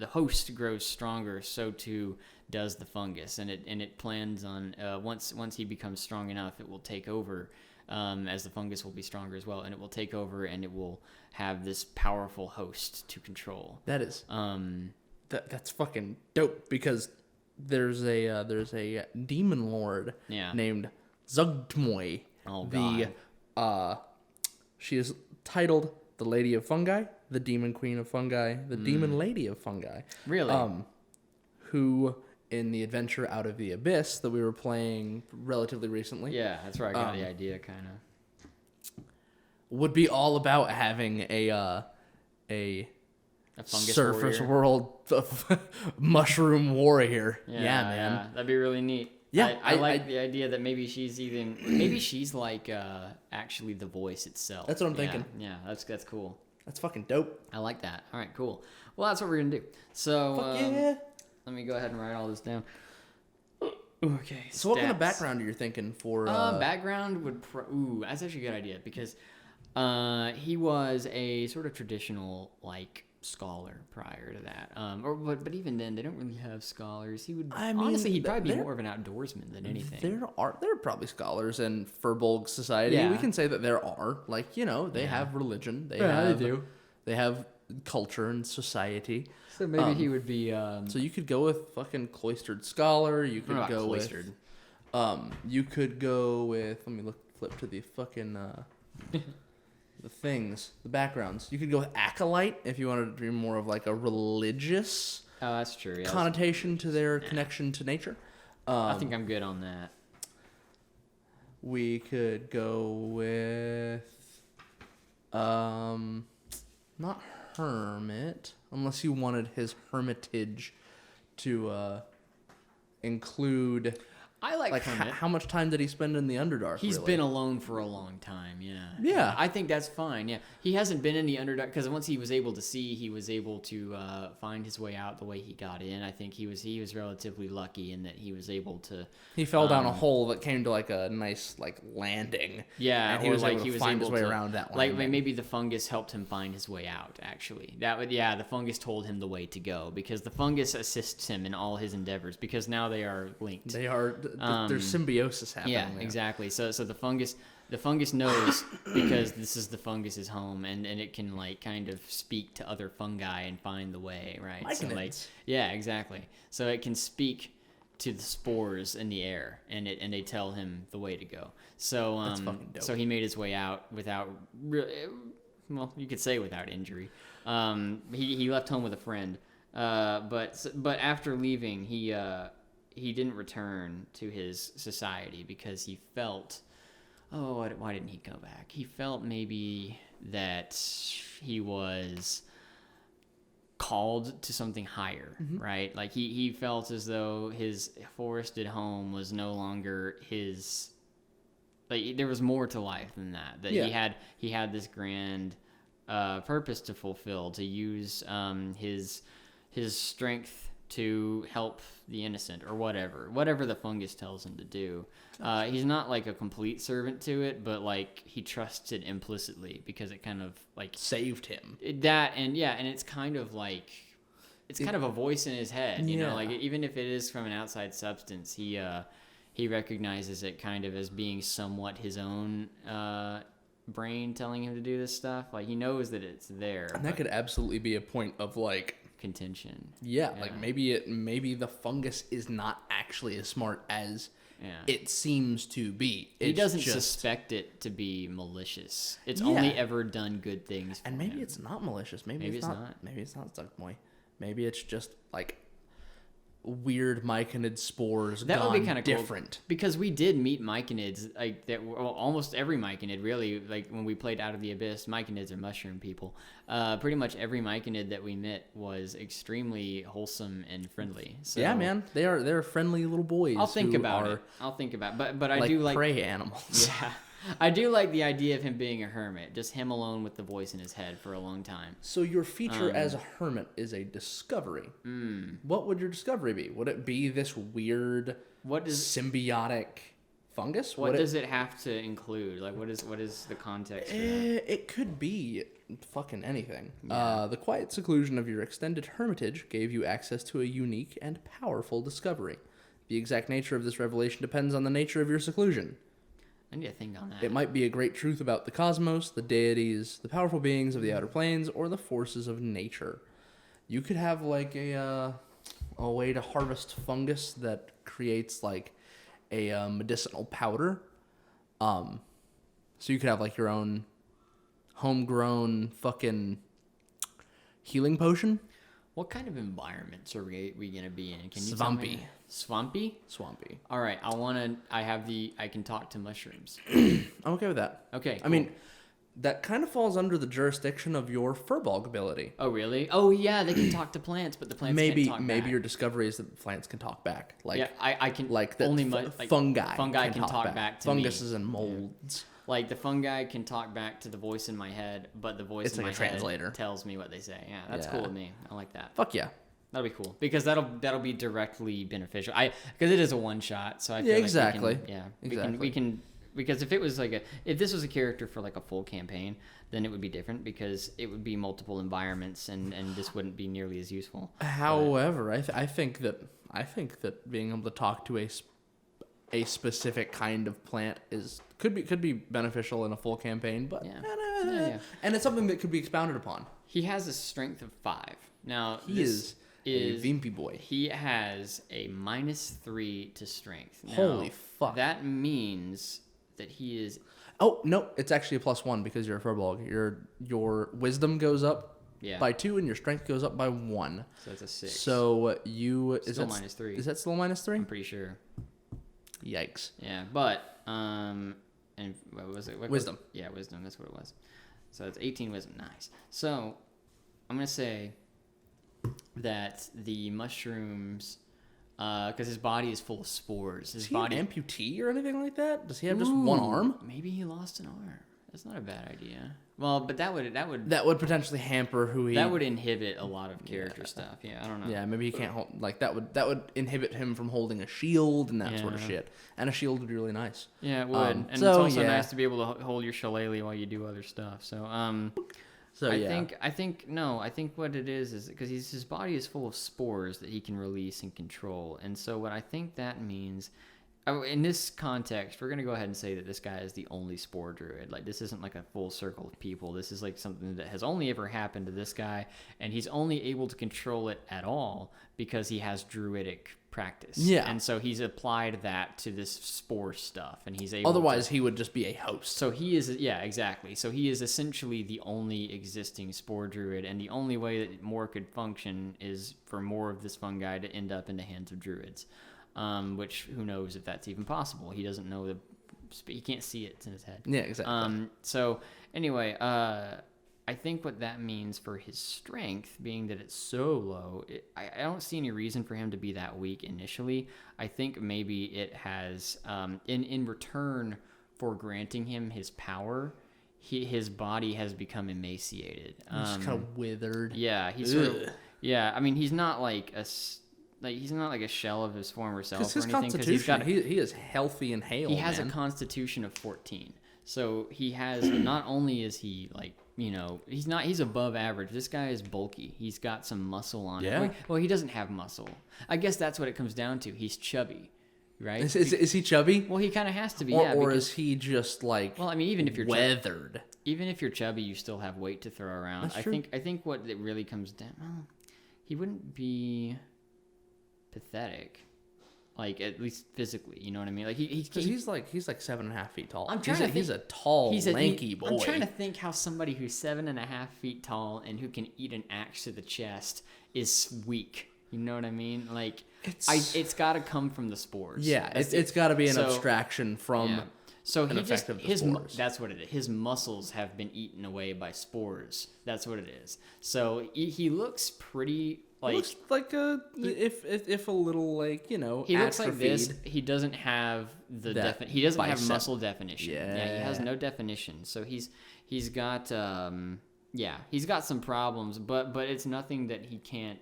host grows stronger, so too does the fungus, and it plans on once he becomes strong enough, it will take over. As the fungus will be stronger as well, and it will take over, and it will have this powerful host to control. That is that's fucking dope, because there's a demon lord named Zugtmoy. Oh god. She is titled the Lady of Fungi, the Demon Queen of Fungi, the Demon Lady of Fungi. Really? Who in the adventure Out of the Abyss that we were playing relatively recently. Yeah, that's where I got the idea, kind of. Would be all about having a fungus surface warrior. World mushroom warrior. Yeah, man. Yeah, that'd be really neat. Yeah, I like the idea that maybe she's like actually the voice itself. That's what I'm thinking. Yeah, that's cool. That's fucking dope. I like that. All right, cool. Well, that's what we're gonna do. So let me go ahead and write all this down. Okay. So what kind of background are you thinking for? Background would that's actually a good idea, because he was a sort of traditional scholar prior to that. But even then, they don't really have scholars. Honestly, he'd probably be more of an outdoorsman than anything. There are probably scholars in Furbolg society. Yeah. We can say that there are. They have religion. They do. They have culture and society. So maybe he would be. So you could go with fucking cloistered scholar. You could go cloistered. You could go with. Let me flip to the fucking. The things, the backgrounds. You could go with acolyte if you wanted to be more of a religious that's true. Yeah, connotation to their connection to nature. I think I'm good on that. We could go with not hermit, unless you wanted his hermitage to include... I like hermit. How much time did he spend in the Underdark? He's really? been alone for a long time, yeah. Yeah. I think that's fine, yeah. He hasn't been in the Underdark, because once he was able to see, he was able to find his way out the way he got in. I think he was relatively lucky in that he was able to... He fell down a hole that came to like a nice like landing. Yeah, and he was able to find his way around that landing. Like maybe the fungus helped him find his way out, actually. The fungus told him the way to go, because the fungus assists him in all his endeavors, because now they are linked. They are... There's symbiosis happening. Yeah, there. exactly. So the fungus knows because this is the fungus's home, and it can like kind of speak to other fungi and find the way, right? Myconids. So like, yeah, exactly. So it can speak to the spores in the air, and they tell him the way to go. So That's fucking dope. So he made his way out without, well, you could say without injury. He left home with a friend, but after leaving, he didn't return to his society because he felt, why didn't he go back? He felt maybe that he was called to something higher, right? Like he felt as though his forested home was no longer his, like there was more to life than that. That he had this grand purpose to fulfill, to use his strength to help the innocent, or whatever the fungus tells him to do. He's not like a complete servant to it, but like he trusts it implicitly because it kind of like saved him. And it's kind of like kind of a voice in his head, you know, like even if it is from an outside substance, he recognizes it kind of as being somewhat his own brain telling him to do this stuff. Like he knows that it's there. And that could absolutely be a point of like contention. Yeah, like maybe the fungus is not actually as smart as it seems to be. He doesn't suspect it to be malicious. It's only ever done good things. And maybe it's not malicious. Maybe it's not. Maybe it's not Stuckboy. Maybe it's just like weird myconid spores that gone would be kind of different. Cool, because we did meet myconids like that. Well, almost every myconid, really. Like when we played Out of the Abyss, myconids are mushroom people. Pretty much every myconid that we met was extremely wholesome and friendly. So yeah, man, they're friendly little boys. I'll think about it. But I like do like prey animals. Yeah. I do like the idea of him being a hermit, just him alone with the voice in his head for a long time. So your feature as a hermit is a discovery. What would your discovery be? Would it be this weird symbiotic fungus? What does it have to include? Like, what is the context for that? It could be fucking anything. The quiet seclusion of your extended hermitage gave you access to a unique and powerful discovery. The exact nature of this revelation depends on the nature of your seclusion. I need to think on that. It might be a great truth about the cosmos, the deities, the powerful beings of the outer planes, or the forces of nature. You could have like a way to harvest fungus that creates like a medicinal powder. So you could have like your own homegrown fucking healing potion. What kind of environments are we going to be in? Can you Swampy. Tell me? Swampy? Swampy. All right. I can talk to mushrooms. I'm okay with that. Okay. Cool. I mean, that kind of falls under the jurisdiction of your Furbolg ability. Oh, really? Oh, yeah. They can talk to plants, but the plants can't talk back. Maybe your discovery is that plants can talk back. Like, yeah, I can. Like that only fungi. Fungi can talk back to me. Funguses and molds. Yeah. Like the fungi can talk back to the voice in my head, but the voice in my head tells me what they say. Yeah, that's cool with me. I like that. Fuck yeah. That'll be cool because that'll be directly beneficial. Because it is a one shot, so I feel exactly. We can because if this was a character for like a full campaign, then it would be different because it would be multiple environments and this wouldn't be nearly as useful. However, I think that being able to talk to a specific kind of plant could be beneficial in a full campaign, but and it's something that could be expounded upon. He has a strength of 5. Now he is a Vimpy boy. He has a -3 to strength. Now, holy fuck! That means that he is. Oh no, it's actually a +1 because you're a Furbolg. Your wisdom goes up by 2 and your strength goes up by 1. So it's a 6. So you still -3. Is that still -3? I'm pretty sure. Yikes. Yeah, but and what was it? Wisdom. Yeah, wisdom. That's what it was. So it's 18 wisdom. Nice. So gonna say that the mushrooms, because his body is full of spores. Is he an amputee or anything like that? Does he have just one arm? Maybe he lost an arm. That's not a bad idea. Well, but that would potentially hamper who he. That would inhibit a lot of character stuff. Yeah, I don't know. Yeah, maybe he can't hold that would inhibit him from holding a shield and that sort of shit. And a shield would be really nice. Yeah, it would. And so, it's also nice to be able to hold your shillelagh while you do other stuff. So I think what it is because his body is full of spores that he can release and control. And so what I think that means, in this context, we're going to go ahead and say that this guy is the only spore druid. Like, this isn't like a full circle of people. This is like something that has only ever happened to this guy, and he's only able to control it at all because he has druidic practice. Yeah. And so he's applied that to this spore stuff, and he's able Otherwise, he would just be a host. So he is, yeah, exactly. So he is essentially the only existing spore druid, and the only way that more could function is for more of this fungi to end up in the hands of druids. Which who knows if that's even possible? He doesn't know he can't see it. It's in his head. Yeah, exactly. So anyway, I think what that means for his strength, being that it's so low, I don't see any reason for him to be that weak initially. I think maybe it has, in return for granting him his power, his body has become emaciated. He's kind of withered. Yeah, he's sort of, yeah. I mean, he's not like he's not like a shell of his former self or anything. Constitution, he is healthy and hale. He has a constitution of 14. So he has, not only is he like, he's above average. This guy is bulky. He's got some muscle on him. Well, he doesn't have muscle. I guess that's what it comes down to. He's chubby, right? Is he chubby? Well, he kind of has to be, or is he just like, well, I mean, even if you're weathered. Even if you're chubby, you still have weight to throw around. That's true. I think what it really comes down, well, he wouldn't be pathetic, like at least physically, you know what I mean? Like he's like 7.5 feet tall. He's a tall, lanky boy. I'm trying to think how somebody who's 7.5 feet tall and who can eat an axe to the chest is weak. You know what I mean? Like it's got to come from the spores. Yeah, it's got to be an abstraction from. Yeah. So that's what it is. His muscles have been eaten away by spores. That's what it is. So he looks pretty. Like, looks like if a little like he looks like this. He doesn't have he doesn't have muscle definition. Yeah, he has no definition. So he's got he's got some problems, but it's nothing that he can't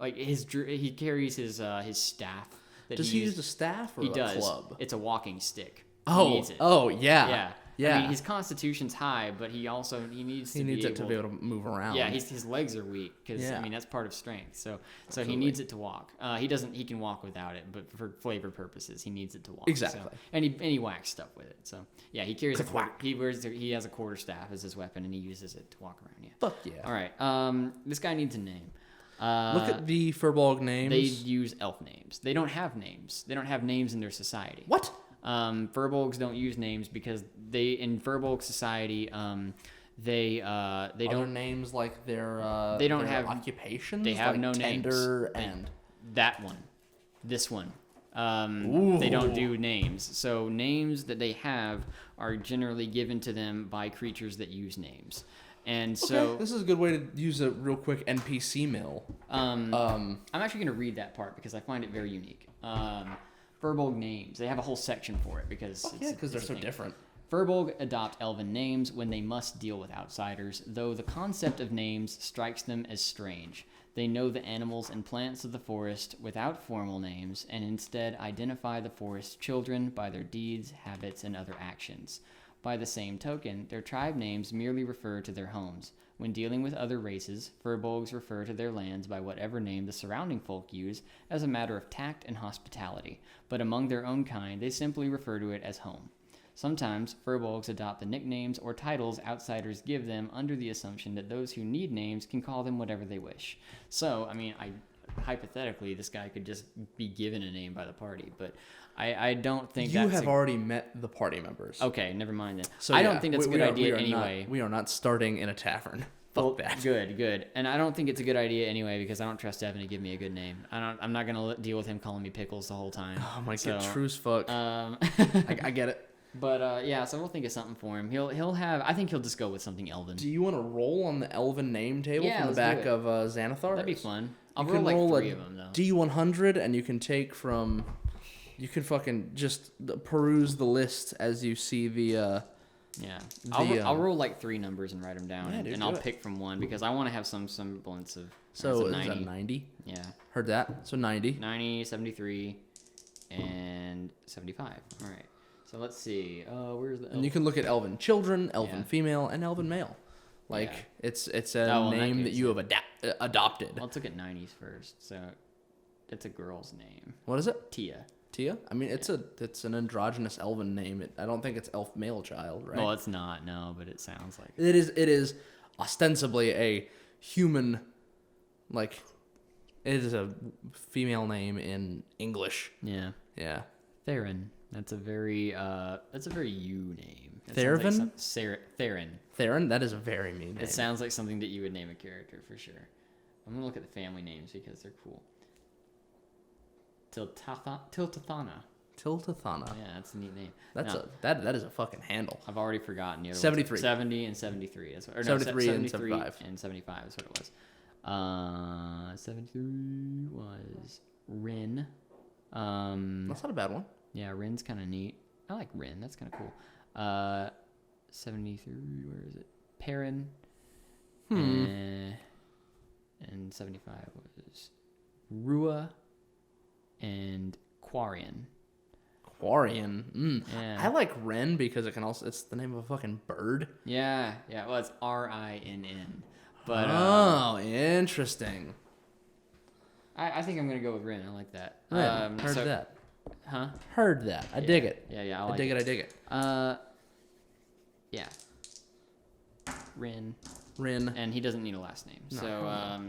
he carries his staff. Does he use a staff or a club? It's a walking stick. Oh yeah. Yeah. I mean, his constitution's high, but he needs it to be able to move around. Yeah, his legs are weak because I mean that's part of strength. So he needs it to walk. He can walk without it, but for flavor purposes, he needs it to walk. Exactly. So, and he whacks stuff with it. So yeah, he carries he has a quarterstaff as his weapon, and he uses it to walk around. Yeah. Fuck yeah. All right. This guy needs a name. Look at the Furbolg names. They use elf names. They don't have names. They don't have names in their society. What? Furbolgs don't use names because in Furbolg society, they don't names like their they don't their have occupations. They have like no tender names. And that one, this one. They don't do names. So names that they have are generally given to them by creatures that use names. And so this is a good way to use a real quick NPC mill. I'm actually going to read that part because I find it very unique. Furbolg names. They have a whole section for it because they're so different. Furbolg adopt elven names when they must deal with outsiders, though the concept of names strikes them as strange. They know the animals and plants of the forest without formal names and instead identify the forest's children by their deeds, habits, and other actions. By the same token, their tribe names merely refer to their homes. When dealing with other races, Furbolgs refer to their lands by whatever name the surrounding folk use as a matter of tact and hospitality, but among their own kind, they simply refer to it as home. Sometimes, Furbolgs adopt the nicknames or titles outsiders give them under the assumption that those who need names can call them whatever they wish. So, I mean, hypothetically, this guy could just be given a name by the party, but I don't think you have already met the party members. Okay, never mind then. So I don't think that's a good idea anyway. We are not starting in a tavern. Fuck that. Good. And I don't think it's a good idea anyway because I don't trust Evan to give me a good name. I'm not gonna deal with him calling me Pickles the whole time. Oh my god, true as fuck. I get it. But yeah, so we'll think of something for him. He'll have. I think he'll just go with something elven. Do you want to roll on the elven name table from the back of Xanathar? That'd be fun. I'll roll like 3 of them though. D100, and you can take from. You can fucking just peruse the list as you see the. Yeah, I'll roll like 3 numbers and write them down, and I'll pick from one because I want to have some semblance of. So is that 90? Yeah. Heard that. So 90. 90, 73, and 75. All right. So let's see. Where's the? And you can look at elven children, elven female, and elven male. Like it's a name that you have adopted. Well, let's look at 90s first. So it's a girl's name. What is it? Tia. Tia? I mean, it's an androgynous elven name. I don't think it's elf male child, right? Well, it's not. No, but it sounds like it is. It is ostensibly a human. Like, it is a female name in English. Yeah. Yeah. Theron. That's a very you name. Theron? Like Theron. Theron? That is a very mean name. It sounds like something that you would name a character for sure. I'm going to look at the family names because they're cool. Tiltathana. Yeah, that's a neat name. That is a fucking handle. I've already forgotten the other 73. 70 and 73. That's what, 73 no, and 75. And 75 is what it was. 73 was Rin. That's not a bad one. Yeah, Rin's kind of neat. I like Rin. That's kind of cool. 73, where is it? Perrin. And 75 was Rua and Quarian. Yeah. I like Ren because it's the name of a fucking bird. Yeah. Well, it's Rinn. But interesting. I think I'm gonna go with Rin. I like that. Heard that. Huh? Heard that. I dig it. Yeah. I dig it. Yeah. Rin. And he doesn't need a last name. No. So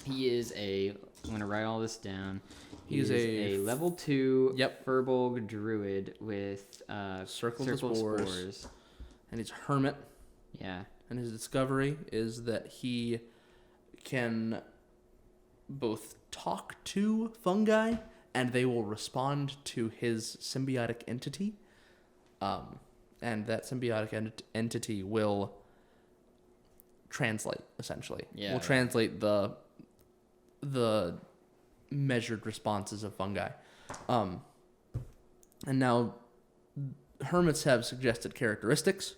he is I'm gonna write all this down. He is a level 2 Furbolg druid with Circle of Spores. And he's a hermit. Yeah. And his discovery is that he can both talk to fungi and they will respond to his symbiotic entity. And that symbiotic entity will translate, essentially. Yeah. Will translate the measured responses of fungi. And now hermits have suggested characteristics.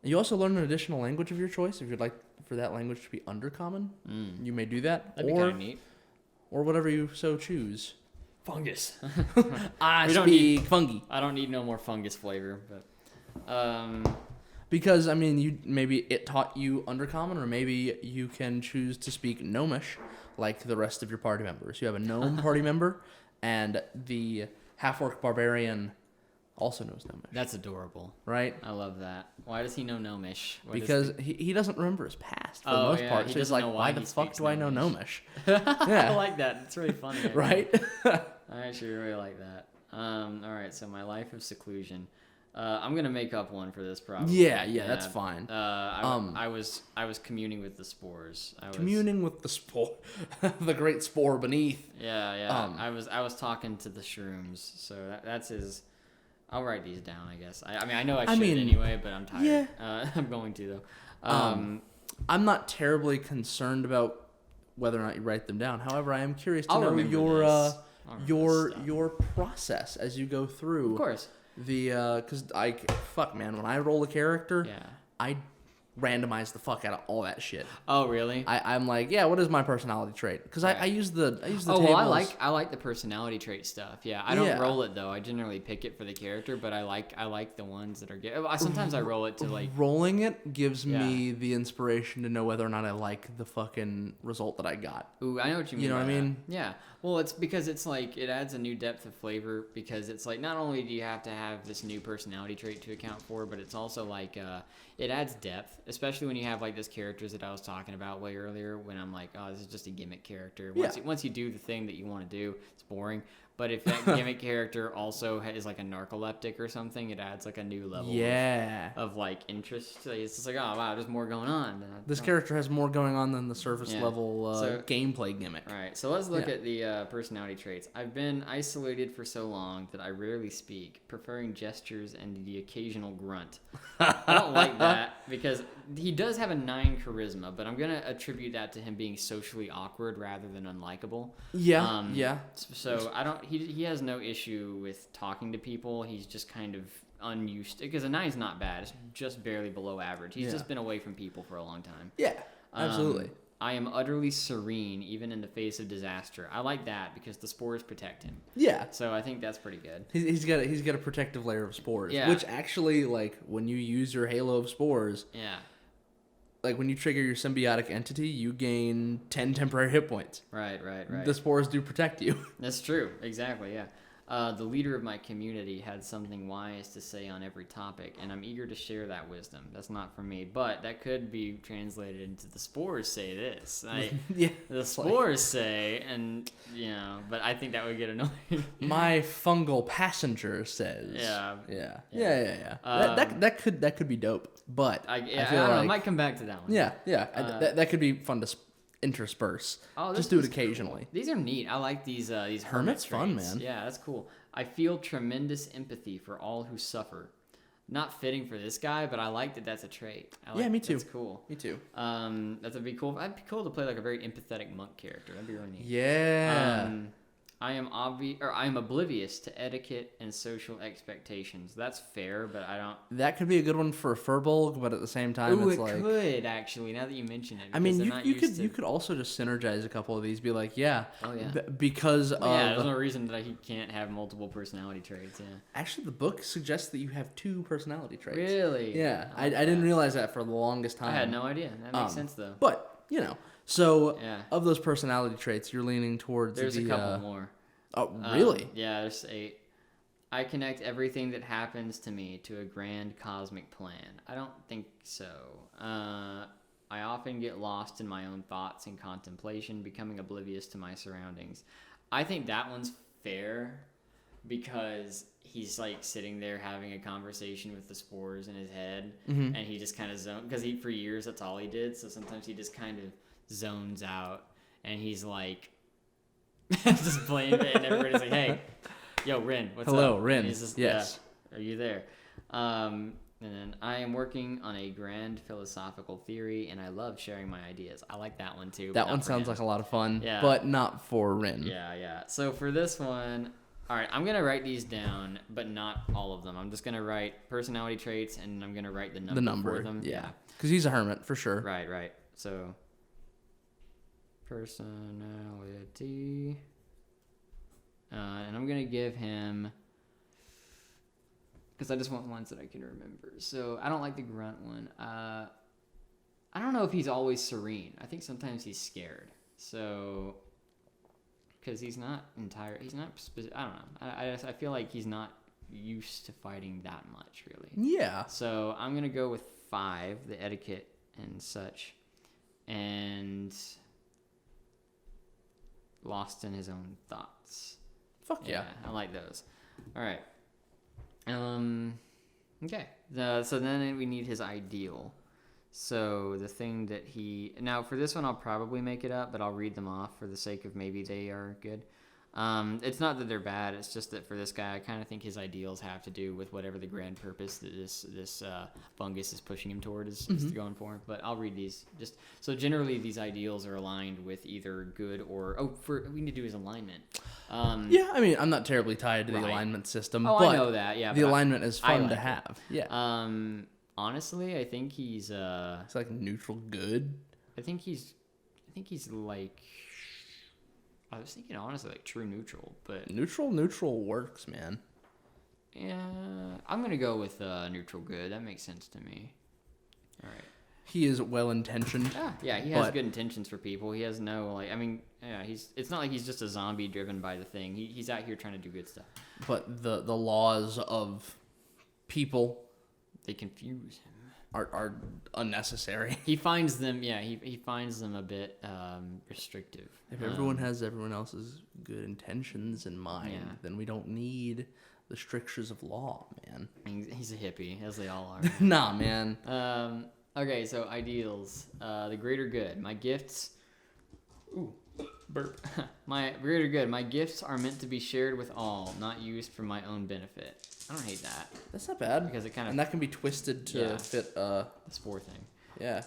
You also learn an additional language of your choice. If you'd like for that language to be undercommon, you may do that. That'd be kind of neat. Or whatever you so choose. Fungus. I speak fungi. I don't need no more fungus flavor, but because I mean, maybe it taught you undercommon, or maybe you can choose to speak gnomish like the rest of your party members. You have a gnome party member, and the half-orc barbarian also knows Gnomish. That's adorable. Right? I love that. Why does he know Gnomish? Because he doesn't remember his past for the most part. So he's like, why the fuck do I know Gnomish? I like that. It's really funny. Right? I actually really like that. All right, so my life of seclusion. I'm gonna make up one for this problem. Yeah, that's fine. I was communing with the spores. Communing with the spore, the great spore beneath. Yeah. I was talking to the shrooms, so that's his. I'll write these down, I guess. I mean, I know I should anyway, but I'm tired. Yeah. I'm going to though. I'm not terribly concerned about whether or not you write them down. However, I am curious to know your process as you go through. Of course. Because when I roll a character, yeah, I randomize the fuck out of all that shit. Oh, really? I'm like, what is my personality trait? Because I use the tables. Well, I like the personality trait stuff. Yeah, I don't roll it though. I generally pick it for the character, but I like the ones that are good. Sometimes I roll it to like rolling it gives me the inspiration to know whether or not I like the fucking result that I got. Ooh, I know what you mean. You know what I mean? Yeah. Well, it's because it's like it adds a new depth of flavor because it's like not only do you have to have this new personality trait to account for, but it's also like it adds depth, especially when you have like this characters that I was talking about way earlier when I'm like, oh, this is just a gimmick character. Once you do the thing that you want to do, it's boring. But if that gimmick character also is like a narcoleptic or something, it adds like a new level of like interest. So it's just like, oh wow, there's more going on. This character has more going on than the surface level gameplay gimmick. All right, so let's look at the personality traits. I've been isolated for so long that I rarely speak, preferring gestures and the occasional grunt. I don't like that because he does have a 9 charisma, but I'm going to attribute that to him being socially awkward rather than unlikable. Yeah. So he has no issue with talking to people. He's just kind of unused, because a 9's not bad. It's just barely below average. He's just been away from people for a long time. Yeah, absolutely. I am utterly serene, even in the face of disaster. I like that because the spores protect him. Yeah. So I think that's pretty good. He's got a protective layer of spores, which actually, like, when you use your halo of spores, like when you trigger your symbiotic entity, you gain 10 temporary hit points. Right. The spores do protect you. That's true. Exactly. Yeah. The leader of my community had something wise to say on every topic, and I'm eager to share that wisdom. That's not for me, but that could be translated into the spores say this. The spores say, and but I think that would get annoying. My fungal passenger says. Yeah. That could be dope, but I feel I don't know, I might come back to that one. That could be fun to intersperse. Just do it occasionally. Cool. These are neat. I like these Hermit's fun, man. Yeah, that's cool. I feel tremendous empathy for all who suffer. Not fitting for this guy, but I like that that's a trait. Me too. That's cool. Me too. That'd be cool. That'd be cool to play like a very empathetic monk character. That'd be really neat. Yeah. I am oblivious to etiquette and social expectations. That's fair, but I don't. That could be a good one for a Furbolg, but at the same time, it's like. It could actually. Now that you mention it, I mean, you could also just synergize a couple of these. Be like, because of. Yeah, there's no reason that he can't have multiple personality traits. Yeah. Actually, the book suggests that you have 2 personality traits. Really? Yeah, I didn't realize that for the longest time. I had no idea. That makes sense though. But so of those personality traits, you're leaning towards. There's a couple more. Oh, really? There's 8. I connect everything that happens to me to a grand cosmic plan. I don't think so. I often get lost in my own thoughts and contemplation, becoming oblivious to my surroundings. I think that one's fair because he's like sitting there having a conversation with the spores in his head, and he just kind of because for years that's all he did. So sometimes he just kind of zones out, and he's like. Just playing it, and everybody's like, "Hey, yo, Rin, what's up?" Hello, Rin. Yes. Are you there? And then I am working on a grand philosophical theory, and I love sharing my ideas. I like that one too. That one sounds like a lot of fun, but not for Rin. Yeah. So for this one, all right, I'm gonna write these down, but not all of them. I'm just gonna write personality traits, and I'm gonna write the number for them. Yeah, because he's a hermit for sure. Right. So. Personality, and I'm gonna give him because I just want ones that I can remember. So I don't like the grunt one. I don't know if he's always serene. I think sometimes he's scared. So because he's not I don't know. I feel like he's not used to fighting that much, really. Yeah. So I'm gonna go with 5, the etiquette and such, and. Lost in his own thoughts. Fuck yeah. I like those. All right. Okay. So then we need his ideal. So the thing that now for this one I'll probably make it up, but I'll read them off for the sake of maybe they are good. It's not that they're bad. It's just that for this guy, I kind of think his ideals have to do with whatever the grand purpose that this fungus is pushing him toward is going for. But I'll read these. So generally, these ideals are aligned with either good or we need to do his alignment. Yeah, I mean, I'm not terribly tied to the alignment system. Oh, but I know that. Yeah, the alignment is fun to have. It. Yeah. Honestly, I think he's it's like neutral good. I think he's like. I was thinking honestly like true neutral, but neutral works, man. Yeah, I'm gonna go with neutral good. That makes sense to me. All right. He is well intentioned. Yeah, he has good intentions for people. He has no it's not like he's just a zombie driven by the thing. He's out here trying to do good stuff. But the laws of people, they confuse him. are unnecessary. He finds them, he finds them a bit restrictive. If everyone has everyone else's good intentions in mind, then we don't need the strictures of law, man. He's a hippie, as they all are. Nah, man. Okay, so ideals. The greater good. My gifts... Ooh, burp. My greater good. My gifts are meant to be shared with all, not used for my own benefit. I don't hate that. That's not bad. Because it kind of... And that can be twisted to fit... the spore thing. Yeah.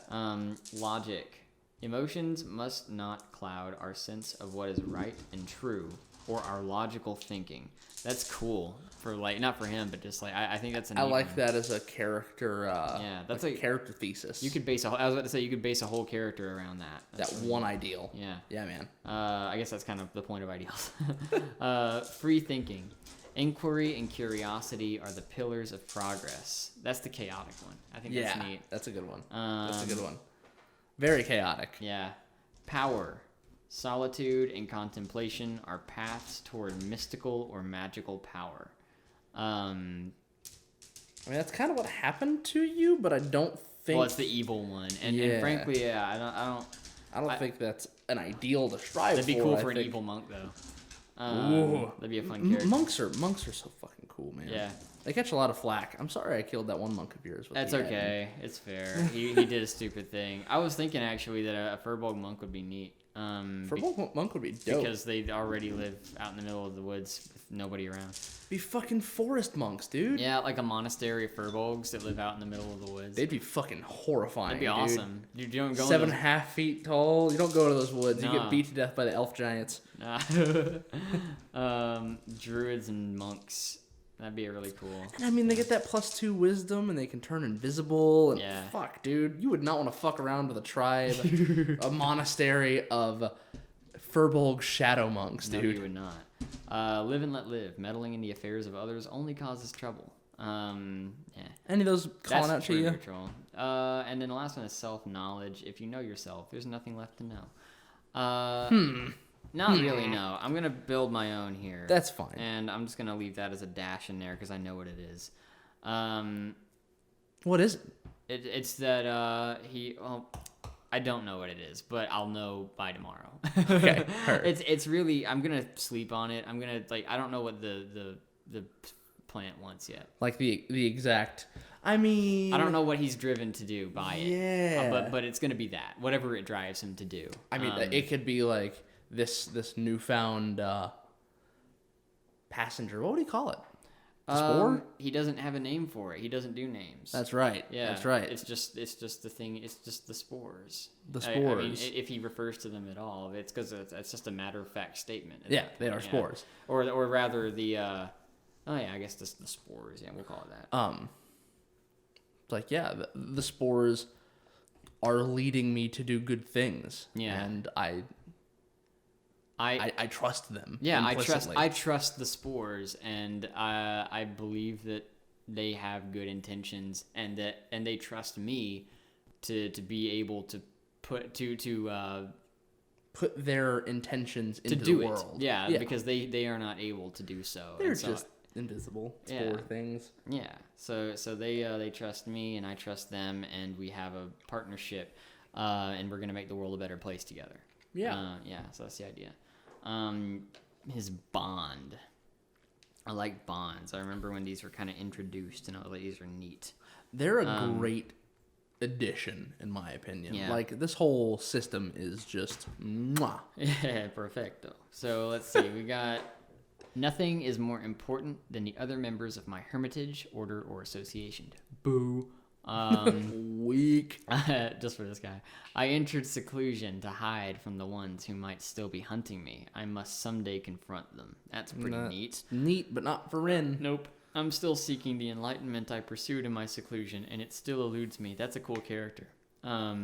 Logic. Emotions must not cloud our sense of what is right and true, or our logical thinking. That's cool. For like, not for him, but just like, I think that's a neat I like one. that as a character, that's like a character thesis. You could base I was about to say, you could base a whole character around that. That one ideal. Yeah. Yeah, man. I guess that's kind of the point of ideals. Free thinking. Inquiry and curiosity are the pillars of progress. That's the chaotic one. I think that's neat. That's a good one. That's a good one. Very chaotic. Yeah. Power. Solitude and contemplation are paths toward mystical or magical power. I mean, that's kind of what happened to you, but I don't think... Well, it's the evil one. And frankly, I don't think that's an ideal to strive for. That'd be cool for an evil monk, though. Ooh. That'd be a fun character. Monks are so fucking cool, man. Yeah. They catch a lot of flack. I'm sorry I killed that one monk of yours. That's okay. It's fair. He did a stupid thing. I was thinking, actually, that a Furbolg monk would be neat. Furbolg monk would be dope. Because they already live out in the middle of the woods with nobody around. Be fucking forest monks, dude. Yeah, like a monastery of Furbolgs that live out in the middle of the woods. They'd be fucking horrifying, That'd be awesome. You don't go 7.5 feet tall. You don't go to those woods. No. You get beat to death by the elf giants. Druids and monks. That'd be really cool. And I mean, they get that +2 wisdom, and they can turn invisible. And fuck, dude, you would not want to fuck around with a tribe, a monastery of Furbolg shadow monks, dude. No, you would not. Live and let live. Meddling in the affairs of others only causes trouble. Any of those calling out to you? Neutral. And then the last one is self-knowledge. If you know yourself, there's nothing left to know. Not really, no. I'm going to build my own here. That's fine. And I'm just going to leave that as a dash in there because I know what it is. What is it? It's that I don't know what it is, but I'll know by tomorrow. Okay. It's really, I'm going to sleep on it. I'm going to, I don't know what the plant wants yet. Like the exact... I mean... I don't know what he's driven to do by it. Yeah. But it's going to be that. Whatever it drives him to do. I mean, it could be like... This newfound passenger. What would he call it? Spore? He doesn't have a name for it. He doesn't do names. That's right. Yeah, that's right. It's just the thing. It's just the spores. The spores. I mean, if he refers to them at all, it's because it's just a matter of fact statement. Yeah, they are spores. Or rather the. I guess the spores. Yeah, we'll call it that. Like the spores are leading me to do good things. Yeah, and I trust them. Yeah, I trust the spores, and I believe that they have good intentions, and they trust me to be able to put their intentions into the world. Yeah, because they are not able to do so. They're just invisible spore things. Yeah. So they trust me, and I trust them, and we have a partnership, and we're gonna make the world a better place together. Yeah. So that's the idea. His bond. I like bonds. I remember when these were kind of introduced, and I was like, these are neat. They're a great addition, in my opinion. Yeah. Like, this whole system is just mwah. Yeah, perfecto. So let's see. We got nothing is more important than the other members of my hermitage, order, or association. Boo. Weak. Just for this guy. I entered seclusion to hide from the ones who might still be hunting me. I must someday confront them. That's pretty neat. Neat, but not for Rin. Nope. I'm still seeking the enlightenment I pursued in my seclusion, and it still eludes me. That's a cool character. I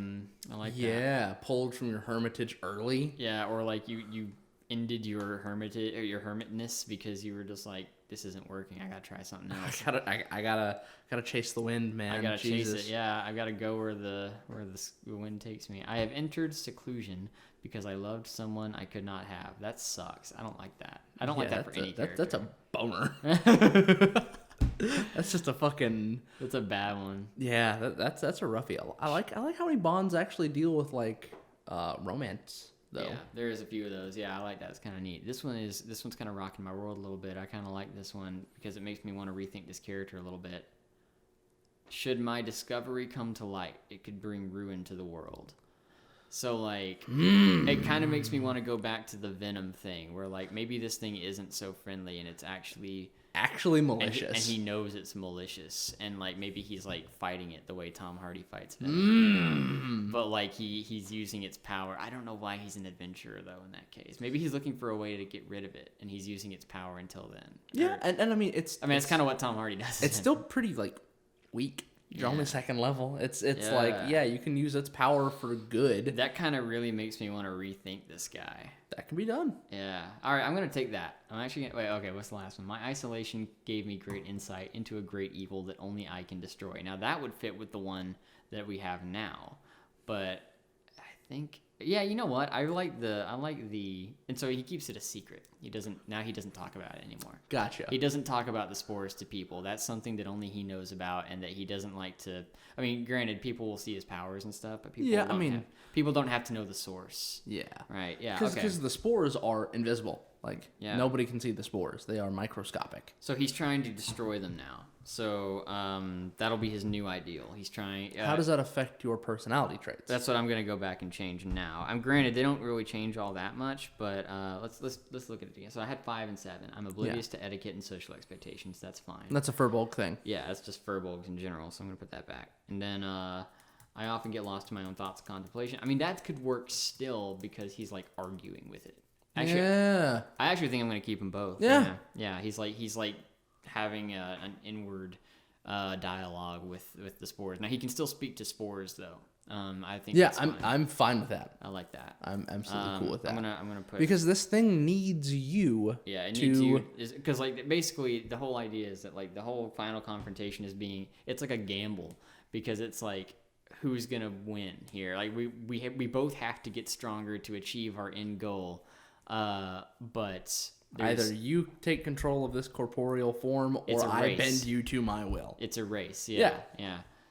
like that. Yeah, pulled from your hermitage early. Yeah, or like you ended your hermitage or your hermitness because you were just like, this isn't working. I gotta try something else. I gotta chase the wind, man. I gotta chase it. Yeah, I gotta go where the wind takes me. I have entered seclusion because I loved someone I could not have. That sucks. I don't like that. I don't like that for any character. That's a bummer. That's just a fucking. That's a bad one. Yeah, that's a roughie. I like how many bonds actually deal with like romance though. Yeah, there is a few of those. Yeah, I like that. It's kind of neat. This one's kind of rocking my world a little bit. I kind of like this one because it makes me want to rethink this character a little bit. Should my discovery come to light, it could bring ruin to the world. So, like, it kind of makes me want to go back to the Venom thing, where, like, maybe this thing isn't so friendly and it's actually malicious. And he knows it's malicious. And, like, maybe he's, like, fighting it the way Tom Hardy fights Venom. But, like, he's using its power. I don't know why he's an adventurer, though, in that case. Maybe he's looking for a way to get rid of it, and he's using its power until then. Yeah, and I mean, it's kind of what Tom Hardy does. It's still pretty, like, weak. You're only second level. It's like, yeah, you can use its power for good. That kind of really makes me want to rethink this guy. That can be done. Yeah. All right, I'm going to take that. I'm actually going to... Wait, okay, what's the last one? My isolation gave me great insight into a great evil that only I can destroy. Now, that would fit with the one that we have now. But I think... Yeah, you know what? I like the... And so he keeps it a secret. He doesn't talk about it anymore. Gotcha. He doesn't talk about the spores to people. That's something that only he knows about, and that he doesn't like to... I mean, granted, people will see his powers and stuff, but people don't have to know the source. Yeah. Right, yeah, Because the spores are invisible. Like, nobody can see the spores. They are microscopic. So he's trying to destroy them now. So that'll be his new ideal. He's trying... How does that affect your personality traits? That's what I'm going to go back and change now. I'm granted, they don't really change all that much, but let's look at it again. So I had 5 and 7. I'm oblivious to etiquette and social expectations. That's fine. That's a Furbolg thing. Yeah, that's just Furbolgs in general, so I'm going to put that back. And then I often get lost in my own thoughts and contemplation. I mean, that could work still because he's, like, arguing with it. Actually, I actually think I'm going to keep them both. Yeah. Yeah, he's like having an inward dialogue with the spores. Now he can still speak to spores though. I think. Yeah, I'm fine with that. I like that. I'm absolutely cool with that. I'm gonna put because this thing needs you. Yeah, it needs you because like basically the whole idea is that like the whole final confrontation it's like a gamble because it's like who's gonna win here. Like we both have to get stronger to achieve our end goal, but. Either you take control of this corporeal form, or I bend you to my will. It's a race. Yeah.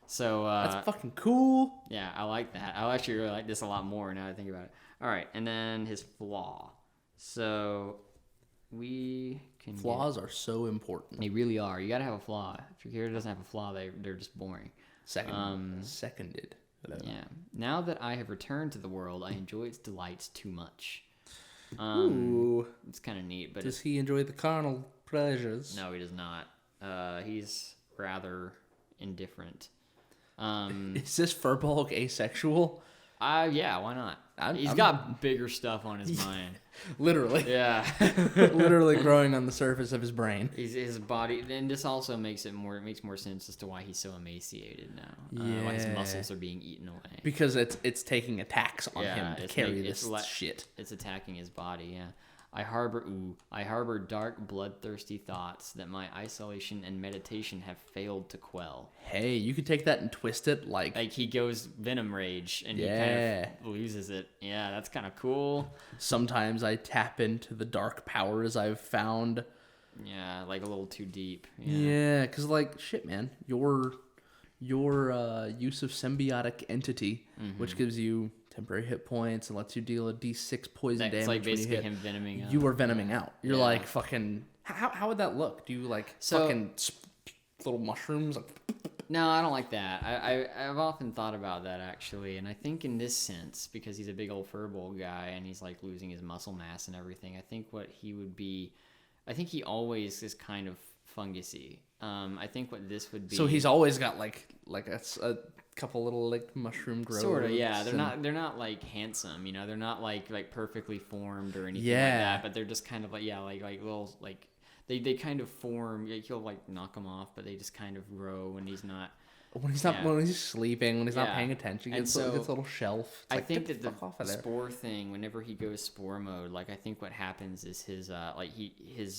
So that's fucking cool. Yeah, I like that. I actually really like this a lot more now that I think about it. All right, and then his flaw. So we can flaws are so important. They really are. You got to have a flaw. If your character doesn't have a flaw, they're just boring. Seconded. Hello. Yeah. Now that I have returned to the world, I enjoy its delights too much. It's kind of neat, but does he enjoy the carnal pleasures? No, he does not. He's rather indifferent. Is this Furbolg asexual? Yeah, why not? He's got bigger stuff on his mind. Literally. Yeah. Literally growing on the surface of his brain. His body, and this also makes more sense as to why he's so emaciated now. Why his muscles are being eaten away. Because it's taking attacks on him to carry this shit. It's attacking his body, yeah. I harbor dark, bloodthirsty thoughts that my isolation and meditation have failed to quell. Hey, you could take that and twist it like he goes Venom Rage and he kind of loses it. Yeah, that's kind of cool. Sometimes I tap into the dark powers I've found. Yeah, like a little too deep. Yeah, because like shit, man, your use of symbiotic entity, which gives you temporary hit points and lets you deal a d6 poison damage. It's like basically him venoming out. You are venoming out. You're like fucking. How would that look? Do you like fucking little mushrooms? No, I don't like that. I've often thought about that actually, and I think in this sense, because he's a big old Furbolg guy and he's like losing his muscle mass and everything, I think what he would be, I think he always is kind of fungusy. I think what this would be. So he's always got like a couple little like mushroom growths. Sort of, yeah. They're not like handsome, you know. They're not like perfectly formed or anything like that. But they're just kind of like like little like they kind of form. He'll like knock them off, but they just kind of grow when he's not. When he's sleeping, when he's not paying attention, he gets a little shelf. I think that the spore thing, whenever he goes spore mode, like I think what happens is his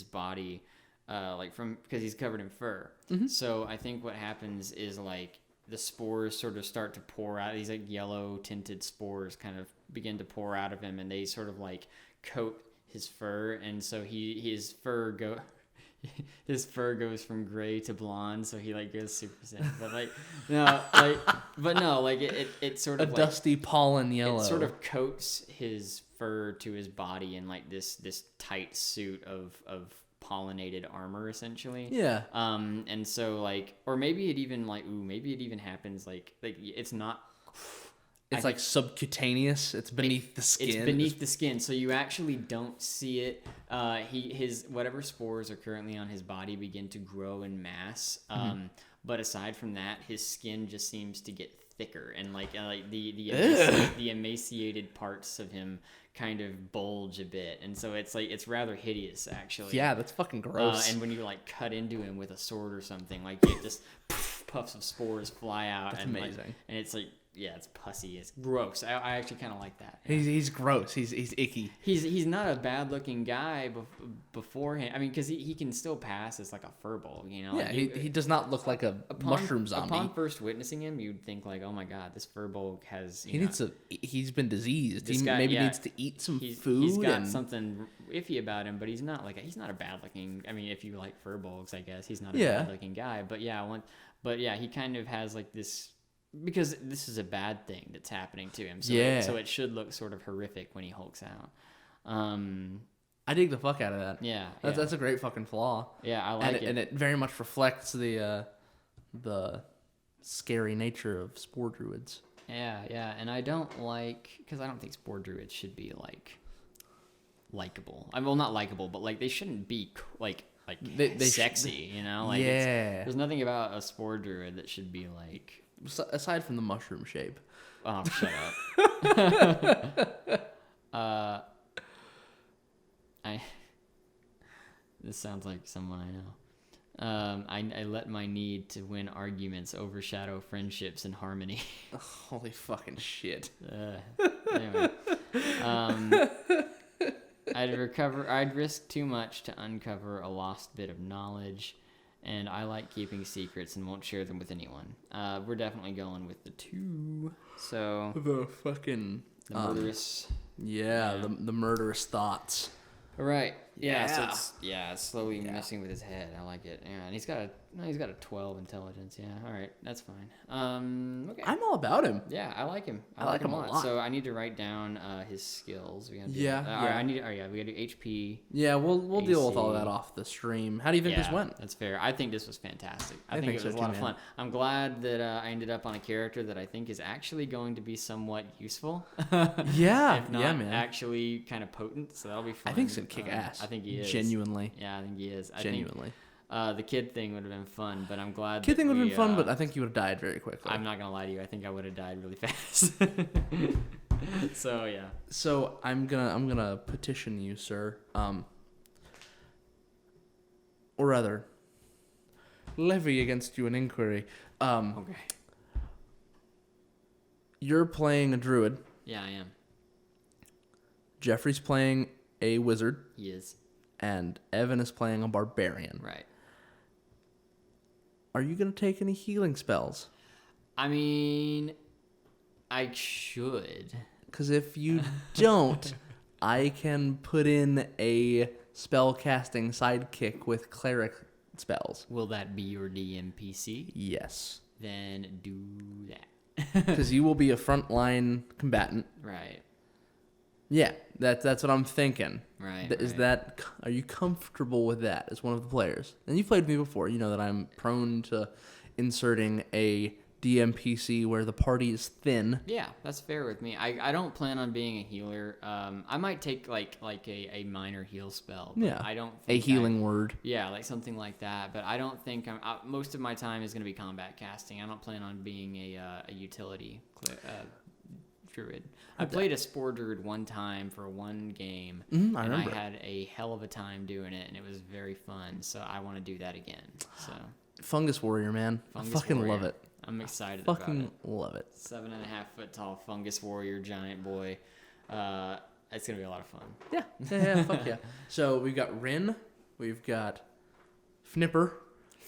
body. Because he's covered in fur. So I think what happens is like the spores sort of start to pour out. These like yellow tinted spores kind of begin to pour out of him, and they sort of like coat his fur, and so his fur his fur goes from gray to blonde, so he like goes Super Saiyan. But no, it sort of a dusty pollen yellow. It sort of coats his fur to his body in like this tight suit of pollinated armor essentially. Yeah. And so like, or maybe it even happens like it's not. It's like subcutaneous. It's beneath the skin. It's beneath the skin, so you actually don't see it. His whatever spores are currently on his body begin to grow in mass. But aside from that, his skin just seems to get thicker, and the emaciated parts of him kind of bulge a bit, and so it's rather hideous actually. Yeah, that's fucking gross. And when you like cut into him with a sword or something, like it just puffs of spores fly out. That's and amazing. Like, and it's like. Yeah, it's pussy. It's gross. I actually kind of like that. Yeah. He's gross. He's icky. He's not a bad looking guy beforehand. I mean, because he can still pass as like a furball, you know. Yeah, like he does not look like a mushroom zombie. Upon first witnessing him, you'd think like, oh my god, this furball has. He's been diseased. He guy, maybe needs to eat some food. He's got something iffy about him, but he's not a bad looking. I mean, if you like furballs, I guess he's not a bad looking guy. But yeah, he kind of has like this. Because this is a bad thing that's happening to him, so it should look sort of horrific when he hulks out. I dig the fuck out of that. Yeah, that's a great fucking flaw. Yeah, I like it, and it very much reflects the scary nature of spore druids. Yeah, and I don't like because I don't think spore druids should be likable. I mean, well, not likable, but like they shouldn't be like sexy, you know? Like there's nothing about a spore druid that should be like. Aside from the mushroom shape. Oh, shut up. This sounds like someone I know. I let my need to win arguments overshadow friendships and harmony. Holy fucking shit. Anyway. I'd risk too much to uncover a lost bit of knowledge. And I like keeping secrets and won't share them with anyone. We're definitely going with the 2. So the murderous. The murderous thoughts. Right. Yeah. So it's slowly messing with his head. I like it. Yeah. And he's got a 12 intelligence. Yeah. All right. That's fine. Okay. I'm all about him. Yeah. I like him. I like him a lot. So I need to write down his skills. We gotta do we gotta do HP. Yeah. We'll deal with all that off the stream. How do you think this went? That's fair. I think this was fantastic. I think it was a lot of fun. I'm glad that I ended up on a character that I think is actually going to be somewhat useful. Yeah. If not man. Actually kind of potent. So that'll be fun. I think he's gonna kick ass. I think he is. Genuinely. Yeah, I think he is. Genuinely. The kid thing would have been fun, but I'm glad. Kid thing would have been fun, but I think you would have died very quickly. I'm not gonna lie to you. I think I would have died really fast. So yeah. So I'm gonna petition you, sir. Or rather, levy against you an inquiry. Okay. You're playing a druid. Yeah, I am. Jeffrey's playing a wizard. He is. And Evan is playing a barbarian. Right. Are you going to take any healing spells? I mean, I should. Because if you don't, I can put in a spell casting sidekick with cleric spells. Will that be your DMPC? Yes. Then do that. Because you will be a frontline combatant. Right. Yeah, that's what I'm thinking. Right. Are you comfortable with that as one of the players? And you've played with me before. You know that I'm prone to inserting a DMPC where the party is thin. Yeah, that's fair with me. I don't plan on being a healer. I might take like a minor heal spell. But yeah. I don't think a healing word. Yeah, like something like that. But I don't think most of my time is going to be combat casting. I don't plan on being a utility druid. I played a spore druid one time for one game, and I had a hell of a time doing it, and it was very fun. So I want to do that again. So fungus warrior, man. I fucking love it. I'm excited about it. Fucking love it. 7.5 foot tall fungus warrior giant boy. It's gonna be a lot of fun. Yeah, fuck yeah. So we've got Rin, we've got Fnipper,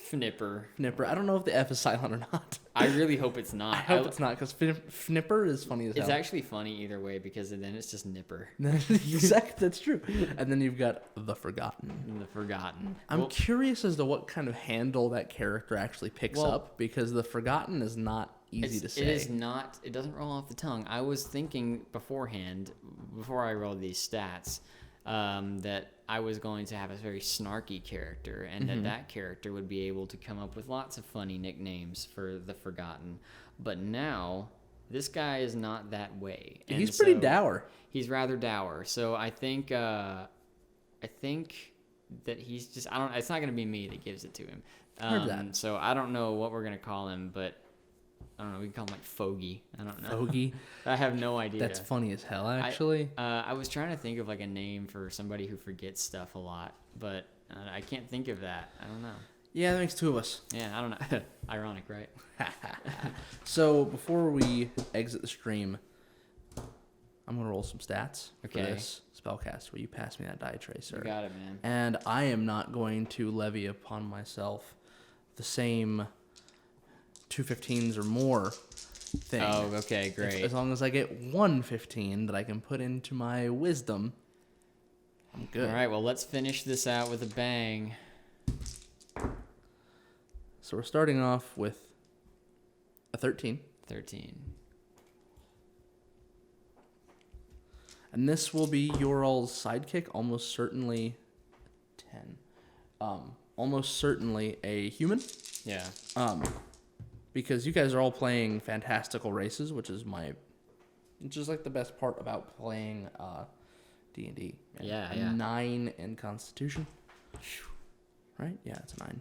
Fnipper. Fnipper. I don't know if the F is silent or not. I really hope it's not. I hope it's not, because Fnipper is funny as hell. It's actually funny either way, because then it's just Nipper. Exactly, that's true. And then you've got the Forgotten. The Forgotten. I'm curious as to what kind of handle that character actually picks up, because the Forgotten is not easy to say. It is not. It doesn't roll off the tongue. I was thinking beforehand, before I rolled these stats, that I was going to have a very snarky character, and that character would be able to come up with lots of funny nicknames for the Forgotten. But now, this guy is not that way. And he's pretty dour. He's rather dour. So I think that he's just. I don't. It's not going to be me that gives it to him. Heard that. So I don't know what we're going to call him, but I don't know. We can call him like Fogey. I don't know. Fogey? I have no idea. That's funny as hell, actually. I was trying to think of like a name for somebody who forgets stuff a lot, but I can't think of that. I don't know. Yeah, that makes two of us. Yeah, I don't know. Ironic, right? So before we exit the stream, I'm going to roll some stats for this spellcast. Will you pass me that die tray, sir? You got it, man. And I am not going to levy upon myself the same 2 15s or more thing. Oh, okay, great. As long as I get 1 15 that I can put into my wisdom, I'm good. All right, well, let's finish this out with a bang. So we're starting off with a 13. 13. And this will be your all's sidekick, almost certainly 10. Almost certainly a human. Yeah. Because you guys are all playing fantastical races, which is like the best part about playing D&D. Yeah, a 9 in Constitution. Right? Yeah, it's a 9.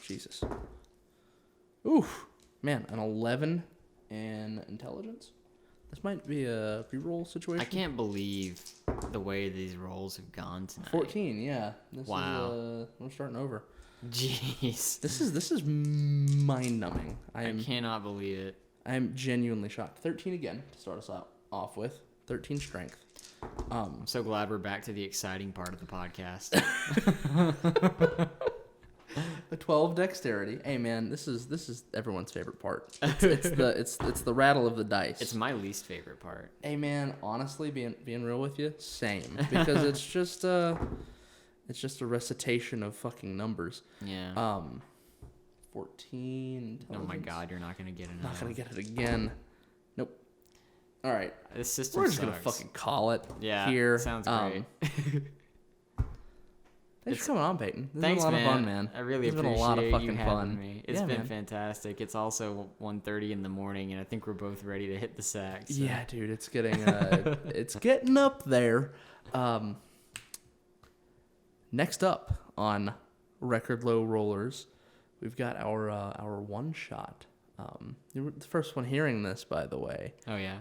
Jesus. Oof. Man, an 11 in Intelligence. This might be a reroll situation. I can't believe the way these rolls have gone tonight. 14, yeah. Wow. We're starting over. Jeez. This is mind-numbing. I cannot believe it. I am genuinely shocked. 13 again to start us off with. 13 strength. I'm so glad we're back to the exciting part of the podcast. A 12 dexterity. Hey man, this is everyone's favorite part. It's the rattle of the dice. It's my least favorite part. Hey man, honestly, being real with you, same, because it's just a recitation of fucking numbers. Yeah. 14. Oh my god, you're not gonna get enough. Not gonna get it again. Nope. All right. This system We're just sucks. gonna fucking call it. Yeah. Here. Sounds great. Thanks for coming on, Peyton. This Thanks, has been a lot man. of fun, man. I really it's appreciate been a lot of fucking you having fun. me. It's been fantastic. It's also 1:30 in the morning, and I think we're both ready to hit the sack. So. Yeah, dude, it's getting it's getting up there. Next up on Record Low Rollers, we've got our one shot. You were the first one hearing this, by the way. Oh yeah.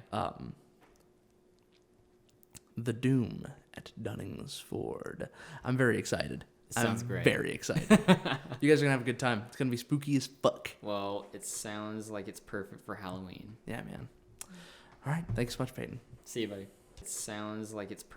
The Doom at Dunning's Ford. I'm very excited. Sounds great. Very excited. You guys are gonna have a good time. It's gonna be spooky as fuck. Well, it sounds like it's perfect for Halloween. Yeah, man. All right. Thanks so much, Peyton. See you, buddy. It sounds like it's perfect.